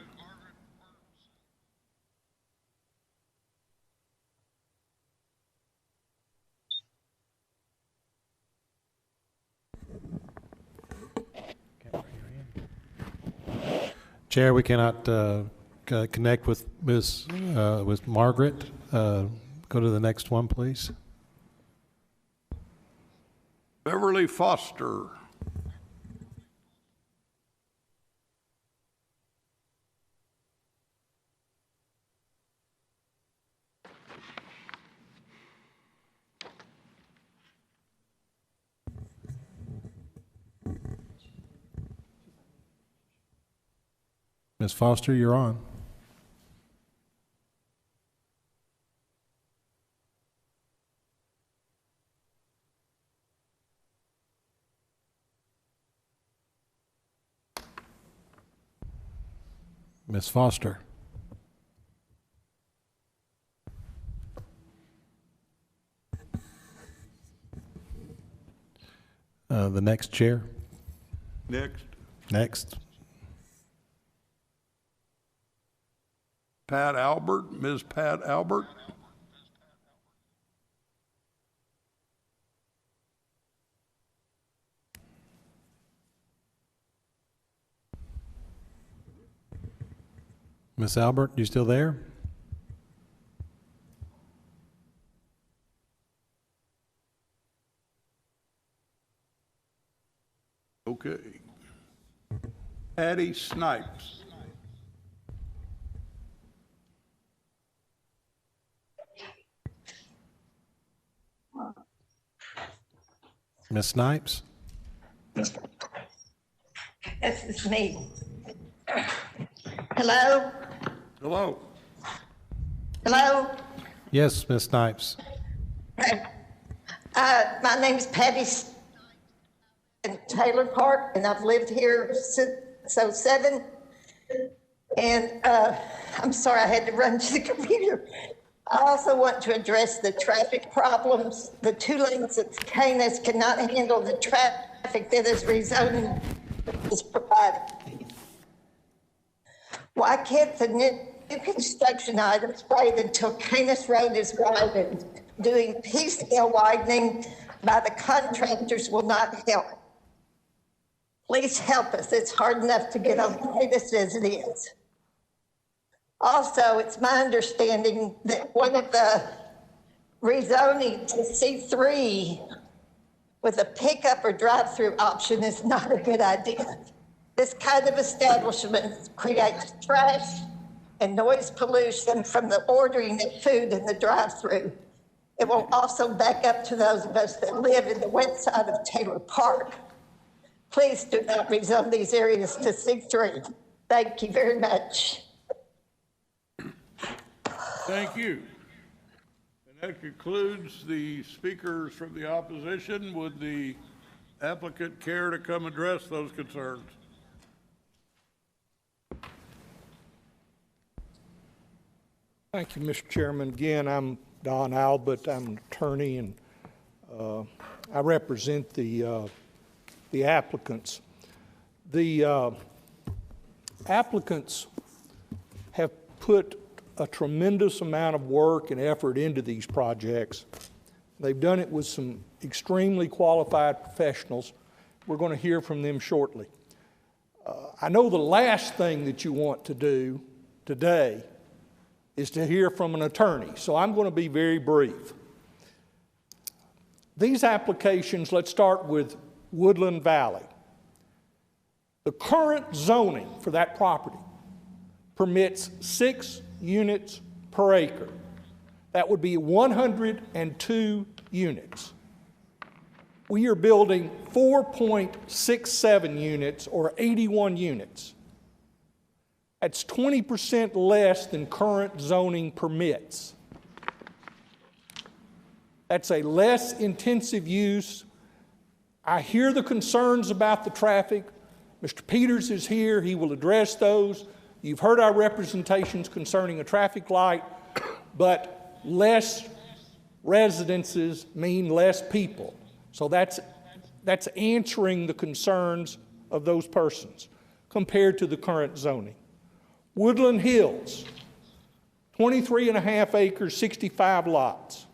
Speaker 23: Chair, we cannot connect with with Margaret. Go to the next one, please.
Speaker 1: Beverly Foster.
Speaker 23: Ms. Foster, you're on. Ms. Foster. The next chair. Next.
Speaker 1: Pat Albert, Ms. Pat Albert.
Speaker 23: Ms. Albert, you still there?
Speaker 1: Okay. Patty Snipes.
Speaker 23: Ms. Snipes?
Speaker 17: This is me. Hello?
Speaker 1: Hello.
Speaker 17: Hello?
Speaker 23: Yes, Ms. Snipes.
Speaker 17: My name is Patty in Taylor Park, and I've lived here since '07. And I'm sorry I had to run to the computer. I also want to address the traffic problems. The 2 lanes at Canis cannot handle the traffic that is rezoning is provided. Why can't the new construction items wait until Canis Road is widened? Doing piecemeal widening by the contractors will not help. Please help us. It's hard enough to get on Canis as it is. Also, it's my understanding that one of the rezoning to C3 with a pickup or drive-through option is not a good idea. This kind of establishment creates trash and noise pollution from the ordering of food in the drive-through. It will also back up to those of us that live in the west side of Taylor Park. Please do not rezone these areas to C3. Thank you very much.
Speaker 1: Thank you. And that concludes the speakers from the opposition. Would the applicant care to come address those concerns?
Speaker 14: Thank you, Mr. Chairman. Again, I'm Don Albert. I'm an attorney, and I represent the applicants. The applicants have put a tremendous amount of work and effort into these projects. They've done it with some extremely qualified professionals. We're going to hear from them shortly. I know the last thing that you want to do today is to hear from an attorney, so I'm going to be very brief. These applications, let's start with Woodland Valley. The current zoning for that property permits 6 units per acre. That would be 102 units. We are building 4.67 units, or 81 units. That's 20% less than current zoning permits. That's a less intensive use. I hear the concerns about the traffic. Mr. Peters is here. He will address those. You've heard our representations concerning a traffic light, but less residences mean less people. So that's answering the concerns of those persons compared to the current zoning. Woodland Hills, 23.5 acres, 65 lots.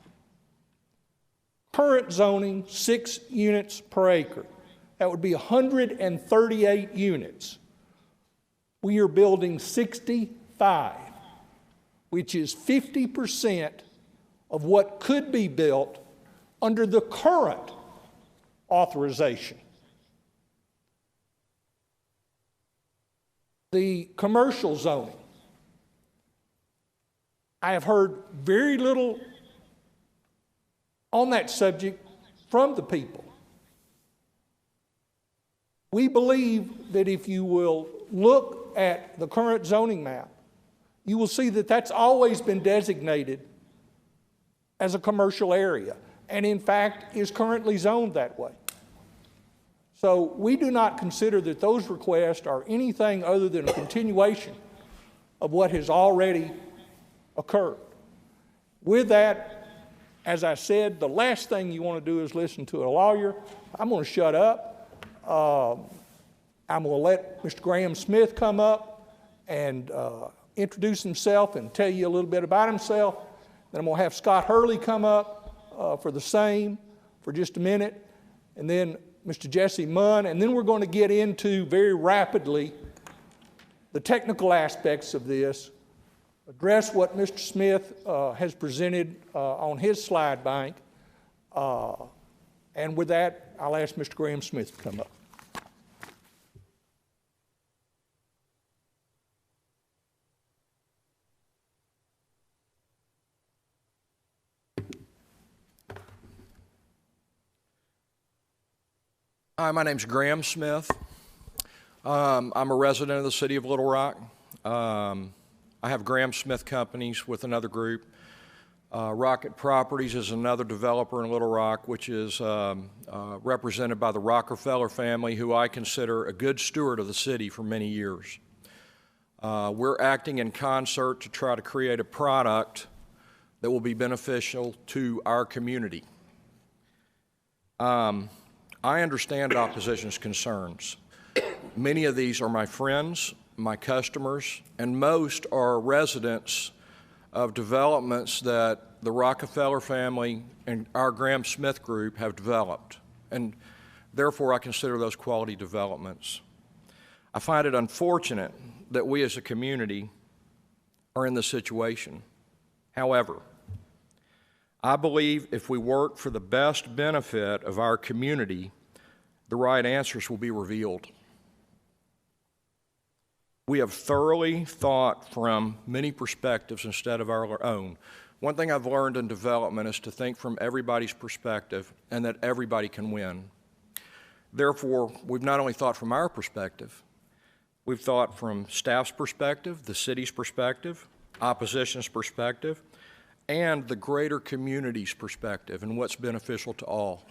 Speaker 14: Current zoning, 6 units per acre. That would be 138 units. We are building 65, which is 50% of what could be built under the current authorization. The commercial zoning. I have heard very little on that subject from the people. We believe that if you will look at the current zoning map, you will see that that's always been designated as a commercial area, and in fact is currently zoned that way. So we do not consider that those requests are anything other than a continuation of what has already occurred. With that, as I said, the last thing you want to do is listen to a lawyer. I'm going to shut up. I'm going to let Mr. Graham Smith come up and introduce himself and tell you a little bit about himself. Then I'm going to have Scott Hurley come up for the same for just a minute, and then Mr. Jesse Munn, and then we're going to get into very rapidly the technical aspects of this, address what Mr. Smith has presented on his slide bank, and with that, I'll ask Mr. Graham Smith to come up.
Speaker 2: Hi, my name's Graham Smith. I'm a resident of the city of Little Rock. I have Graham Smith Companies with another group. Rocket Properties is another developer in Little Rock, which is represented by the Rockefeller family, who I consider a good steward of the city for many years. We're acting in concert to try to create a product that will be beneficial to our community. I understand opposition's concerns. Many of these are my friends, my customers, and most are residents of developments that the Rockefeller family and our Graham Smith group have developed, and therefore I consider those quality developments. I find it unfortunate that we as a community are in this situation. However, I believe if we work for the best benefit of our community, the right answers will be revealed. We have thoroughly thought from many perspectives instead of our own. One thing I've learned in development is to think from everybody's perspective and that everybody can win. Therefore, we've not only thought from our perspective, we've thought from staff's perspective, the city's perspective, opposition's perspective, and the greater community's perspective and what's beneficial to all.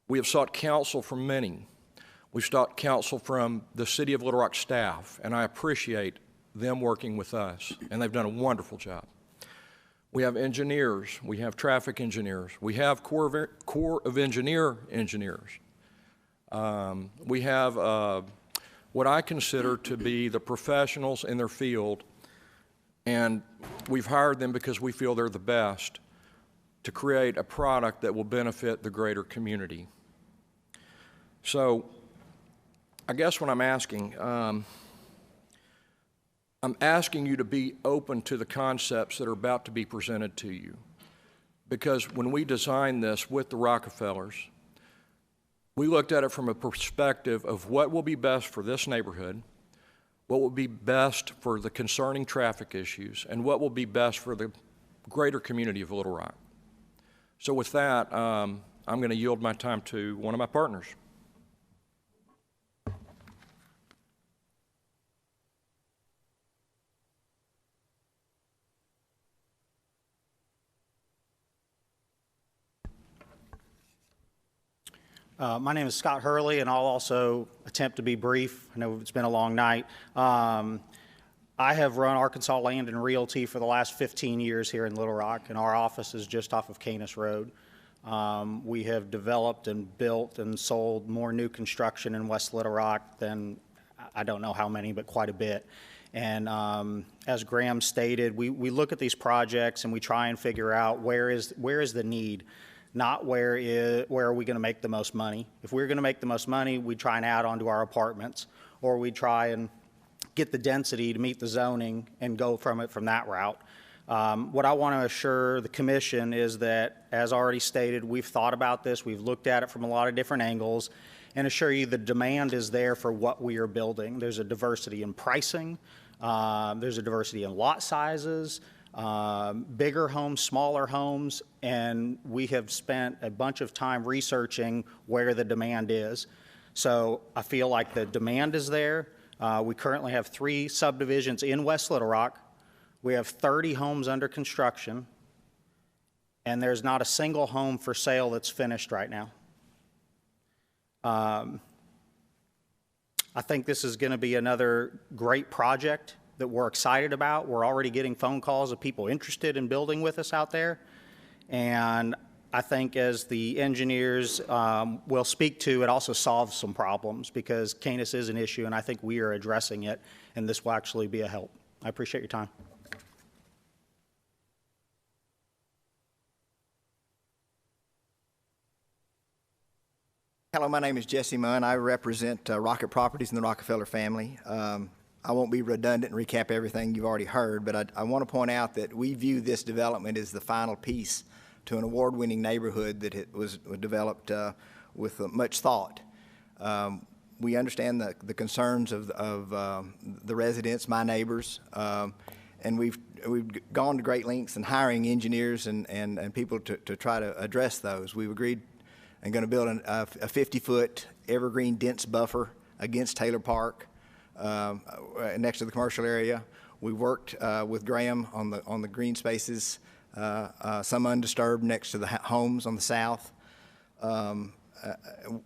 Speaker 2: We have sought counsel from many. We've sought counsel from the City of Little Rock staff, and I appreciate them working with us, and they've done a wonderful job. We have engineers, we have traffic engineers, we have Corps of engineers. We have what I consider to be the professionals in their field, and we've hired them because we feel they're the best to create a product that will benefit the greater community. So I guess what I'm asking you to be open to the concepts that are about to be presented to you. Because when we designed this with the Rockefellers, we looked at it from a perspective of what will be best for this neighborhood, what will be best for the concerning traffic issues, and what will be best for the greater community of Little Rock. So with that, I'm going to yield my time to one of my partners.
Speaker 22: My name is Scott Hurley, and I'll also attempt to be brief. I know it's been a long night. I have run Arkansas Land and Realty for the last 15 years here in Little Rock, and our office is just off of Canis Road. We have developed and built and sold more new construction in West Little Rock than, I don't know how many, but quite a bit. And as Graham stated, we look at these projects and we try and figure out where is the need. Not where are we going to make the most money. If we're going to make the most money, we try and add on to our apartments, or we try and get the density to meet the zoning and go from that route. What I want to assure the commission is that, as already stated, we've thought about this, we've looked at it from a lot of different angles, and assure you the demand is there for what we are building. There's a diversity in pricing, there's a diversity in lot sizes, bigger homes, smaller homes, and we have spent a bunch of time researching where the demand is. So I feel like the demand is there. We currently have 3 subdivisions in West Little Rock. We have 30 homes under construction, and there's not a single home for sale that's finished right now. I think this is going to be another great project
Speaker 5: that we're excited about. We're already getting phone calls of people interested in building with us out there. And I think as the engineers will speak to, it also solves some problems because Canis is an issue, and I think we are addressing it, and this will actually be a help. I appreciate your time.
Speaker 10: Hello, my name is Jesse Munn. I represent Rocket Properties and the Rockefeller family. I won't be redundant and recap everything you've already heard, but I want to point out that we view this development as the final piece to an award-winning neighborhood that was developed with much thought. We understand the concerns of the residents, my neighbors, and we've gone to great lengths in hiring engineers and people to try to address those. We've agreed and going to build a 50-foot evergreen dense buffer against Taylor Park next to the commercial area. We worked with Graham on the green spaces, some undisturbed next to the homes on the south.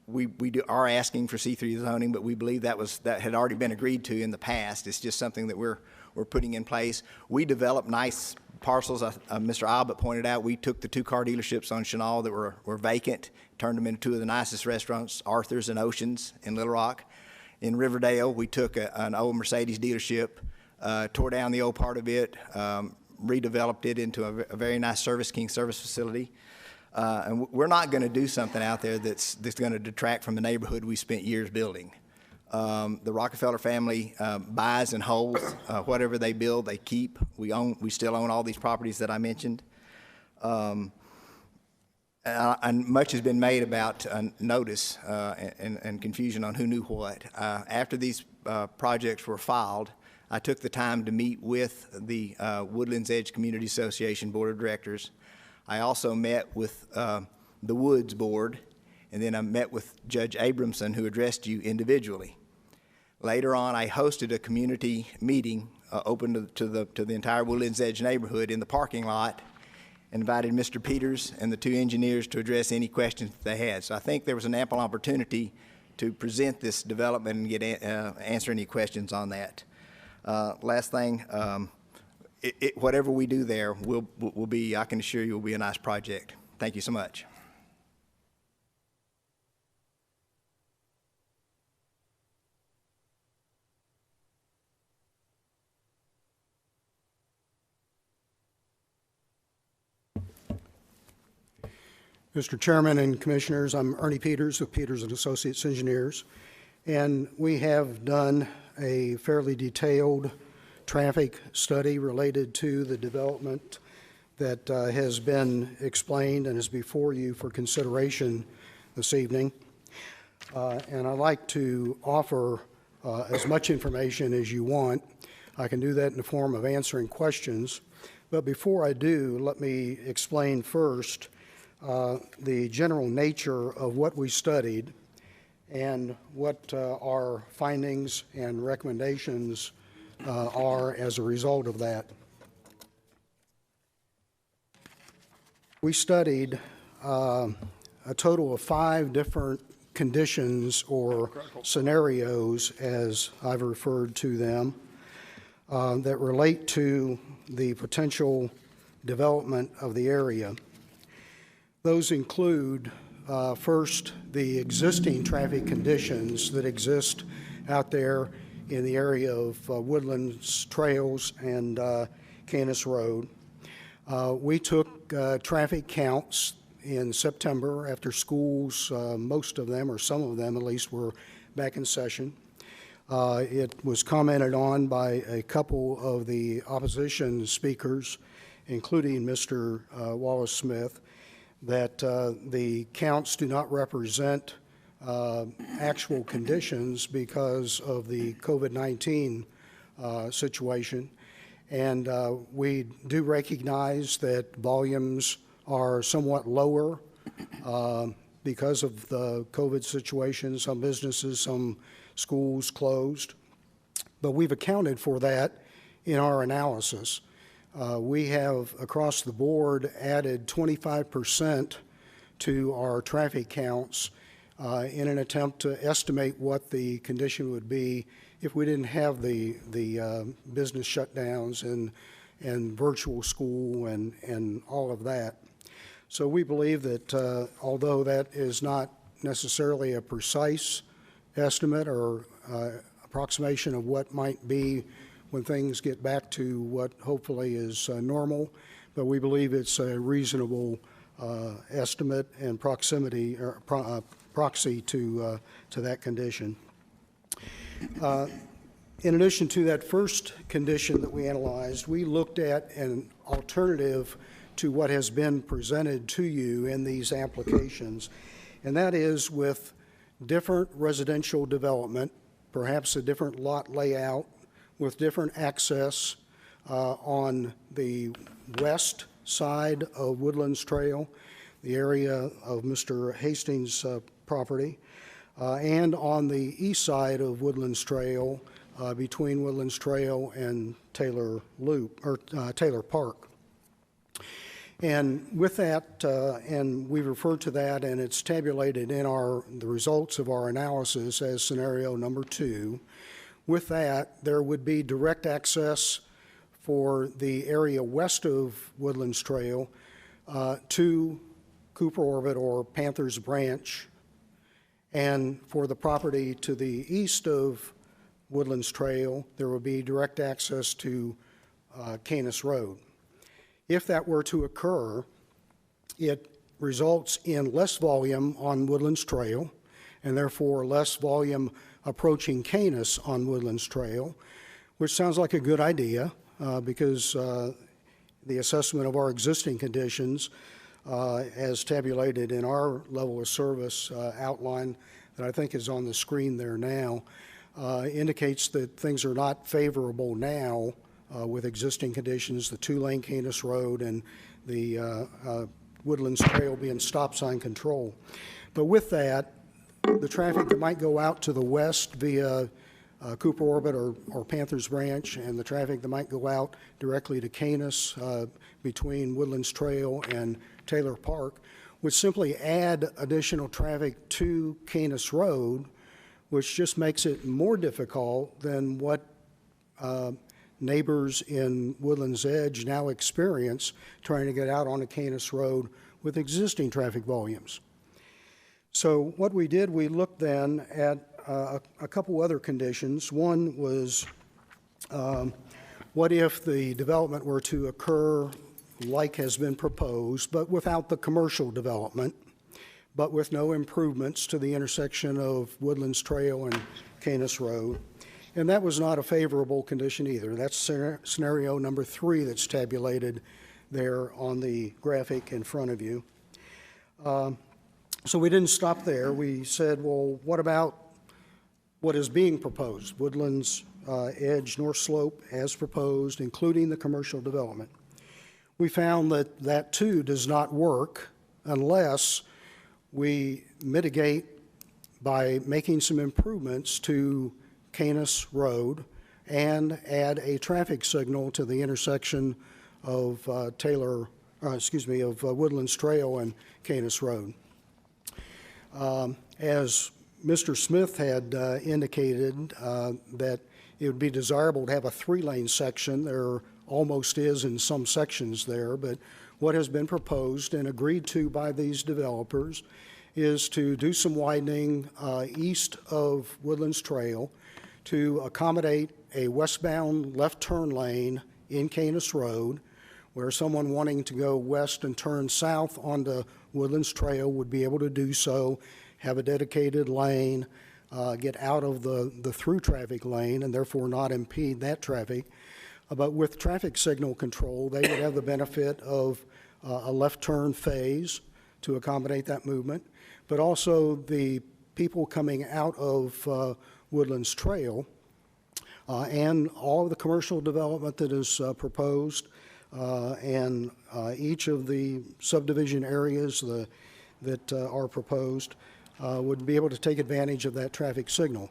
Speaker 10: We are asking for C3 zoning, but we believe that had already been agreed to in the past. It's just something that we're putting in place. We developed nice parcels. Mr. Albert pointed out we took the 2 car dealerships on Chenal that were vacant, turned them into 2 of the nicest restaurants, Arthur's and Ocean's in Little Rock. In Riverdale, we took an old Mercedes dealership, tore down the old part of it, redeveloped it into a very nice Service King service facility. And we're not going to do something out there that's going to detract from the neighborhood we spent years building. The Rockefeller family buys and holds whatever they build, they keep. We still own all these properties that I mentioned. And much has been made about notice and confusion on who knew what. After these projects were filed, I took the time to meet with the Woodlands Edge Community Association Board of Directors. I also met with the Woods Board, and then I met with Judge Abramson, who addressed you individually. Later on, I hosted a community meeting open to the entire Woodlands Edge neighborhood in the parking lot, and invited Mr. Peters and the 2 engineers to address any questions that they had. So I think there was an ample opportunity to present this development and answer any questions on that. Last thing, whatever we do there will be, I can assure you, will be a nice project. Thank you so much.
Speaker 11: Mr. Chairman and Commissioners, I'm Ernie Peters of Peters and Associates Engineers, and we have done a fairly detailed traffic study related to the development that has been explained and is before you for consideration this evening. And I'd like to offer as much information as you want. I can do that in the form of answering questions, but before I do, let me explain first the general nature of what we studied and what our findings and recommendations are as a result of that. We studied a total of 5 different conditions or scenarios, as I've referred to them, that relate to the potential development of the area. Those include, first, the existing traffic conditions that exist out there in the area of Woodlands Trails and Canis Road. We took traffic counts in September after schools, most of them, or some of them at least, were back in session. It was commented on by a couple of the opposition speakers, including Mr. Wallace Smith, that the counts do not represent actual conditions because of the COVID-19 situation. And we do recognize that volumes are somewhat lower because of the COVID situation. Some businesses, some schools closed. But we've accounted for that in our analysis. We have, across the board, added 25% to our traffic counts in an attempt to estimate what the condition would be if we didn't have the business shutdowns and virtual school and all of that. So we believe that although that is not necessarily a precise estimate or approximation of what might be when things get back to what hopefully is normal, but we believe it's a reasonable estimate and proximity or proxy to that condition. In addition to that first condition that we analyzed, we looked at an alternative to what has been presented to you in these applications, and that is with different residential development, perhaps a different lot layout with different access on the west side of Woodlands Trail, the area of Mr. Hastings' property, and on the east side of Woodlands Trail, between Woodlands Trail and Taylor Loop, or Taylor Park. And with that, and we refer to that, and it's tabulated in the results of our analysis as scenario number 2. With that, there would be direct access for the area west of Woodlands Trail to Cooper Orbit or Panther's Branch, and for the property to the east of Woodlands Trail, there would be direct access to Canis Road. If that were to occur, it results in less volume on Woodlands Trail, and therefore less volume approaching Canis on Woodlands Trail, which sounds like a good idea because the assessment of our existing conditions as tabulated in our level of service outline that I think is on the screen there now indicates that things are not favorable now with existing conditions, the 2-lane Canis Road and the Woodlands Trail being stop sign control. But with that, the traffic that might go out to the west via Cooper Orbit or Panther's Branch, and the traffic that might go out directly to Canis between Woodlands Trail and Taylor Park would simply add additional traffic to Canis Road, which just makes it more difficult than what neighbors in Woodlands Edge now experience trying to get out onto Canis Road with existing traffic volumes. So what we did, we looked then at a couple other conditions. One was what if the development were to occur like has been proposed, but without the commercial development, but with no improvements to the intersection of Woodlands Trail and Canis Road. And that was not a favorable condition either. That's scenario number 3 that's tabulated there on the graphic in front of you. So we didn't stop there. We said, well, what about what is being proposed? Woodlands Edge North Slope as proposed, including the commercial development. We found that that too does not work unless we mitigate by making some improvements to Canis Road and add a traffic signal to the intersection of Woodlands Trail and Canis Road. As Mr. Smith had indicated that it would be desirable to have a 3-lane section. There almost is in some sections there, but what has been proposed and agreed to by these developers is to do some widening east of Woodlands Trail to accommodate a westbound left turn lane in Canis Road, where someone wanting to go west and turn south onto Woodlands Trail would be able to do so, have a dedicated lane, get out of the through traffic lane and therefore not impede that traffic. But with traffic signal control, they would have the benefit of a left turn phase to accommodate that movement, but also the people coming out of Woodlands Trail and all of the commercial development that is proposed and each of the subdivision areas that are proposed would be able to take advantage of that traffic signal.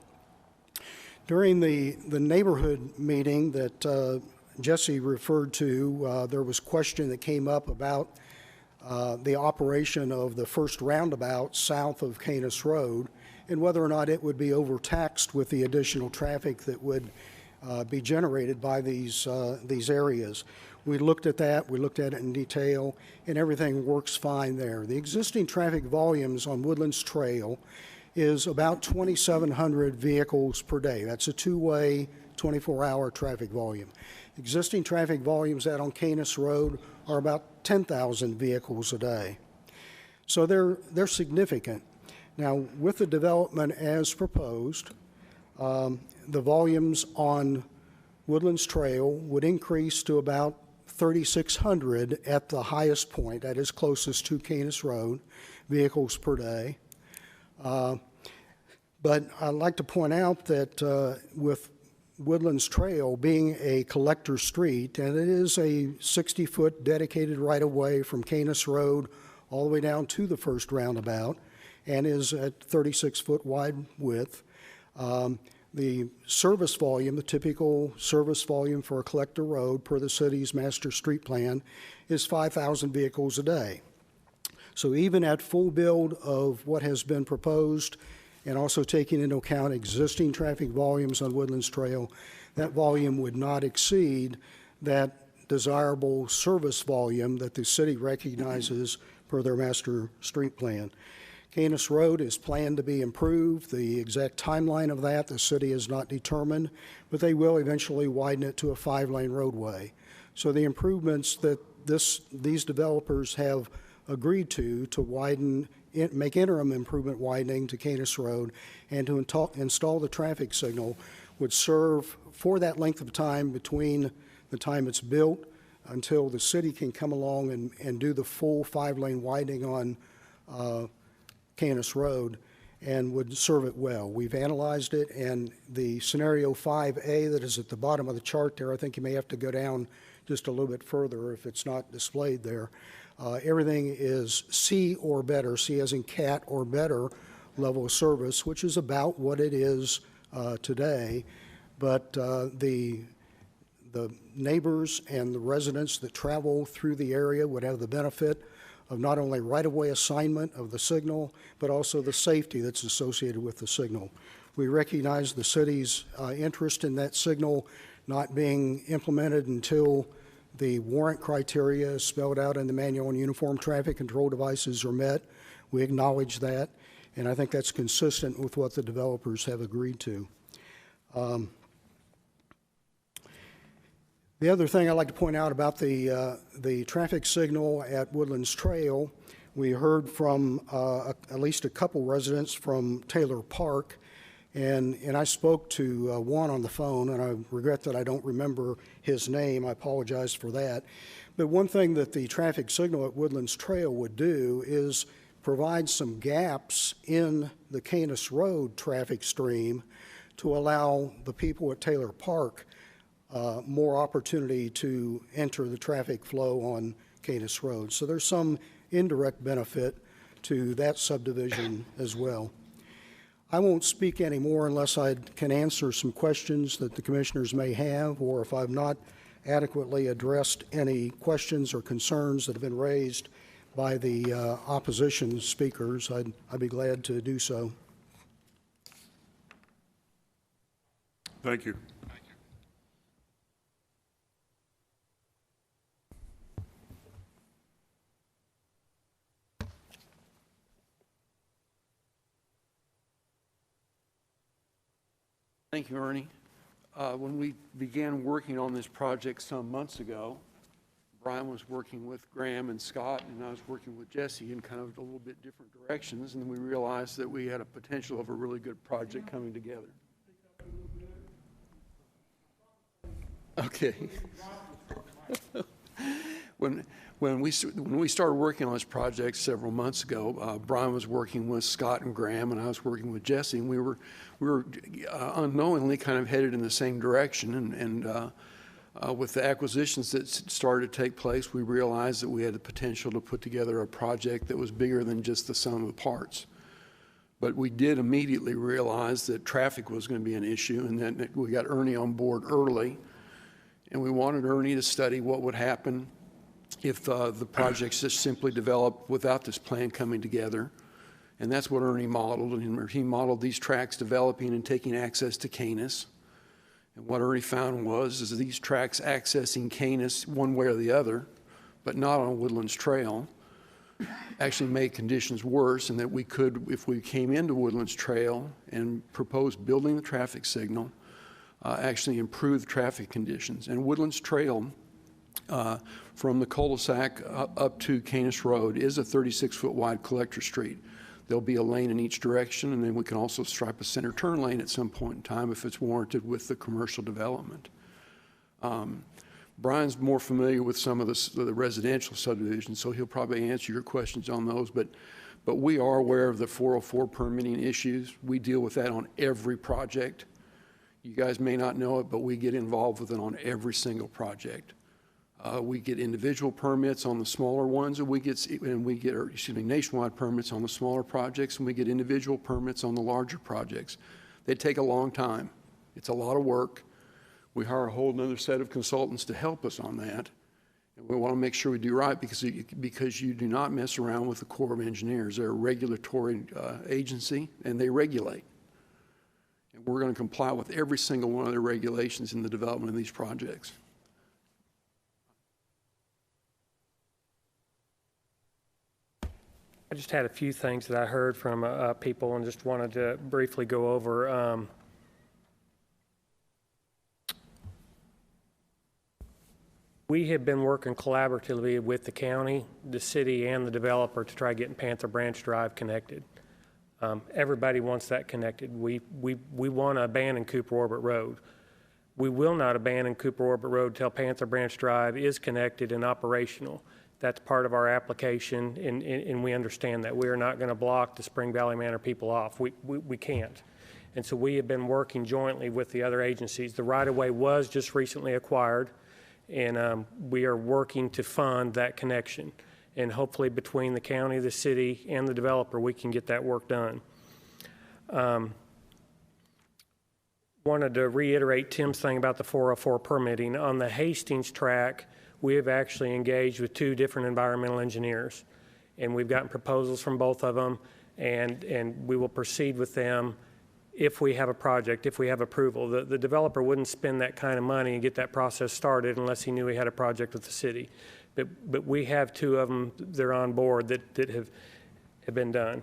Speaker 11: During the neighborhood meeting that Jesse referred to, there was question that came up about the operation of the first roundabout south of Canis Road and whether or not it would be overtaxed with the additional traffic that would be generated by these areas. We looked at that, we looked at it in detail, and everything works fine there. The existing traffic volumes on Woodlands Trail is about 2,700 vehicles per day. That's a two-way, 24-hour traffic volume. Existing traffic volumes out on Canis Road are about 10,000 vehicles a day. So they're significant. Now, with the development as proposed, the volumes on Woodlands Trail would increase to about 3,600 at the highest point, that is closest to Canis Road, vehicles per day. But I'd like to point out that with Woodlands Trail being a collector street, and it is a 60-foot dedicated right-of-way from Canis Road all the way down to the first roundabout, and is at 36-foot wide width. The service volume, the typical service volume for a collector road per the city's master street plan, is 5,000 vehicles a day. So even at full build of what has been proposed, and also taking into account existing traffic volumes on Woodlands Trail, that volume would not exceed that desirable service volume that the city recognizes per their master street plan. Canis Road is planned to be improved. The exact timeline of that, the city has not determined, but they will eventually widen it to a 5-lane roadway. So the improvements that these developers have agreed to widen, make interim improvement widening to Canis Road and to install the traffic signal would serve for that length of time between the time it's built until the city can come along and do the full 5-lane widening on Canis Road, and would serve it well. We've analyzed it, and the scenario 5A that is at the bottom of the chart there, I think you may have to go down just a little bit further if it's not displayed there. Everything is C or better, C as in cat or better level of service, which is about what it is today. But the neighbors and the residents that travel through the area would have the benefit of not only right-of-way assignment of the signal, but also the safety that's associated with the signal. We recognize the city's interest in that signal not being implemented until the warrant criteria spelled out in the manual on uniform traffic control devices are met. We acknowledge that, and I think that's consistent with what the developers have agreed to. The other thing I'd like to point out about the traffic signal at Woodlands Trail, we heard from at least a couple residents from Taylor Park, and I spoke to one on the phone, and I regret that I don't remember his name. I apologize for that. But one thing that the traffic signal at Woodlands Trail would do is provide some gaps in the Canis Road traffic stream to allow the people at Taylor Park more opportunity to enter the traffic flow on Canis Road. So there's some indirect benefit to that subdivision as well. I won't speak anymore unless I can answer some questions that the commissioners may have, or if I've not adequately addressed any questions or concerns that have been raised by the opposition speakers, I'd be glad to do so.
Speaker 1: Thank you.
Speaker 7: Thank you, Ernie. When we began working on this project some months ago, Brian was working with Graham and Scott, and I was working with Jesse in kind of a little bit different directions, and we realized that we had a potential of a really good project coming together. Okay. When we started working on this project several months ago, Brian was working with Scott and Graham, and I was working with Jesse, and we were unknowingly kind of headed in the same direction. And with the acquisitions that started to take place, we realized that we had the potential to put together a project that was bigger than just the sum of the parts. But we did immediately realize that traffic was going to be an issue, and that we got Ernie on board early, and we wanted Ernie to study what would happen if the project's just simply developed without this plan coming together. And that's what Ernie modeled. And he modeled these tracks developing and taking access to Canis. And what Ernie found is these tracks accessing Canis one way or the other, but not on Woodlands Trail, actually made conditions worse, and that we could, if we came into Woodlands Trail and proposed building the traffic signal, actually improve traffic conditions. And Woodlands Trail, from the cul-de-sac up to Canis Road, is a 36-foot wide collector street. There'll be a lane in each direction, and then we can also stripe a center turn lane at some point in time if it's warranted with the commercial development. Brian's more familiar with some of the residential subdivisions, so he'll probably answer your questions on those, but we are aware of the 404 permitting issues. We deal with that on every project. You guys may not know it, but we get involved with it on every single project. We get individual permits on the smaller ones, and we get nationwide permits on the smaller projects, and we get individual permits on the larger projects. They take a long time. It's a lot of work. We hire a whole other set of consultants to help us on that. And we want to make sure we do right because you do not mess around with the Corps of Engineers. They're a regulatory agency, and they regulate. And we're going to comply with every single one of their regulations in the development of these projects.
Speaker 13: I just had a few things that I heard from people and just wanted to briefly go over. We have been working collaboratively with the county, the city, and the developer to try getting Panther Branch Drive connected. Everybody wants that connected. We want to abandon Cooper Orbit Road. We will not abandon Cooper Orbit Road till Panther Branch Drive is connected and operational. That's part of our application, and we understand that. We are not going to block the Spring Valley Manor people off. We can't. And so we have been working jointly with the other agencies. The right-of-way was just recently acquired, and we are working to fund that connection. And hopefully between the county, the city, and the developer, we can get that work done. Wanted to reiterate Tim's thing about the 404 permitting. On the Hastings track, we have actually engaged with 2 different environmental engineers, and we've gotten proposals from both of them, and we will proceed with them if we have a project, if we have approval. The developer wouldn't spend that kind of money and get that process started unless he knew he had a project with the city. But we have 2 of them, they're on board, that have been done.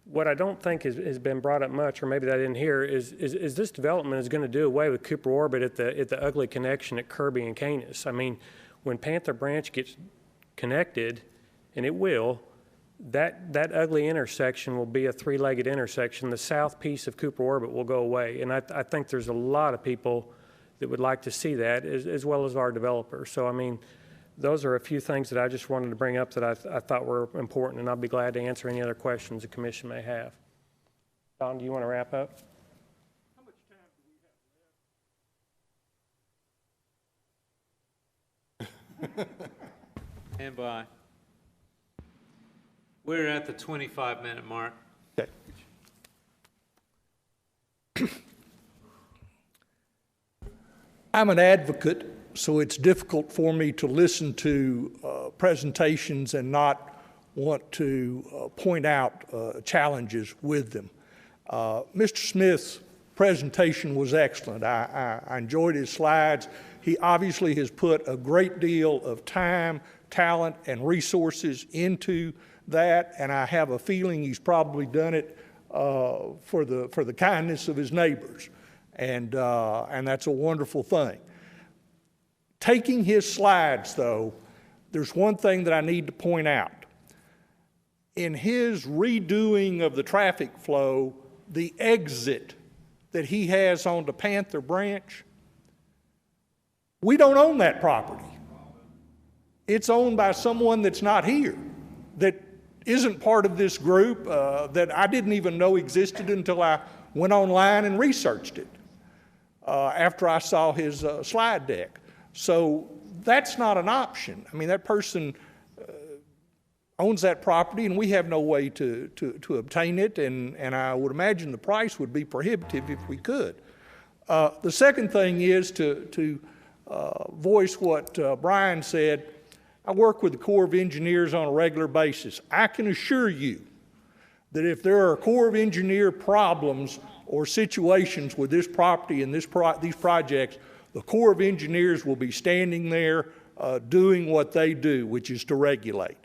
Speaker 13: What I don't think has been brought up much, or maybe that I didn't hear, is this development is going to do away with Cooper Orbit at the ugly connection at Kirby and Canis. I mean, when Panther Branch gets connected, and it will, that ugly intersection will be a 3-legged intersection. The south piece of Cooper Orbit will go away, and I think there's a lot of people that would like to see that, as well as our developers. So, I mean, those are a few things that I just wanted to bring up that I thought were important, and I'll be glad to answer any other questions the commission may have. Don, do you want to wrap up?
Speaker 14: How much time do we have left?
Speaker 3: Stand by. We're at the 25-minute mark.
Speaker 14: Okay. I'm an advocate, so it's difficult for me to listen to presentations and not want to point out challenges with them. Mr. Smith's presentation was excellent. I enjoyed his slides. He obviously has put a great deal of time, talent, and resources into that, and I have a feeling he's probably done it for the kindness of his neighbors, and that's a wonderful thing. Taking his slides, though, there's one thing that I need to point out. In his redoing of the traffic flow, the exit that he has onto Panther Branch, we don't own that property. It's owned by someone that's not here, that isn't part of this group, that I didn't even know existed until I went online and researched it after I saw his slide deck. So that's not an option. I mean, that person owns that property, and we have no way to obtain it, and I would imagine the price would be prohibitive if we could. The second thing is to voice what Brian said. I work with the Corps of Engineers on a regular basis. I can assure you that if there are Corps of Engineer problems or situations with this property and these projects, the Corps of Engineers will be standing there doing what they do, which is to regulate.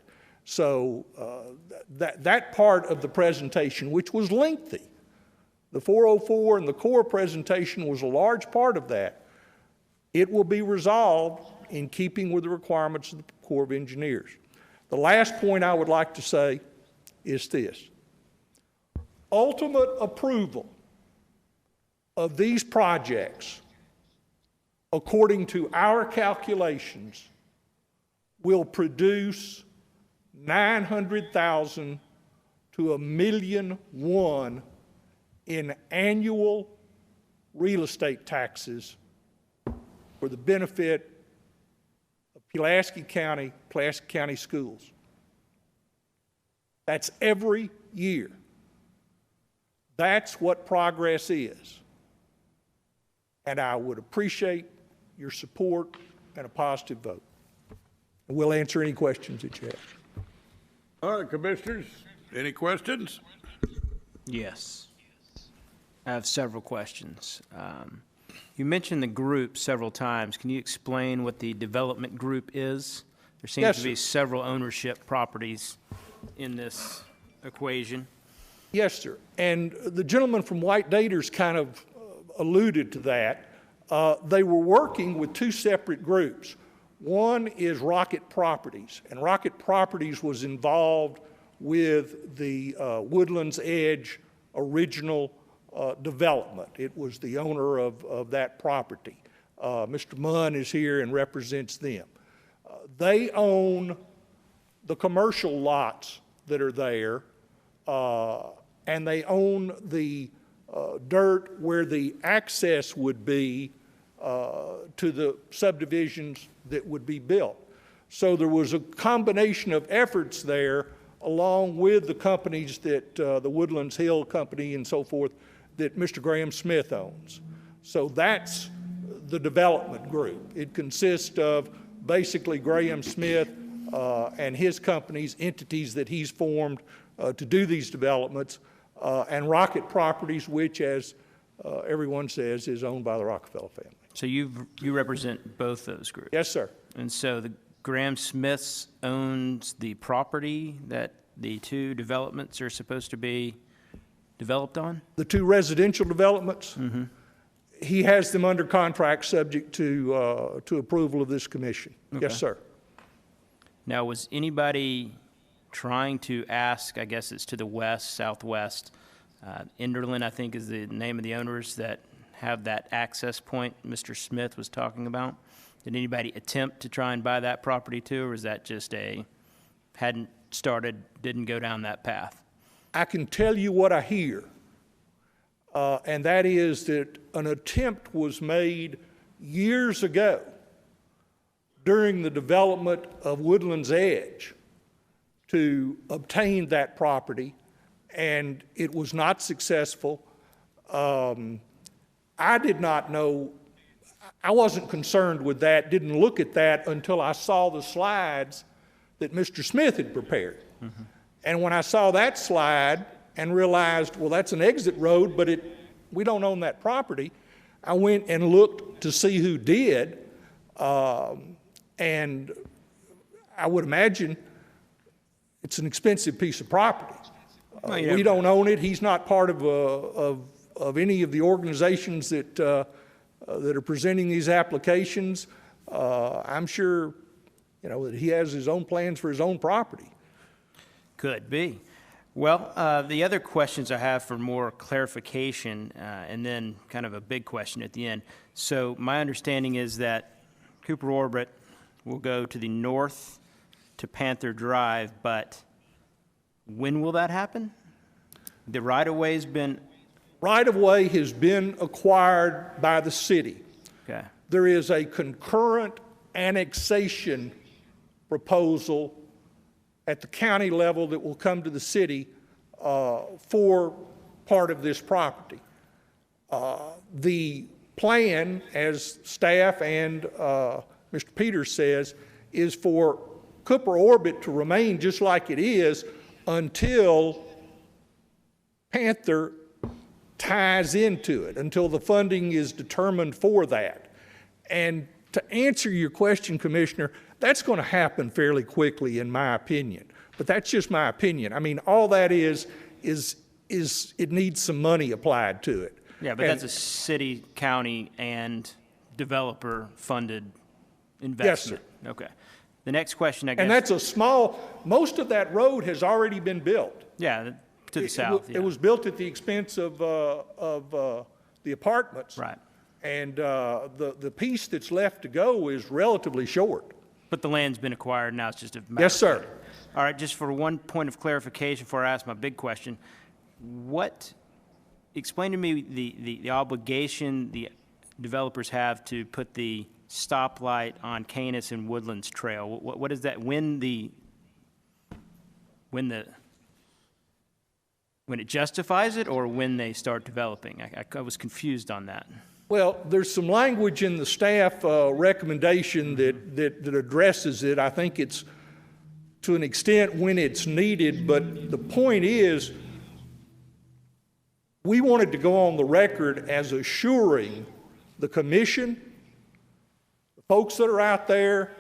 Speaker 14: So that part of the presentation, which was lengthy, the 404 and the Corps presentation was a large part of that. It will be resolved in keeping with the requirements of the Corps of Engineers. The last point I would like to say is this. Ultimate approval of these projects, according to our calculations, will produce $900,000 to $1.1 million in annual real estate taxes for the benefit of Pulaski County schools. That's every year. That's what progress is. And I would appreciate your support and a positive vote. And we'll answer any questions that you have.
Speaker 1: All right, commissioners, any questions?
Speaker 4: Yes. I have several questions. You mentioned the group several times. Can you explain what the development group is? There seems to be several ownership properties in this equation.
Speaker 14: Yes, sir. And the gentleman from White Daters kind of alluded to that. They were working with two separate groups. One is Rocket Properties, and Rocket Properties was involved with the Woodlands Edge original development. It was the owner of that property. Mr. Munn is here and represents them. They own the commercial lots that are there, and they own the dirt where the access would be to the subdivisions that would be built. So there was a combination of efforts there along with the companies that the Woodlands Hill Company and so forth that Mr. Graham Smith owns. So that's the development group. It consists of basically Graham Smith and his companies, entities that he's formed to do these developments, and Rocket Properties, which, as everyone says, is owned by the Rockefeller family.
Speaker 4: So you represent both those groups?
Speaker 14: Yes, sir.
Speaker 4: And so the Graham Smiths owns the property that the two developments are supposed to be developed on?
Speaker 14: The two residential developments? Mm-hmm. He has them under contract subject to approval of this commission. Okay. Yes, sir.
Speaker 4: Now, was anybody trying to ask, I guess it's to the west, southwest, Enderlin, I think is the name of the owners that have that access point Mr. Smith was talking about? Did anybody attempt to try and buy that property too, or is that just hadn't started, didn't go down that path?
Speaker 14: I can tell you what I hear, and that is that an attempt was made years ago during the development of Woodlands Edge to obtain that property, and it was not successful. I did not know, I wasn't concerned with that, didn't look at that until I saw the slides that Mr. Smith had prepared. Mm-hmm. And when I saw that slide and realized, well, that's an exit road, but we don't own that property, I went and looked to see who did, and I would imagine it's an expensive piece of property. We don't own it. He's not part of any of the organizations that are presenting these applications. I'm sure, that he has his own plans for his own property.
Speaker 4: Could be. Well, the other questions I have for more clarification, and then kind of a big question at the end. So my understanding is that Cooper Orbit will go to the north to Panther Drive, but when will that happen? The right-of-way has been...
Speaker 14: Right-of-way has been acquired by the city.
Speaker 4: Okay.
Speaker 14: There is a concurrent annexation proposal at the county level that will come to the city for part of this property. The plan, as staff and Mr. Peters says, is for Cooper Orbit to remain just like it is until Panther ties into it, until the funding is determined for that. And to answer your question, Commissioner, that's going to happen fairly quickly, in my opinion. But that's just my opinion. I mean, all that is it needs some money applied to it.
Speaker 4: Yeah, but that's a city, county, and developer-funded investment.
Speaker 14: Yes, sir.
Speaker 4: Okay. The next question, I guess.
Speaker 14: And that's a small, most of that road has already been built.
Speaker 4: Yeah, to the south.
Speaker 14: It was built at the expense of the apartments.
Speaker 4: Right.
Speaker 14: And the piece that's left to go is relatively short.
Speaker 4: But the land's been acquired, now it's just a matter
Speaker 14: Yes, sir.
Speaker 4: All right, just for one point of clarification before I ask my big question, explain to me the obligation the developers have to put the stoplight on Canis and Woodlands Trail. What is that? When it justifies it, or when they start developing? I was confused on that.
Speaker 14: Well, there's some language in the staff recommendation that addresses it. I think it's to an extent when it's needed, but the point is we wanted to go on the record as assuring the commission, the folks that are out there,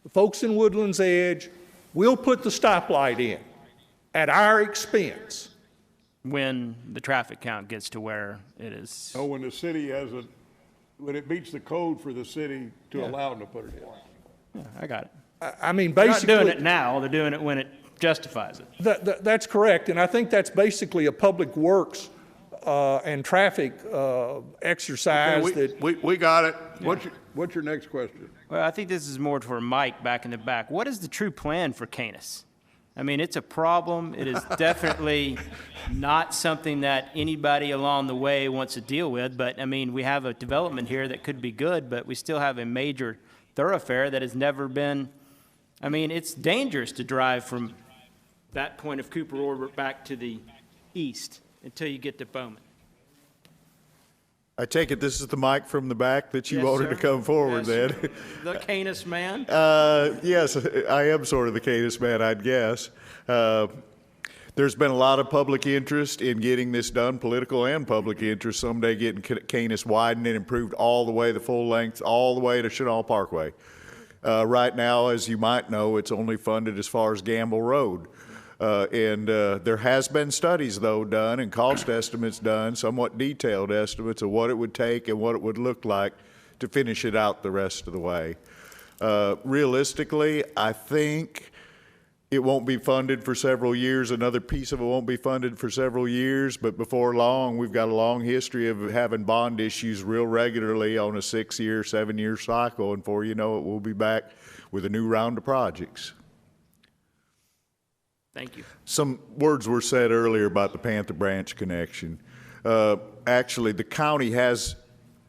Speaker 14: the folks in Woodlands Edge, we'll put the stoplight in at our expense.
Speaker 4: When the traffic count gets to where it is.
Speaker 1: Oh, when the city when it meets the code for the city to allow them to put it in.
Speaker 4: Yeah, I got it.
Speaker 14: I mean, basically.
Speaker 4: They're not doing it now, they're doing it when it justifies it.
Speaker 14: That's correct, and I think that's basically a public works and traffic exercise.
Speaker 1: Okay, we got it.
Speaker 4: Yeah.
Speaker 1: What's your next question?
Speaker 4: Well, I think this is more for Mike back in the back. What is the true plan for Canis? I mean, it's a problem. It is definitely not something that anybody along the way wants to deal with. But, I mean, we have a development here that could be good, but we still have a major thoroughfare that has never been, I mean, it's dangerous to drive from that point of Cooper Orbit back to the east until you get to Bowman.
Speaker 8: I take it this is the mic from the back that you
Speaker 4: Yes,
Speaker 8: wanted
Speaker 4: sir.
Speaker 8: to come forward,
Speaker 4: Yes,
Speaker 8: then?
Speaker 4: The Canis man?
Speaker 8: Yes, I am sort of the Canis man, I'd guess. There's been a lot of public interest in getting this done, political and public interest, someday getting Canis widened and improved all the way, the full length, all the way to Chenal Parkway. Right now, as you might know, it's only funded as far as Gamble Road. There has been studies, though, done and cost estimates done, somewhat detailed estimates of what it would take and what it would look like to finish it out the rest of the way. Realistically, I think it won't be funded for several years. Another piece of it won't be funded for several years, but before long, we've got a long history of having bond issues real regularly on a 6-year, 7-year cycle, and before you know it, we'll be back with a new round of projects.
Speaker 4: Thank you.
Speaker 8: Some words were said earlier about the Panther Branch connection. Actually, the county has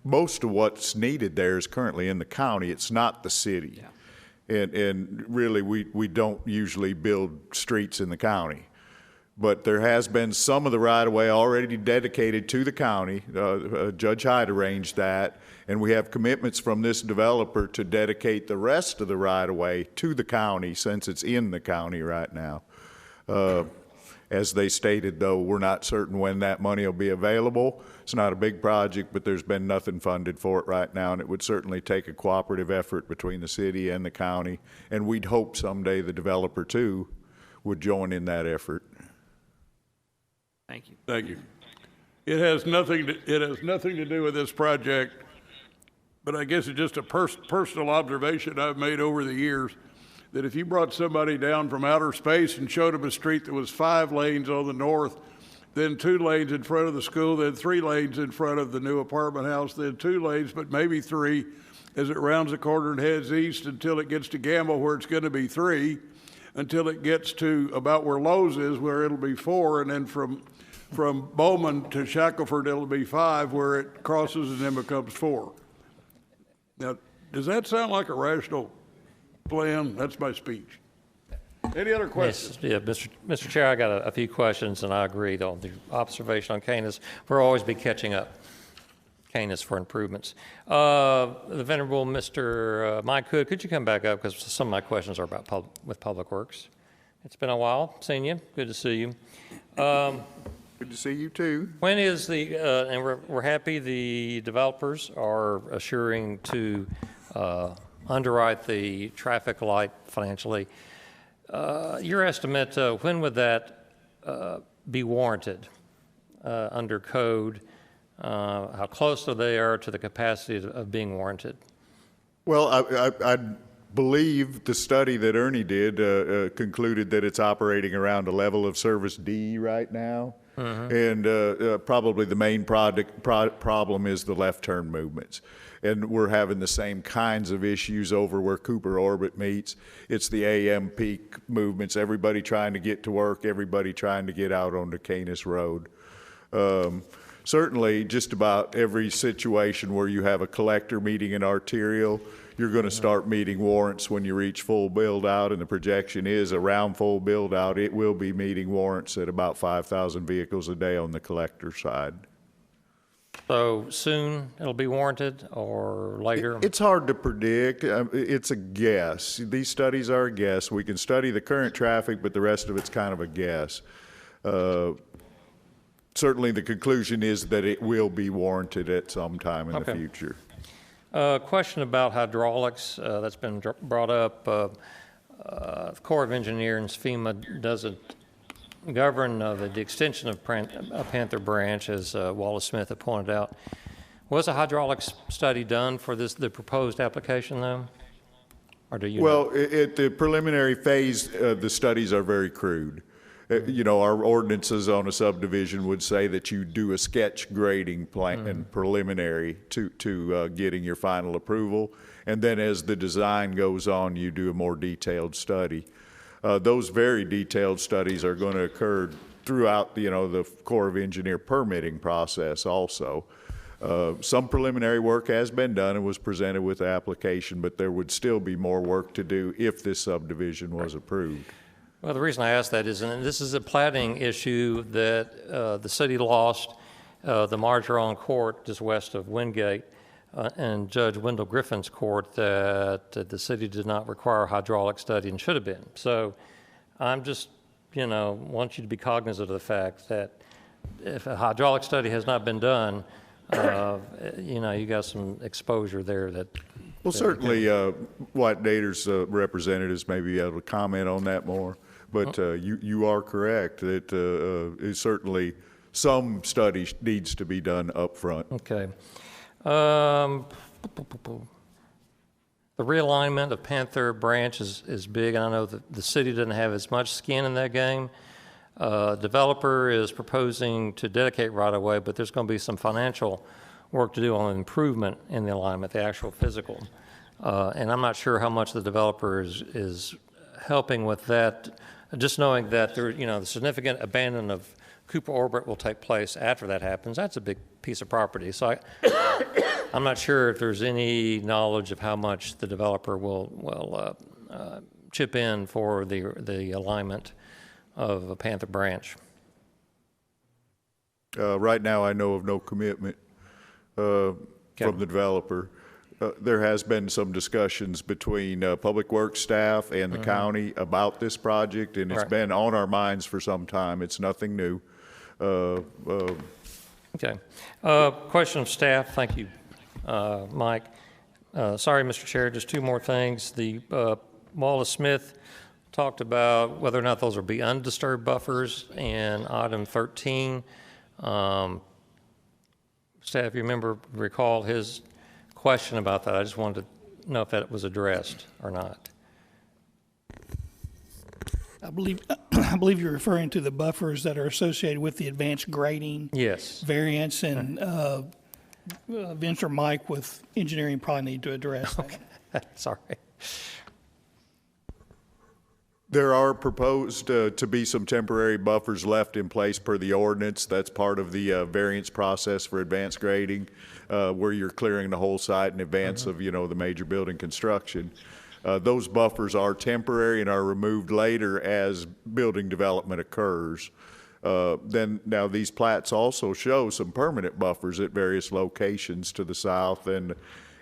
Speaker 8: most of what's needed there is currently in the county. It's not the city. Yeah. And really, we don't usually build streets in the county. But there has been some of the right-of-way already dedicated to the county. Judge Hyde arranged that. And we have commitments from this developer to dedicate the rest of the right-of-way to the county since it's in the county right now. As they stated, though, we're not certain when that money will be available. It's not a big project, but there's been nothing funded for it right now, and it would certainly take a cooperative effort between the city and the county, and we'd hope someday the developer, too, would join in that effort.
Speaker 4: Thank you.
Speaker 1: Thank you. It has nothing to do with this project, but I guess it's just a personal observation I've made over the years, that if you brought somebody down from outer space and showed them a street that was 5 lanes on the north, then 2 lanes in front of the school, then 3 lanes in front of the new apartment house, then 2 lanes, but maybe 3 as it rounds the corner and heads east until it gets to Gamble, where it's going to be 3, until it gets to about where Lowe's is, where it'll be 4, and then from Bowman to Shackelford, it'll be 5, where it crosses and then becomes 4. Now, does that sound like a rational plan? That's my speech. Any other questions?
Speaker 6: Yes, yeah, Mr. Chair, I got a few questions, and I agree on the observation on Canis. We'll always be catching up. Canis for improvements. The Venerable Mr. Mike Hood, could you come back up, because some of my questions are about with Public Works. It's been a while seeing you. Good to see you.
Speaker 8: Good to see you too.
Speaker 6: When is the, and we're happy the developers are assuring to underwrite the traffic light financially. Your estimate, when would that be warranted under code? How close they are to the capacity of being warranted?
Speaker 8: Well, I believe the study that Ernie did concluded that it's operating around a level of service D right now. And probably the main problem is the left turn movements. And we're having the same kinds of issues over where Cooper Orbit meets. It's the AM peak movements, everybody trying to get to work, everybody trying to get out onto Canis Road. Certainly, just about every situation where you have a collector meeting an arterial, you're going to start meeting warrants when you reach full build out, and the projection is around full build out, it will be meeting warrants at about 5,000 vehicles a day on the collector side.
Speaker 6: So soon it'll be warranted, or later?
Speaker 8: It's hard to predict. It's a guess. These studies are a guess. We can study the current traffic, but the rest of it's kind of a guess. Certainly the conclusion is that it will be warranted at some time in the future.
Speaker 6: Question about hydraulics that's been brought up. The Corps of Engineers, FEMA, doesn't govern the extension of Panther Branch, as Wallace Smith had pointed out. Was a hydraulics study done for the proposed application, though? Or do you know?
Speaker 8: At the preliminary phase, the studies are very crude. You know, our ordinances on a subdivision would say that you do a sketch grading plan and preliminary to getting your final approval. And then as the design goes on, you do a more detailed study. Those very detailed studies are going to occur throughout, the Corps of Engineer permitting process also. Some preliminary work has been done and was presented with the application, but there would still be more work to do if this subdivision was approved.
Speaker 6: Well, the reason I ask that is, and this is a platting issue that the city lost the Margeron Court just west of Wingate and Judge Wendell Griffin's court that the city did not require a hydraulic study and should have been. So I'm just, want you to be cognizant of the fact that if a hydraulic study has not been done, you got some exposure there that.
Speaker 8: Well, certainly White Dater's representatives may be able to comment on that more. But you are correct that certainly some study needs to be done up front.
Speaker 6: Okay. The realignment of Panther Branch is big, and I know that the city doesn't have as much skin in that game. Developer is proposing to dedicate right-of-way, but there's going to be some financial work to do on improvement in the alignment, the actual physical. And I'm not sure how much the developer is helping with that. Just knowing that the significant abandonment of Cooper Orbit will take place after that happens, that's a big piece of property. So I'm not sure if there's any knowledge of how much the developer will chip in for the alignment of a Panther Branch.
Speaker 8: Right now, I know of no commitment from the developer. There has been some discussions between Public Works staff and the county about this project, and it's been on our minds for some time. It's nothing new.
Speaker 6: Okay. Question of staff. Thank you, Mike. Sorry, Mr. Chair, just two more things. The Wallace Smith talked about whether or not those will be undisturbed buffers in item 13. Staff, you recall his question about that. I just wanted to know if that was addressed or not.
Speaker 12: I believe you're referring to the buffers that are associated with the advanced grading.
Speaker 6: Yes.
Speaker 12: Variance, and Vince or Mike with engineering probably need to address that.
Speaker 6: Sorry.
Speaker 8: There are proposed to be some temporary buffers left in place per the ordinance. That's part of the variance process for advanced grading, where you're clearing the whole site in advance of, the major building construction. Those buffers are temporary and are removed later as building development occurs. Then now these plats also show some permanent buffers at various locations to the south and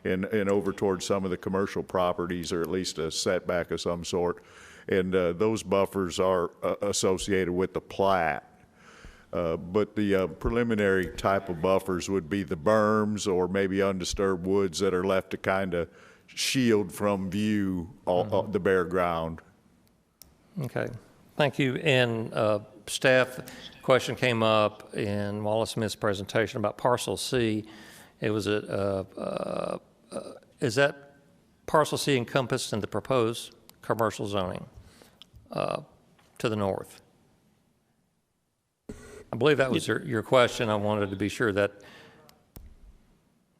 Speaker 8: over towards some of the commercial properties, or at least a setback of some sort. And those buffers are associated with the plat. But the preliminary type of buffers would be the berms or maybe undisturbed woods that are left to kind of shield from view the bare ground.
Speaker 6: Okay, thank you. And staff, question came up in Wallace Smith's presentation about parcel C. It was is that parcel C encompassed in the proposed commercial zoning to the north? I believe that was your question. I wanted to be sure that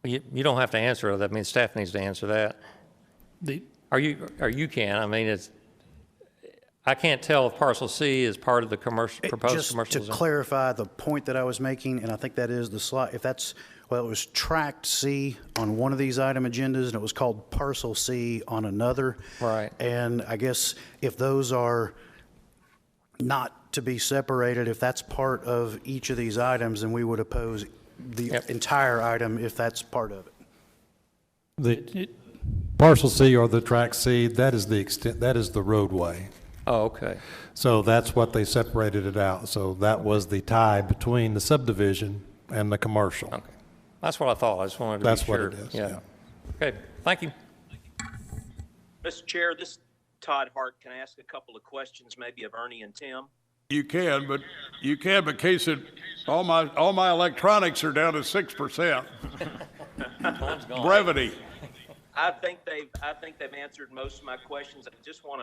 Speaker 6: you don't have to answer it. That means staff needs to answer that. Or you can. I mean, I can't tell if parcel C is part of the proposed commercial
Speaker 22: Just to
Speaker 6: zone.
Speaker 22: clarify the point that I was making, and I think that is the slide, if that's, well, it was tract C on one of these item agendas, and it was called parcel C on another.
Speaker 6: Right.
Speaker 22: And I guess if those are not to be separated, if that's part of each of these items, then we would oppose the entire item if that's part of it.
Speaker 23: The parcel C or the tract C, that is the extent, that is the roadway.
Speaker 6: Oh, okay.
Speaker 23: So that's what they separated it out. So that was the tie between the subdivision and the commercial.
Speaker 6: Okay. That's what I thought. I just wanted to
Speaker 23: That's
Speaker 6: be sure.
Speaker 23: what it is.
Speaker 6: Yeah. Okay, thank you.
Speaker 15: Mr. Chair, this is Todd Hart. Can I ask a couple of questions maybe of Ernie and Tim?
Speaker 1: You can, but case it, all my electronics are down to 6%. Brevity.
Speaker 15: I think they've answered most of my questions. I just want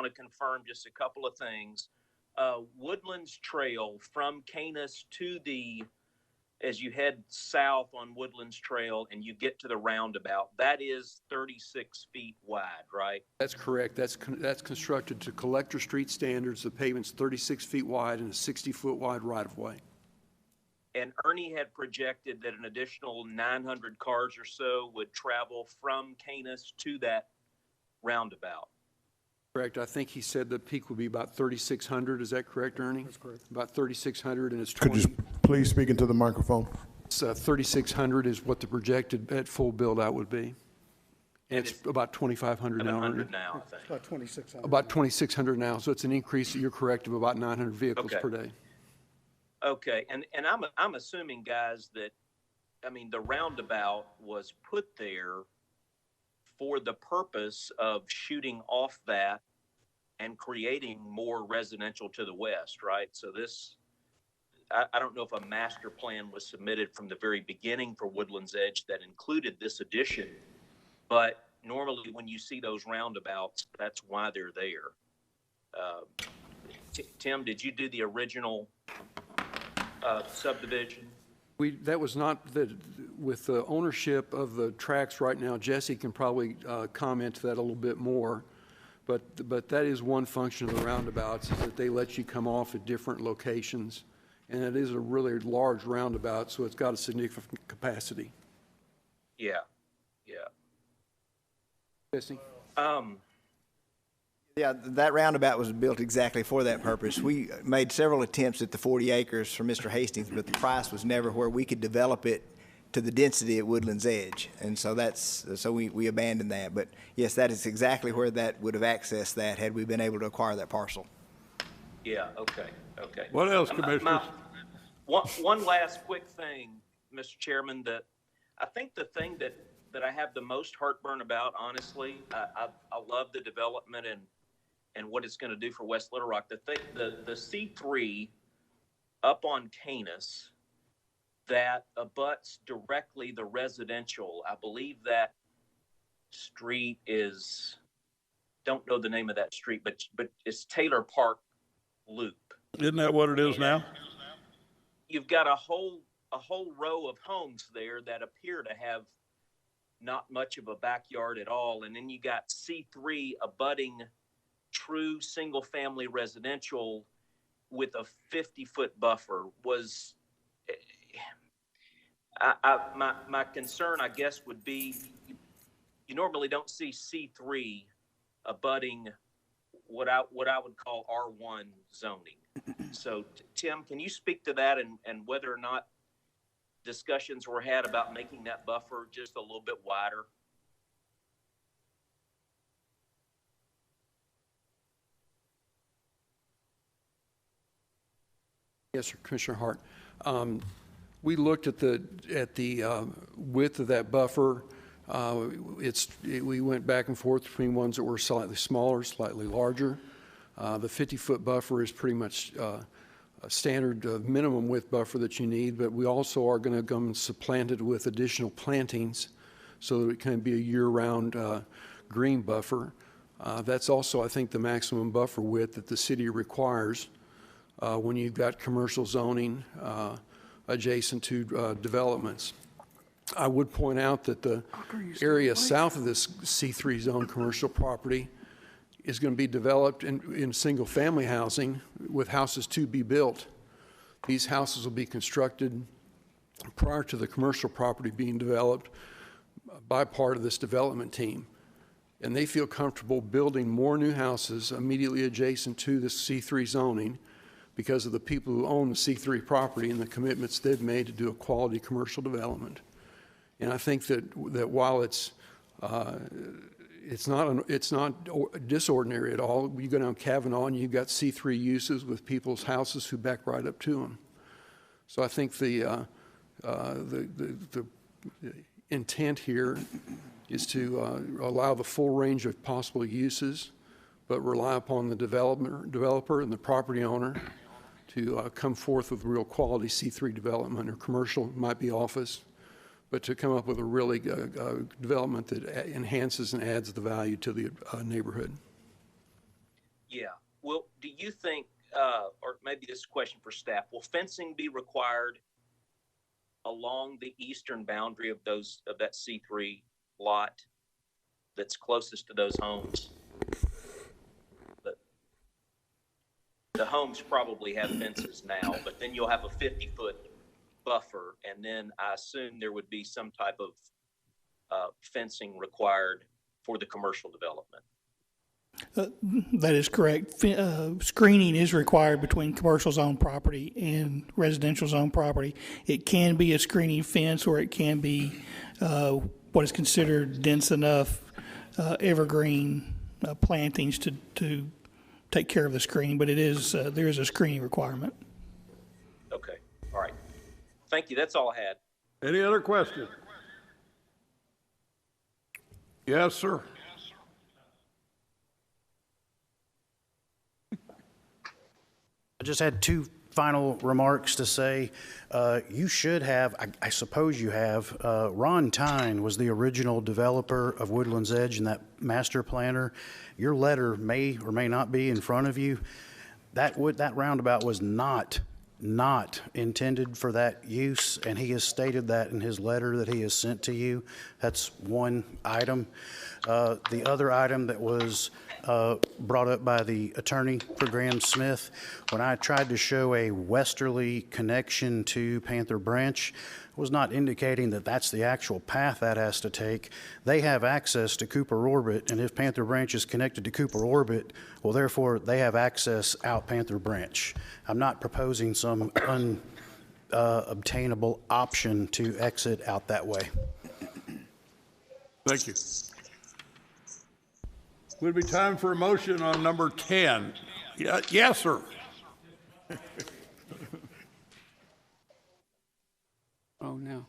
Speaker 15: to confirm just a couple of things. Woodlands Trail from Canis to as you head south on Woodlands Trail and you get to the roundabout, that is 36 feet wide, right?
Speaker 7: That's correct. That's constructed to Collector Street standards. The pavement's 36 feet wide and a 60-foot wide right-of-way.
Speaker 15: And Ernie had projected that an additional 900 cars or so would travel from Canis to that roundabout.
Speaker 7: Correct. I think he said the peak would be about 3,600. Is that correct, Ernie? That's correct. About 3,600, and it's 20.
Speaker 16: Could you please speak into the microphone?
Speaker 7: 3,600 is what the projected at full build-out would be. And it's about 2,500 now.
Speaker 15: 700 now, I think.
Speaker 11: About 2,600.
Speaker 7: About 2,600 now. So it's an increase, you're correct, of about 900 vehicles per day.
Speaker 15: Okay, and I'm assuming, guys, that, I mean, the roundabout was put there for the purpose of shooting off that and creating more residential to the west, right? So this, I don't know if a master plan was submitted from the very beginning for Woodlands Edge that included this addition, but normally when you see those roundabouts, that's why they're there. Tim, did you do the original subdivision?
Speaker 7: That was not, with the ownership of the tracks right now, Jesse can probably comment to that a little bit more, but that is one function of the roundabouts, is that they let you come off at different locations, and it is a really large roundabout, so it's got a significant capacity.
Speaker 15: Yeah, yeah.
Speaker 7: Jesse?
Speaker 10: Yeah, that roundabout was built exactly for that purpose. We made several attempts at the 40 acres for Mr. Hastings, but the price was never where we could develop it to the density at Woodlands Edge. And so we abandoned that. But yes, that is exactly where that would have accessed that had we been able to acquire that parcel.
Speaker 15: Yeah, okay.
Speaker 1: What else, Commissioners?
Speaker 15: One last quick thing, Mr. Chairman, that I think the thing that I have the most heartburn about, honestly, I love the development and what it's going to do for West Little Rock. The C3 up on Canis that abuts directly the residential, I believe that street is, don't know the name of that street, but it's Taylor Park Loop.
Speaker 1: Isn't that what it is now?
Speaker 15: You've got a whole row of homes there that appear to have not much of a backyard at all. And then you got C3 abutting true single-family residential with a 50-foot buffer. My concern, I guess, would be you normally don't see C3 abutting what I would call R1 zoning. So, Tim, can you speak to that and whether or not discussions were had about making that buffer just a little bit wider?
Speaker 7: Yes, sir, Commissioner Hart. We looked at the width of that buffer. We went back and forth between ones that were slightly smaller, slightly larger. The 50-foot buffer is pretty much a standard minimum width buffer that you need, but we also are going to come and supplant it with additional plantings so that it can be a year-round green buffer. That's also, I think, the maximum buffer width that the city requires when you've got commercial zoning adjacent to developments. I would point out that the area south of this C3 zone commercial property is going to be developed in single-family housing with houses to be built. These houses will be constructed prior to the commercial property being developed by part of this development team. And they feel comfortable building more new houses immediately adjacent to this C3 zoning because of the people who own the C3 property and the commitments they've made to do a quality commercial development. And I think that while it's not disordinary at all. You go down Kavanaugh and you've got C3 uses with people's houses who back right up to them. So I think the intent here is to allow the full range of possible uses, but rely upon the developer and the property owner to come forth with real quality C3 development, or commercial, might be office, but to come up with a really development that enhances and adds the value to the neighborhood.
Speaker 15: Yeah. Well, do you think, or maybe this is a question for staff, will fencing be required along the eastern boundary of that C3 lot that's closest to those homes? The homes probably have fences now, but then you'll have a 50-foot buffer, and then I assume there would be some type of fencing required for the commercial development.
Speaker 12: That is correct. Screening is required between commercial zone property and residential zone property. It can be a screening fence, or it can be what is considered dense enough evergreen plantings to take care of the screening, but it is there is a screening requirement.
Speaker 15: Okay. All right. Thank you. That's all I had.
Speaker 1: Any other questions? Yes, sir.
Speaker 22: I just had two final remarks to say. You should have, I suppose you have, Ron Tyne was the original developer of Woodlands Edge and that master planner. Your letter may or may not be in front of you. That roundabout was not intended for that use, and he has stated that in his letter that he has sent to you. That's one item. The other item that was brought up by the attorney for Graham Smith, when I tried to show a westerly connection to Panther Branch, was not indicating that that's the actual path that has to take. They have access to Cooper Orbit, and if Panther Branch is connected to Cooper Orbit, well, therefore, they have access out Panther Branch. I'm not proposing some unobtainable option to exit out that way.
Speaker 1: Thank you. Would it be time for a motion on number 10? Yeah, yes, sir.
Speaker 18: Oh, no.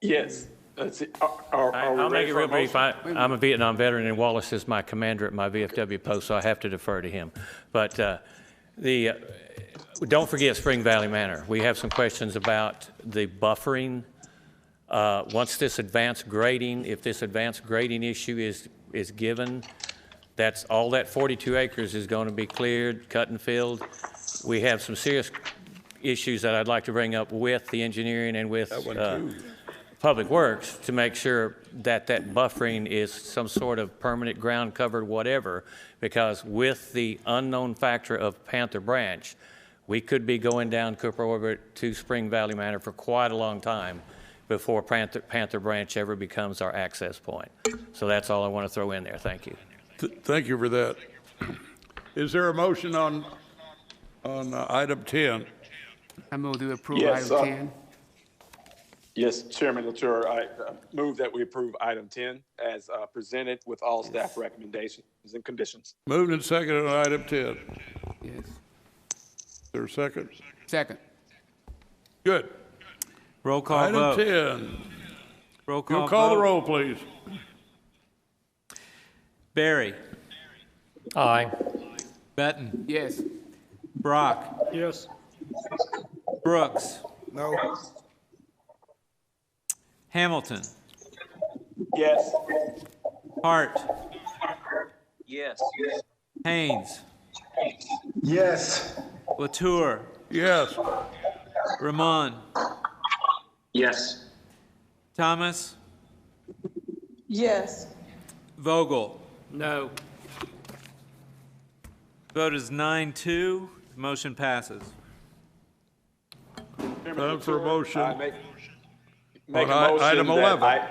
Speaker 19: Yes. Let's see.
Speaker 6: I'll make it real brief. I'm a Vietnam veteran, and Wallace is my commander at my VFW post, so I have to defer to him. But don't forget Spring Valley Manor. We have some questions about the buffering. Once this advanced grading, if this advanced grading issue is given, that's all that 42 acres is going to be cleared, cut and filled. We have some serious issues that I'd like to bring up with the engineering and with Public Works to make sure that that buffering is some sort of permanent ground covered whatever, because with the unknown factor of Panther Branch, we could be going down Cooper Orbit to Spring Valley Manor for quite a long time before Panther Branch ever becomes our access point. So that's all I want to throw in there. Thank you.
Speaker 1: Thank you for that. Is there a motion on on item 10.
Speaker 18: I move to approve
Speaker 19: Yes,
Speaker 18: item 10.
Speaker 19: Yes, Chairman Latour, I move that we approve item 10 as presented with all staff recommendations and conditions.
Speaker 1: Moved and seconded on item 10.
Speaker 18: Yes.
Speaker 1: Is there a second?
Speaker 18: Second.
Speaker 1: Good.
Speaker 3: Roll call
Speaker 1: Item
Speaker 3: vote.
Speaker 1: 10.
Speaker 3: Roll call
Speaker 1: You'll call
Speaker 3: vote.
Speaker 1: the roll, please.
Speaker 3: Barry.
Speaker 6: Aye.
Speaker 3: Benton.
Speaker 18: Yes.
Speaker 3: Brock.
Speaker 12: Yes.
Speaker 3: Brooks.
Speaker 10: No.
Speaker 3: Hamilton.
Speaker 19: Yes.
Speaker 3: Hart.
Speaker 15: Yes.
Speaker 3: Haynes.
Speaker 19: Yes.
Speaker 3: Latour.
Speaker 1: Yes.
Speaker 3: Ramon.
Speaker 19: Yes.
Speaker 3: Thomas.
Speaker 17: Yes.
Speaker 3: Vogel.
Speaker 18: No.
Speaker 3: Vote is 9-2. Motion passes.
Speaker 1: Time for a motion.
Speaker 19: Make a
Speaker 1: On
Speaker 19: motion
Speaker 1: item
Speaker 19: that
Speaker 1: 11.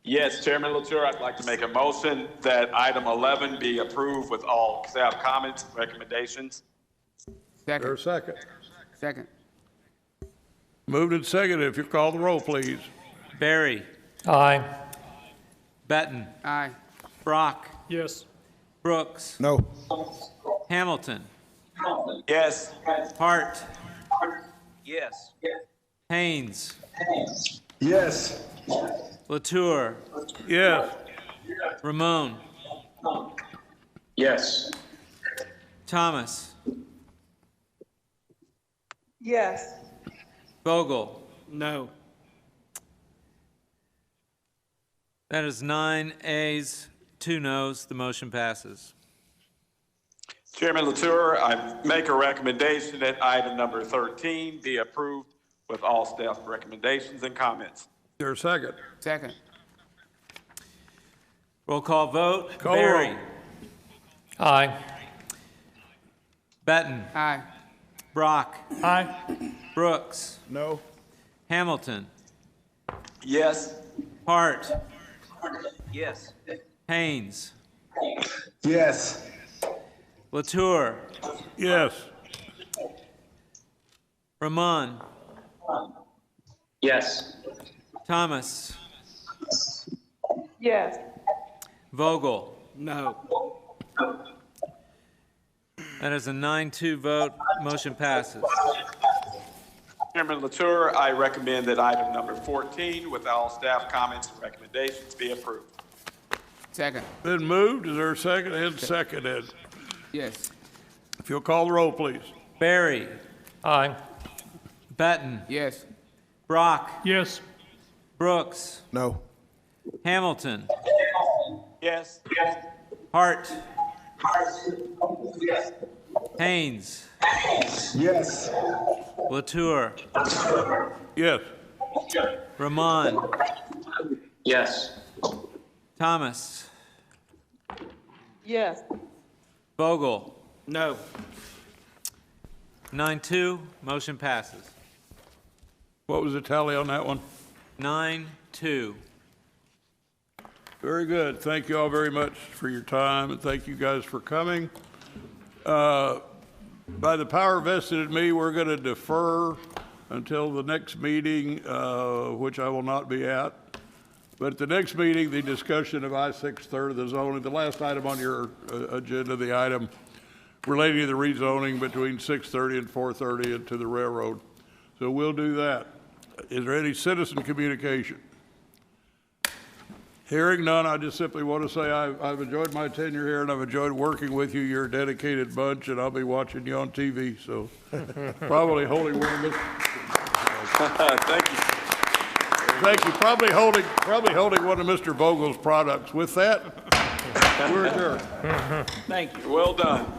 Speaker 19: Yes, Chairman Latour, I'd like to make a motion that item 11 be approved with all staff comments, recommendations.
Speaker 18: Second.
Speaker 1: There a second?
Speaker 18: Second.
Speaker 1: Moved and seconded. If you call the roll, please.
Speaker 3: Barry.
Speaker 6: Aye.
Speaker 3: Benton.
Speaker 18: Aye.
Speaker 3: Brock.
Speaker 12: Yes.
Speaker 3: Brooks.
Speaker 10: No.
Speaker 3: Hamilton.
Speaker 19: Yes.
Speaker 3: Hart.
Speaker 15: Yes.
Speaker 3: Haynes.
Speaker 19: Yes.
Speaker 3: Latour.
Speaker 1: Yes.
Speaker 3: Ramon.
Speaker 19: Yes.
Speaker 3: Thomas.
Speaker 17: Yes.
Speaker 3: Vogel.
Speaker 18: No.
Speaker 3: That is 9 ayes, 2 noes. The motion passes.
Speaker 19: Chairman Latour, I make a recommendation that item number 13 be approved with all staff recommendations and comments.
Speaker 1: There a second?
Speaker 18: Second.
Speaker 3: Roll call vote.
Speaker 1: Call
Speaker 3: Barry.
Speaker 1: roll.
Speaker 6: Aye.
Speaker 3: Benton.
Speaker 18: Aye.
Speaker 3: Brock.
Speaker 12: Aye.
Speaker 3: Brooks.
Speaker 10: No.
Speaker 3: Hamilton.
Speaker 19: Yes.
Speaker 3: Hart.
Speaker 15: Yes.
Speaker 3: Haynes.
Speaker 19: Yes.
Speaker 3: Latour.
Speaker 1: Yes.
Speaker 3: Ramon.
Speaker 19: Yes.
Speaker 3: Thomas.
Speaker 17: Yes.
Speaker 3: Vogel.
Speaker 18: No.
Speaker 3: That is a 9-2 vote. Motion passes.
Speaker 19: Chairman Latour, I recommend that item number 14 with all staff comments and recommendations be approved.
Speaker 18: Second.
Speaker 1: Been moved. Is there a second? And seconded.
Speaker 18: Yes.
Speaker 1: If you'll call the roll, please.
Speaker 3: Barry.
Speaker 6: Aye.
Speaker 3: Benton.
Speaker 18: Yes.
Speaker 3: Brock.
Speaker 12: Yes.
Speaker 3: Brooks.
Speaker 10: No.
Speaker 3: Hamilton.
Speaker 19: Yes.
Speaker 3: Hart. Haynes.
Speaker 19: Yes.
Speaker 3: Latour.
Speaker 1: Yes.
Speaker 3: Ramon.
Speaker 19: Yes.
Speaker 3: Thomas.
Speaker 17: Yes.
Speaker 3: Vogel.
Speaker 18: No.
Speaker 3: 9-2. Motion passes.
Speaker 1: What was the tally on that one?
Speaker 3: 9-2.
Speaker 1: Very good. Thank you all very much for your time, and thank you guys for coming. By the power vested in me, we're going to defer until the next meeting, which I will not be at. But at the next meeting, the discussion of I-630, the zoning, the last item on your agenda, the item relating to the rezoning between 6:30 and 4:30 and to the railroad. So we'll do that. Is there any citizen communication? Hearing none, I just simply want to say I've enjoyed my tenure here and I've enjoyed working with you. You're a dedicated bunch and I'll be watching you on TV, so probably holding one of this.
Speaker 19: Thank you.
Speaker 1: Thank you. Probably holding one of Mr. Vogel's products. With that, we're adjourned.
Speaker 18: Thank you.
Speaker 19: Well done.